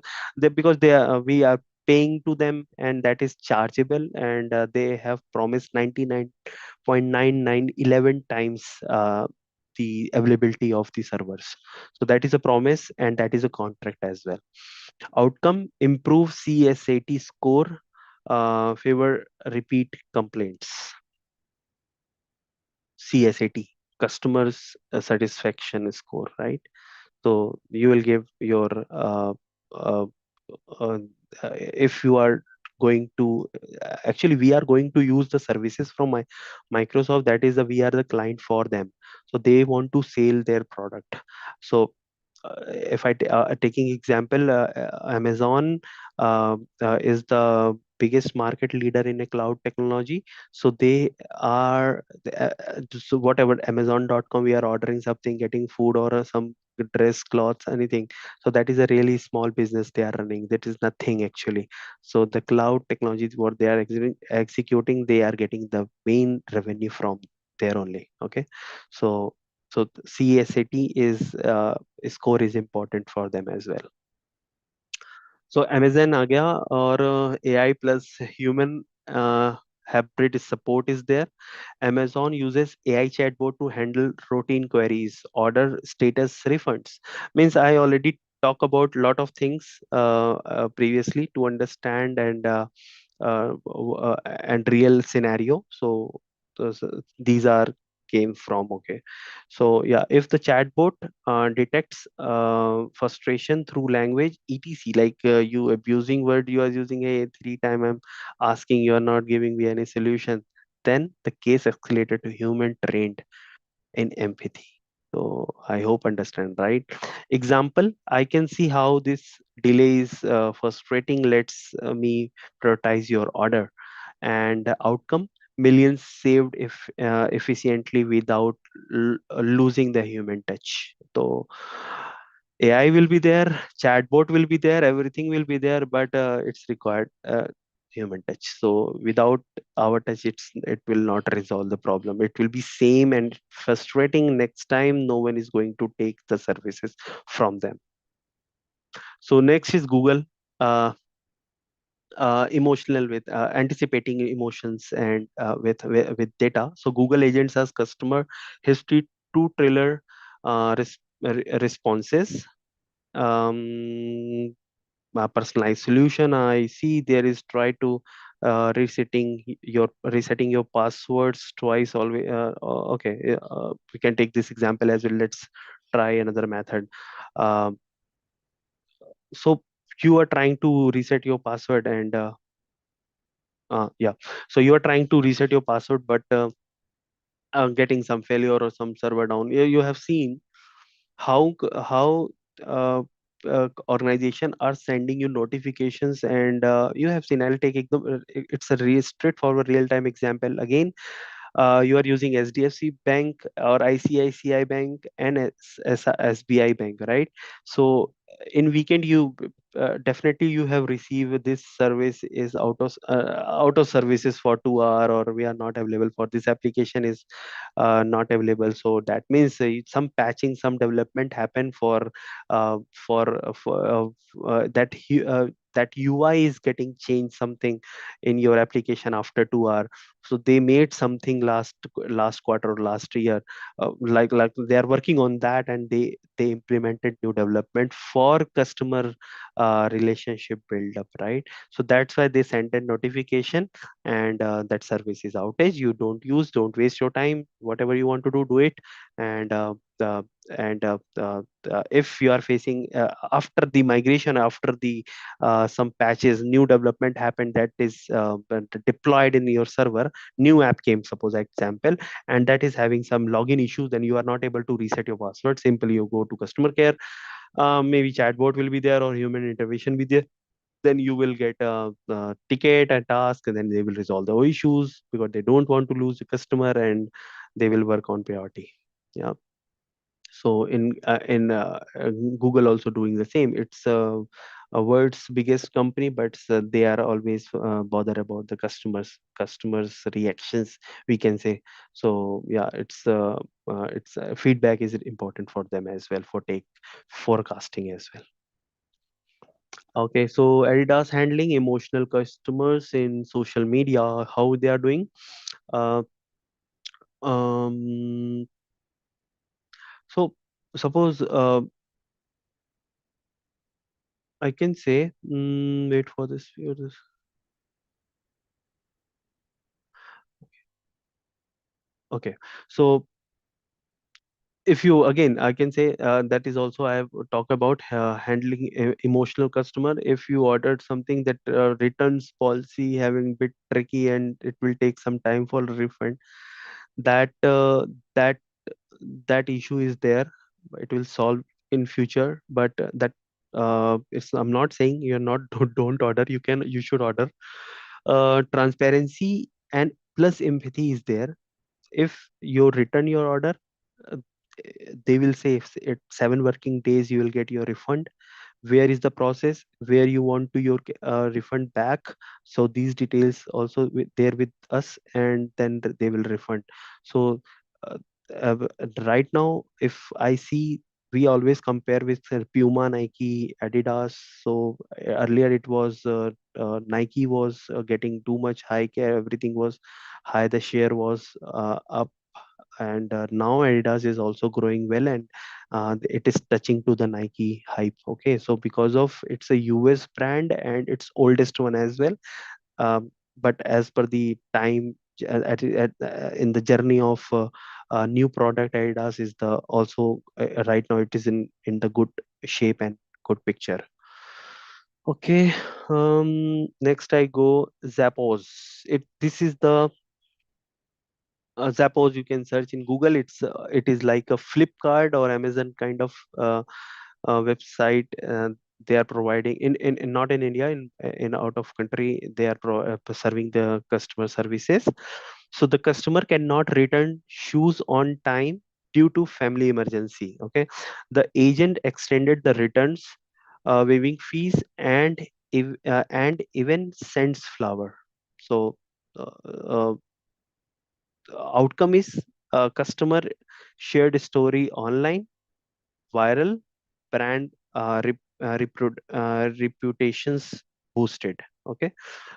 S17: they are we are paying to them, and that is chargeable, and they have promised 99.9911 times the availability of the servers. So that is a promise, and that is a contract as well. Outcome: improve CSAT score, favor repeat complaints. CSAT, customers satisfaction score, right? So you will give your uh, uh, if you are going to actually we are going to use the services from Microsoft, that is we are the client for them, so they want to sell their product. So if taking example, Amazon is the biggest market leader in a cloud technology. So they are so whatever Amazon.com, we are ordering something, getting food or some dress, clothes, anything. So that is a really small business they are running, that is nothing actually. So the cloud technologies what they are executing, they are getting the main revenue from there only. Okay, so CSAT is score is important for them as well. So Amazon आ गया और AI plus human hybrid support is there. Amazon uses AI chatbot to handle routine queries, order status, refunds. Means I already talk about lot of things previously to understand and real scenario. So these are came from. Okay, so yeah, if the chatbot detects frustration through language etc, like you abusing word you are using, hey, 3 times I'm asking, you are not giving me any solution, then the case escalated to human trained in empathy. So I hope understand, right? Example, I can see how this delay is frustrating. Let's me prioritize your order, and the outcome, millions saved if efficiently without losing the human touch. So AI will be there, chatbot will be there, everything will be there, but it's required human touch. So without our touch, it will not resolve the problem. It will be same and frustrating next time. No one is going to take the services from them. So next is Google. Emotional with anticipating emotions and with data. So Google agents as customer history to trailer responses. Personalized solution. I see there is try to resetting your passwords twice always. Okay, we can take this example as well. Let's try another method. So you are trying to reset your password and yeah, so you are trying to reset your password, but getting some failure or some server down. You have seen how organization are sending you notifications, and you have seen, I'll take it's a straightforward real-time example again. You are using SDFC Bank or ICICI Bank and SBI Bank, right? So in weekend, you definitely you have received this service is out of services for 2 hour, or we are not available for this application is not available. So that means some patching, some development happen that UI is getting changed something in your application after 2 hour. So they made something last quarter or last year, like they are working on that, and they implemented new development for customer relationship build up, right? So that's why they sent a notification, and that service is outage. You don't waste your time. Whatever you want to do it. And the and if you are facing after the migration, after the some patches, new development happened that is deployed in your server, new app came, suppose example, and that is having some login issues, then you are not able to reset your password. Simply you go to customer care, maybe chatbot will be there or human intervention be there, then you will get a ticket and task, and then they will resolve the issues because they don't want to lose the customer, and they will work on priority. Yeah. So in Google also doing the same. It's a world's biggest company, but they are always bother about the customers reactions, we can say. So yeah, it's feedback is important for them as well, for take forecasting as well. Okay, so Adidas handling emotional customers in social media, how they are doing. Uh, um, so suppose I can say, wait for this. Okay, so if you again, I can say that is also I have talked about handling emotional customer. If you ordered something that returns policy having bit tricky and it will take some time for refund, that that that issue is there. It will solve in future, but that it's, I'm not saying you're not don't order. You should order. Transparency and plus empathy is there. If you return your order, uh, they will say if at 7 working days you will get your refund. Where is the process, where you want to your refund back. So these details also there with us, and then they will refund. So uh, right now if I see we always compare with Puma, Nike, Adidas. So earlier it was Nike was getting too much hike, everything was high, the share was up, and now Adidas is also growing well, and it is touching to the Nike hype. Okay, so because of it's a US brand and it's oldest one as well, but as per the time in the journey of new product, Adidas is the also right now it is in the good shape and good picture. Okay, next I go Zappos. This is the Zappos. You can search in Google. It is like a Flipkart or Amazon kind of website. They are providing in not in India, in out of country. They are serving the customer services. So the customer cannot return shoes on time due to family emergency. Okay, the agent extended the returns, waiving fees, and even sends flower. So outcome is customer shared story online, viral, brand reputations boosted. Okay,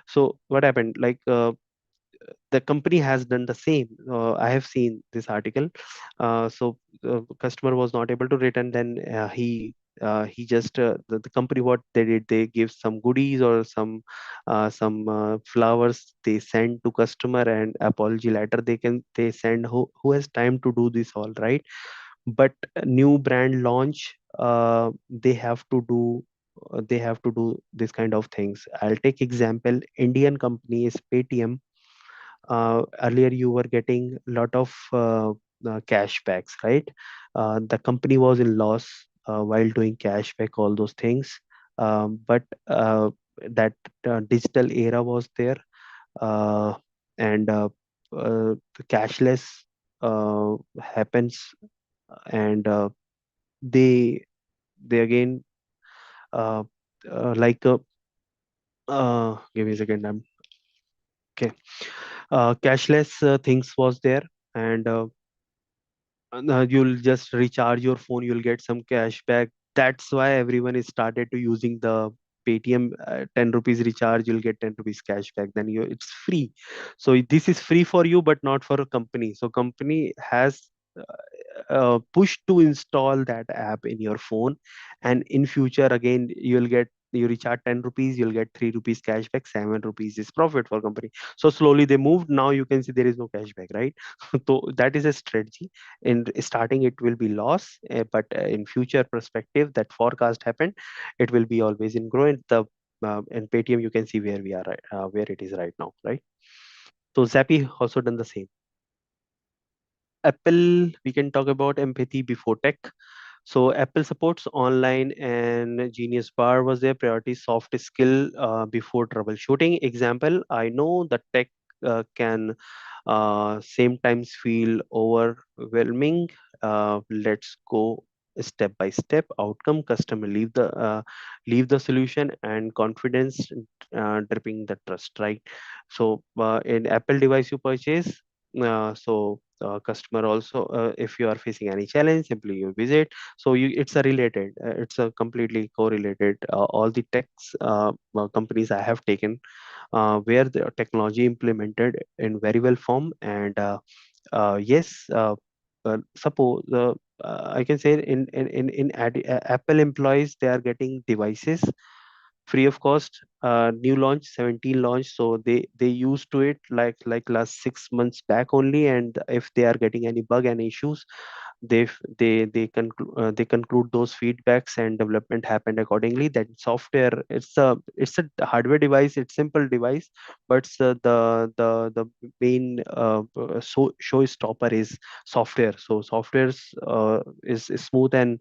S17: so what happened, like the company has done the same. I have seen this article. So customer was not able to return, then he just the company, what they did, they give some goodies or some flowers they send to customer, and apology letter they send. Who has time to do this all, right? But a new brand launch, they have to do this kind of things. I'll take example, Indian company is Paytm. Earlier you were getting a lot of cashbacks, right? The company was in loss while doing cashback, all those things. But that digital era was there, uh, and the cashless happens, and they again uh, like give me a second. Okay. Cashless things was there, and you'll just recharge your phone, you'll get some cash back. That's why everyone is started to using the Paytm. 10 rupees recharge, you'll get 10 rupees cash back, then it's free. So this is free for you but not for a company. So company has push to install that app in your phone, and in future again you recharge 10 rupees, you'll get 3 rupees cashback, 7 rupees is profit for company. So slowly they moved, now you can see there is no cashback, right? So that is a strategy. In starting it will be loss, but in future perspective, that forecast happened, it will be always in growing. The in Paytm you can see where we are right, where it is right now, right? So Zappi also done the same. Apple, we can talk about empathy before tech. So Apple supports online, and Genius Bar was their priority soft skill before troubleshooting. Example, I know the tech can same times feel overwhelming. Let's go step by step. Outcome, customer leave the solution, and confidence dripping the trust, right? So in Apple device you purchase, customer also, if you are facing any challenge, simply you visit. So it's a related, it's a completely correlated. All the techs companies I have taken, where the technology implemented in very well form, and yes, suppose I can say Apple employees, they are getting devices free of cost. New launch 17 launch, so they used to it like last 6 months back only, and if they are getting any bug and issues, they conclude those feedbacks, and development happened accordingly. That software, it's a hardware device, it's simple device, but the main showstopper is software. So softwares is smooth and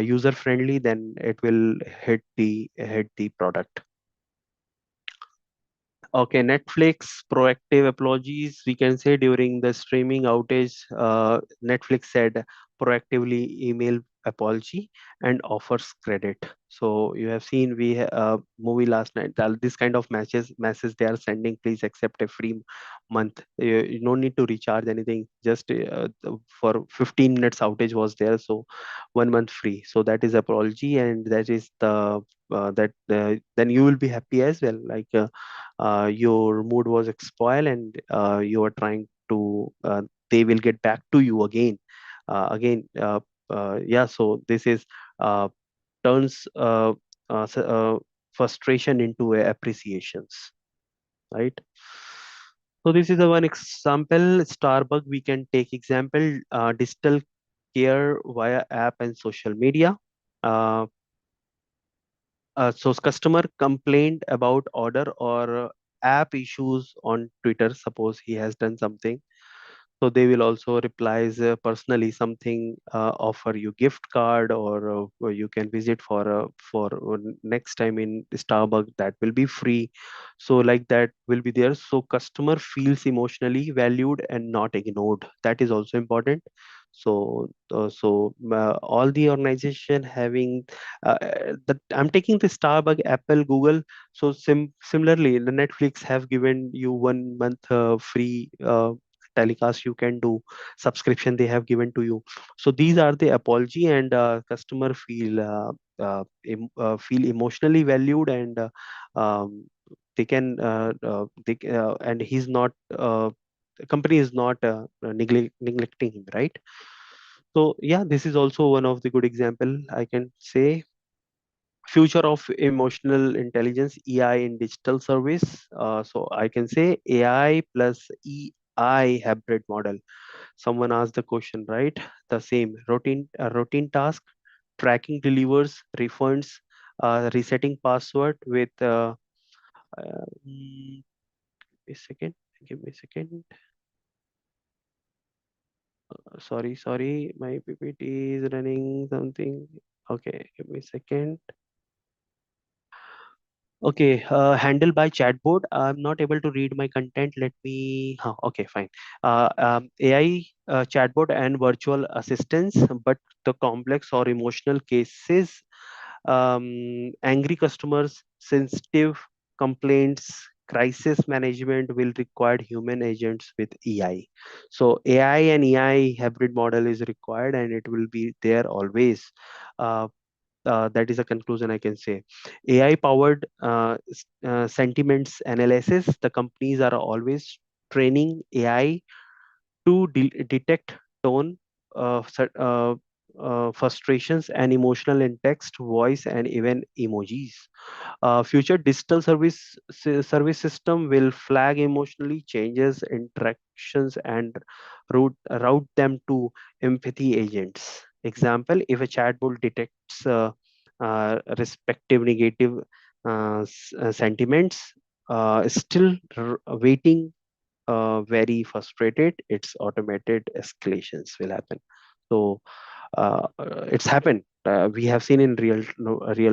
S17: user friendly, then it will hit the product. Okay, Netflix proactive apologies. We can say during the streaming outage, Netflix said proactively email apology and offers credit. So you have seen movie last night. This kind of messages they are sending. Please accept a free month. You no need to recharge anything. Just for 15 minutes outage was there, so 1 month free. So that is apology, and that is then you will be happy as well. Like your mood was spoiled, and you are trying to. They will get back to you again. Yeah. So this is turns frustration into appreciations, right? So this is the one example. Starbucks, we can take example, digital care via app and social media. So customer complained about order or app issues on Twitter. Suppose he has done something, so they will also replies personally something, offer you gift card, or you can visit for next time in Starbucks, that will be free. So like that will be there, so customer feels emotionally valued and not ignored. That is also important. All the organization having that I'm taking the Starbucks, Apple, Google. So similarly the Netflix have given you 1 month free telecast you can do, subscription they have given to you. So these are the apology, and customer feel emotionally valued, and they can and he's not the company is not neglecting him, right? So yeah, this is also one of the good example I can say. Future of emotional intelligence, AI in digital service. So I can say AI plus EI hybrid model. Someone asked the question, right? The same routine task, tracking delivers refunds, resetting password with a second give me a second. Sorry, my PPT is running something. Okay, give me a second. Okay, handled by chatbot. I'm not able to read my content. Let me. Okay, fine. AI chatbot and virtual assistants, but the complex or emotional cases, angry customers, sensitive complaints, crisis management will require human agents with AI. So AI and AI hybrid model is required, and it will be there always. That is a conclusion I can say. AI powered sentiments analysis. The companies are always training AI to detect tone, frustrations, and emotional in text, voice, and even emojis. Future digital service system will flag emotionally changes, interactions, and route them to empathy agents. Example: if a chatbot detects respective negative sentiments, still waiting, very frustrated, its automated escalations will happen. So it's happened. We have seen in real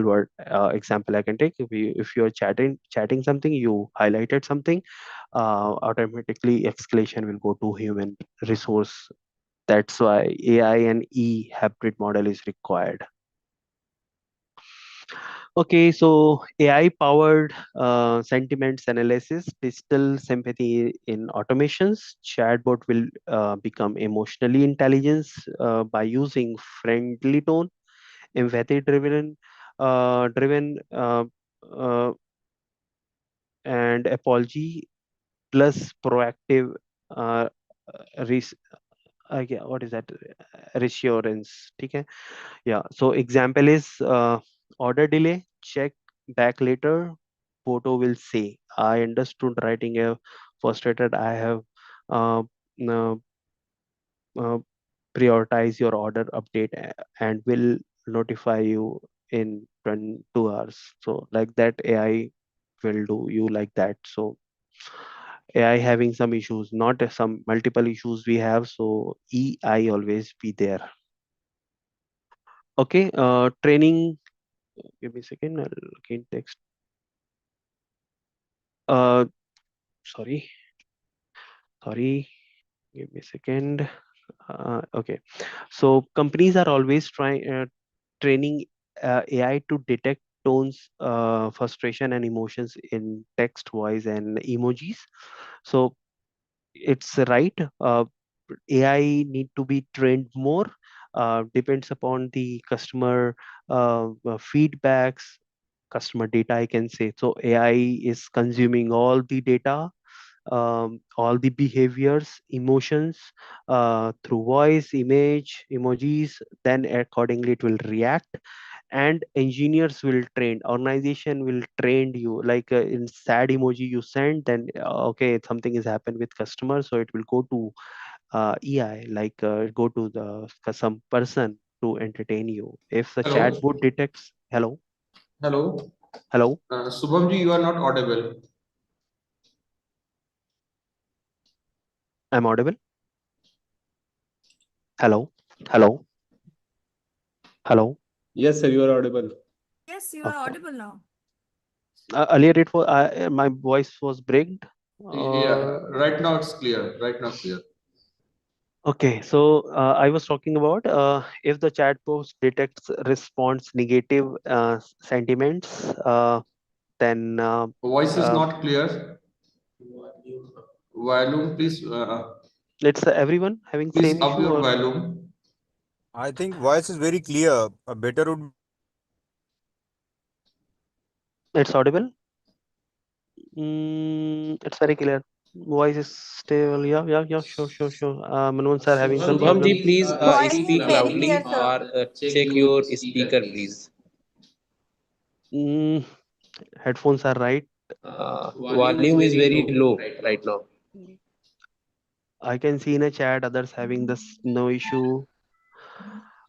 S17: world example I can take. If you're chatting something, you highlighted something, automatically escalation will go to human resource. That's why AI and E hybrid model is required. Okay, so AI powered sentiments analysis, digital sympathy in automations. Chatbot will become emotionally intelligence by using friendly tone, empathy driven uh, and apology plus proactive uh, res- yeah, what is that? Reassurance. Okay. Yeah. So example is order delay, check back later. Photo will say, I understood writing a frustrated. I have uh, uh, uh, prioritize your order update and will notify you in 22 hours. So like that, AI will do you like that. So AI having some issues, not some multiple issues we have. So EI always be there. Okay, training. Give me a second. I'll again text. Uh, sorry. Give me a second. Okay. So companies are always training AI to detect tones, frustration, and emotions in text, voice, and emojis. So it's right. AI need to be trained more. Depends upon the customer feedbacks, customer data, I can say. So AI is consuming all the data, all the behaviors, emotions through voice, image, emojis. Then accordingly, it will react, and engineers will train. Organization will train you. Like in sad emoji you send, then okay, something has happened with customer, so it will go to EI, like go to the some person to entertain you. If the
S4: Hello.
S17: chatbot detects, hello,
S4: Hello.
S17: hello,
S4: Shubhamji, you are not audible.
S17: I'm audible. Hello, hello, hello.
S16: Yes, sir, you are audible.
S7: Yes, you are audible now.
S17: Earlier it was my voice was breaked.
S4: Yeah, right now it's clear. Right now clear.
S17: Okay, so I was talking about if the chatbot detects response negative sentiments, then
S4: Voice is not clear. Volume, please.
S17: it's everyone having
S4: Please
S17: same
S4: up
S17: issue,
S4: your
S17: or
S4: volume.
S5: I think voice is very clear. Better would
S17: it's audible. It's very clear. Voice is stable. Yeah, yeah, yeah. Sure, sure, sure. Manmohan sir having some problem.
S19: Shubhamji, please
S7: Voice is
S19: speak
S7: very
S19: loudly
S7: clear, sir.
S19: or check your speaker, please.
S17: Mm, headphones are right.
S19: Volume is very low right now.
S17: I can see in a chat others having this no issue.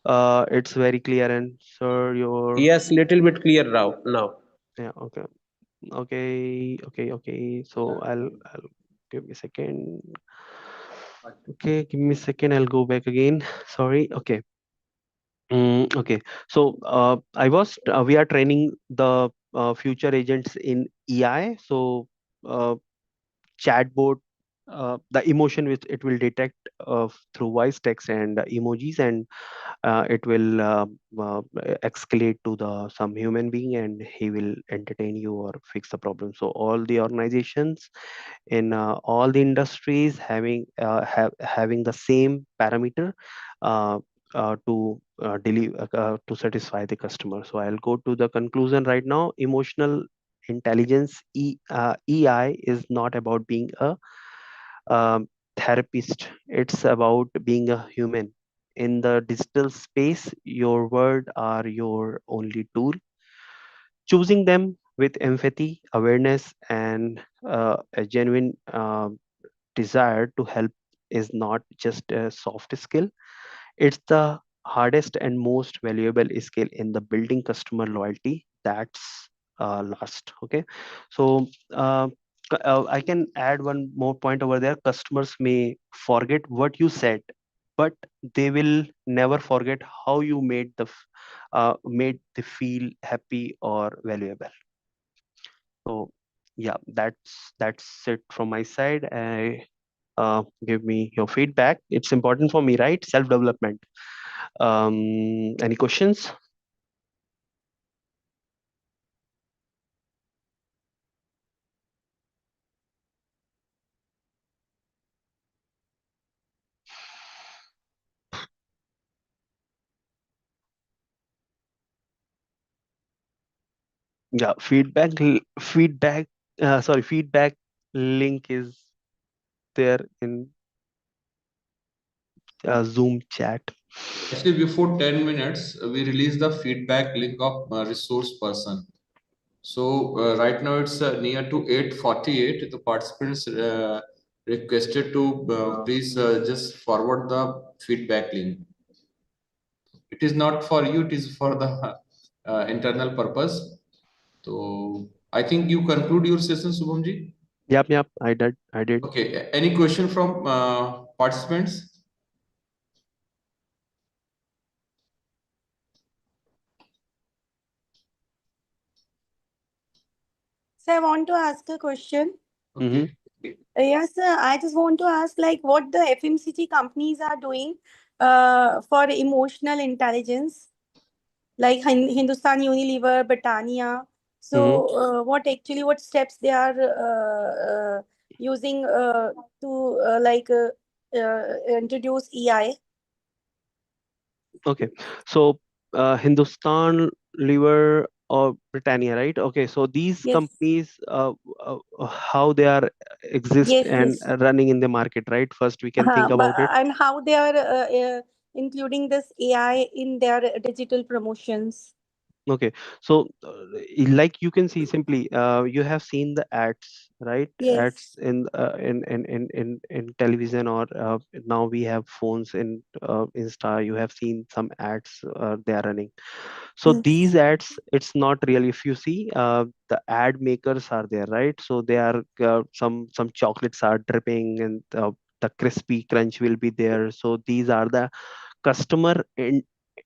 S17: It's very clear, and sir, your
S19: Yes, little bit clear now.
S17: yeah. Okay, okay, okay, okay. So I'll give me a second. Okay, give me a second. I'll go back again. Sorry. Okay. Okay, so we are training the future agents in EI. So chatbot, the emotion which it will detect through voice, text, and emojis, and it will escalate to the some human being, and he will entertain you or fix the problem. So all the organizations in all the industries having the same parameter uh, to satisfy the customer. So I'll go to the conclusion right now. Emotional intelligence, EI, is not about being a therapist. It's about being a human. In the digital space, your word are your only tool. Choosing them with empathy, awareness, and a genuine desire to help is not just a soft skill. It's the hardest and most valuable skill in the building customer loyalty that's last. Okay, so I can add one more point over there. Customers may forget what you said, but they will never forget how you made they feel happy or valuable. So yeah, that's it from my side. Give me your feedback. It's important for me, right? Self development. Any questions? Yeah, feedback link is there in Zoom chat.
S4: Actually, before 10 minutes, we release the feedback link of resource person. So right now it's near to 8:48. The participants requested to please just forward the feedback link. It is not for you, it is for the internal purpose. So I think you conclude your session, Subhamji.
S17: Yep, I did.
S4: Okay, any question from participants?
S20: So I want to ask a question.
S4: Okay.
S20: Yes, sir. I just want to ask, like, what the FMCG companies are doing for emotional intelligence, like Hindustan Unilever, Britannia. So, what steps they are using to introduce EI?
S17: Okay, so Hindustan Liver or Britannia, right? Okay, so these
S20: Yes.
S17: companies, how they are exist
S20: Yes,
S17: and
S20: yes.
S17: running in the market, right? First, we can think about it.
S20: And how they are including this AI in their digital promotions.
S17: Okay, so like you can see simply, you have seen the ads, right? Ads
S20: Yes.
S17: in television, or now we have phones in Insta. You have seen some ads they are running. So these ads, it's not really, if you see, the ad makers are there, right? So they are some chocolates are dripping, and the crispy crunch will be there. So these are the customer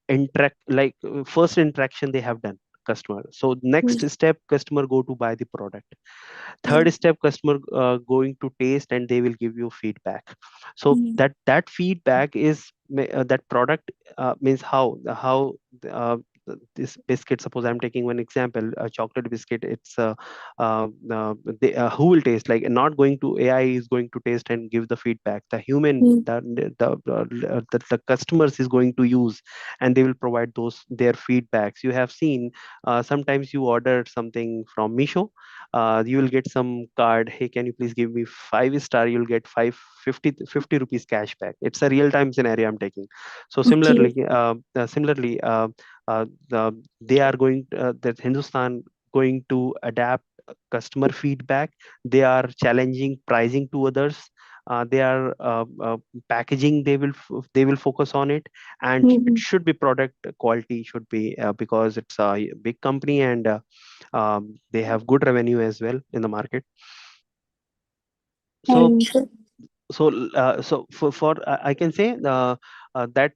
S17: interact, like first interaction they have done customer. So next step, customer go to buy the product. Third step, customer going to taste, and they will give you feedback. So that feedback is that product means how uh, this biscuit, suppose I'm taking one example, a chocolate biscuit, it's who will taste, like not going to AI is going to taste and give the feedback. The human, the customers is going to use, and they will provide those their feedbacks. You have seen sometimes you order something from Misho, you will get some card, hey, can you please give me 5 star, you'll get 50 rupees cash back. It's a real time scenario I'm taking. So similarly they are going that Hindustan going to adapt customer feedback. They are challenging pricing to others. They are packaging, they will focus on it, and it should be product quality should be because it's a big company, and they have good revenue as well in the market. So so for I can say that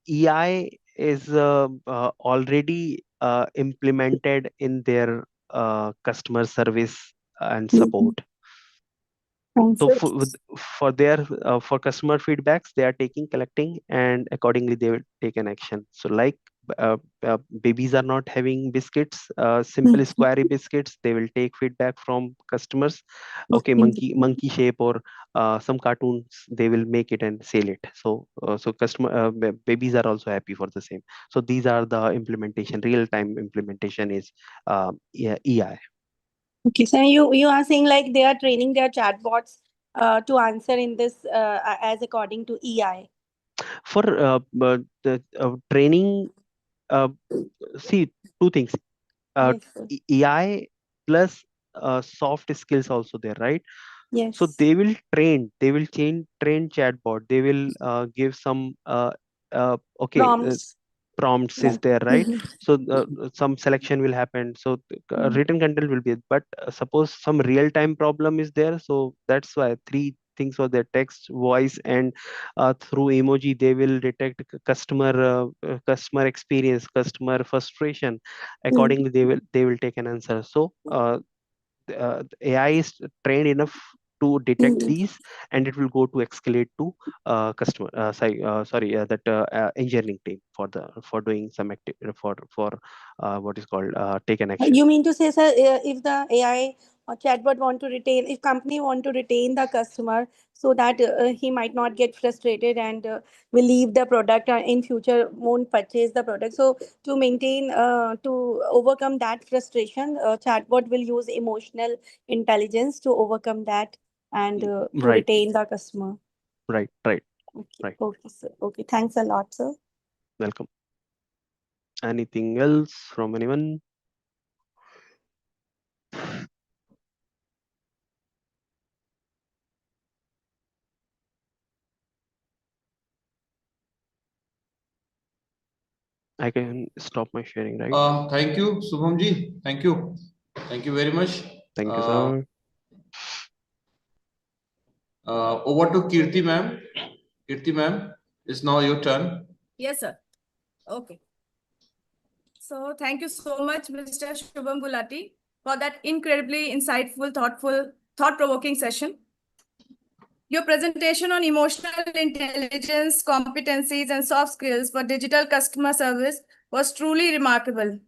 S17: EI is already implemented in their customer service and support. So for their for customer feedbacks, they are taking, collecting, and accordingly they will take an action. So like babies are not having biscuits, simple squarey biscuits, they will take feedback from customers. Okay, monkey shape or some cartoons, they will make it and sell it. So so customer babies are also happy for the same. So these are the implementation, real time implementation is EI.
S20: Okay, so you are saying like they are training their chatbots to answer in this as according to EI.
S17: For the training, see, two things,
S20: Yes, sir.
S17: AI plus soft skills also there, right?
S20: Yes.
S17: So they will train chatbot, they will give some okay prompts is
S20: Like,
S17: there, right? So some selection will happen, so written content will be, but suppose some real time problem is there, so that's why three things for their text, voice, and through emoji they will detect customer experience, customer frustration. Accordingly they will take an answer. So AI is trained enough to detect these, and it will go to escalate to customer that engineering team for the for doing some for what is called take an action.
S20: You mean to say, sir, if the AI or chatbot want to retain, if company want to retain the customer so that he might not get frustrated and will leave the product in future, won't purchase the product. So to maintain, to overcome that frustration, chatbot will use emotional intelligence to overcome that and to
S17: Right,
S20: retain the customer.
S17: right.
S20: Okay, okay, sir. Okay, thanks a lot, sir.
S17: Welcome. Anything else from anyone? I can stop my sharing, right?
S4: Thank you, Subham ji. Thank you. Thank you very much.
S17: Thank you, sir.
S4: Over to Kirti ma'am. Kirti ma'am, it's now your turn.
S7: Yes, sir. Okay. So thank you so much, Mr. Shubham Gulati, for that incredibly insightful, thoughtful thought-provoking session. Your presentation on emotional intelligence, competencies, and soft skills for digital customer service was truly remarkable.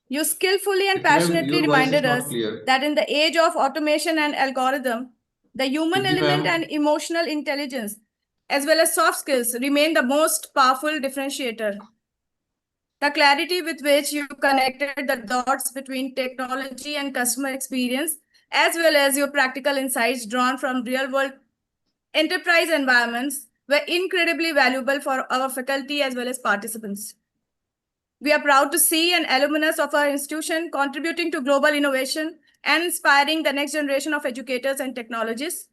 S7: You skillfully and passionately
S4: your voice is
S7: reminded
S4: not
S7: us
S4: clear.
S7: that in the age of automation and algorithm, the human
S4: Preeti
S7: element
S4: ma'am.
S7: and emotional intelligence, as well as soft skills, remain the most powerful differentiator. The clarity with which you connected the dots between technology and customer experience, as well as your practical insights drawn from real-world enterprise environments, were incredibly valuable for our faculty as well as participants. We are proud to see an alumnus of our institution contributing to global innovation and inspiring the next generation of educators and technologists.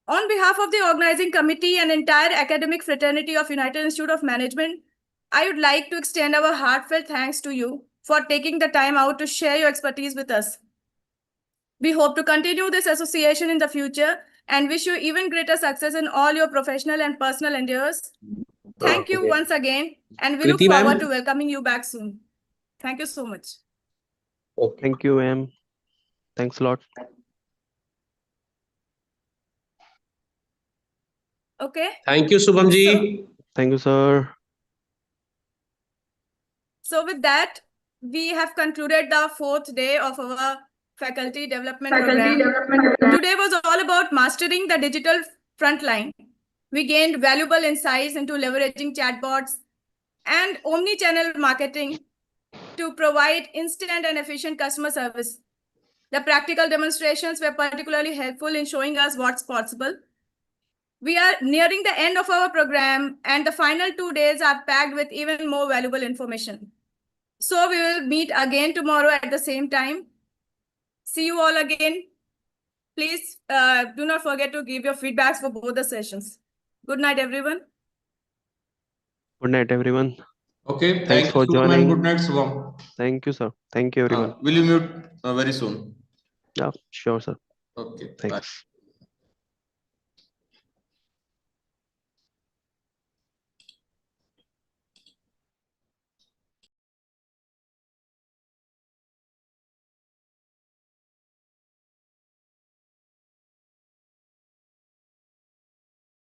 S7: On behalf of the organizing committee and entire academic fraternity of United Institute of Management, I would like to extend our heartfelt thanks to you for taking the time out to share your expertise with us. We hope to continue this association in the future and wish you even greater success in all your professional and personal endeavors. Thank you once again, and we look
S19: Preeti
S7: forward
S19: ma'am.
S7: to welcoming you back soon. Thank you so much.
S17: Thank you, ma'am. Thanks a lot.
S7: Okay.
S19: Thank you, Shubham ji.
S17: Thank you, sir.
S7: So with that, we have concluded the 4th day of our faculty development program. Today was all about mastering the digital frontline. We gained valuable insights into leveraging chatbots and omni-channel marketing to provide instant and efficient customer service. The practical demonstrations were particularly helpful in showing us what's possible. We are nearing the end of our program, and the final 2 days are packed with even more valuable information. So we will meet again tomorrow at the same time. See you all again. Please do not forget to give your feedbacks for both the sessions. Good night, everyone.
S17: Good night, everyone.
S4: Okay,
S17: Thanks for
S4: Shubham, and
S17: joining.
S4: good night, Shubham.
S17: Thank you, sir. Thank you, everyone.
S4: Will you mute very soon?
S17: Yeah, sure, sir.
S4: Okay,
S17: Thanks.
S4: bye.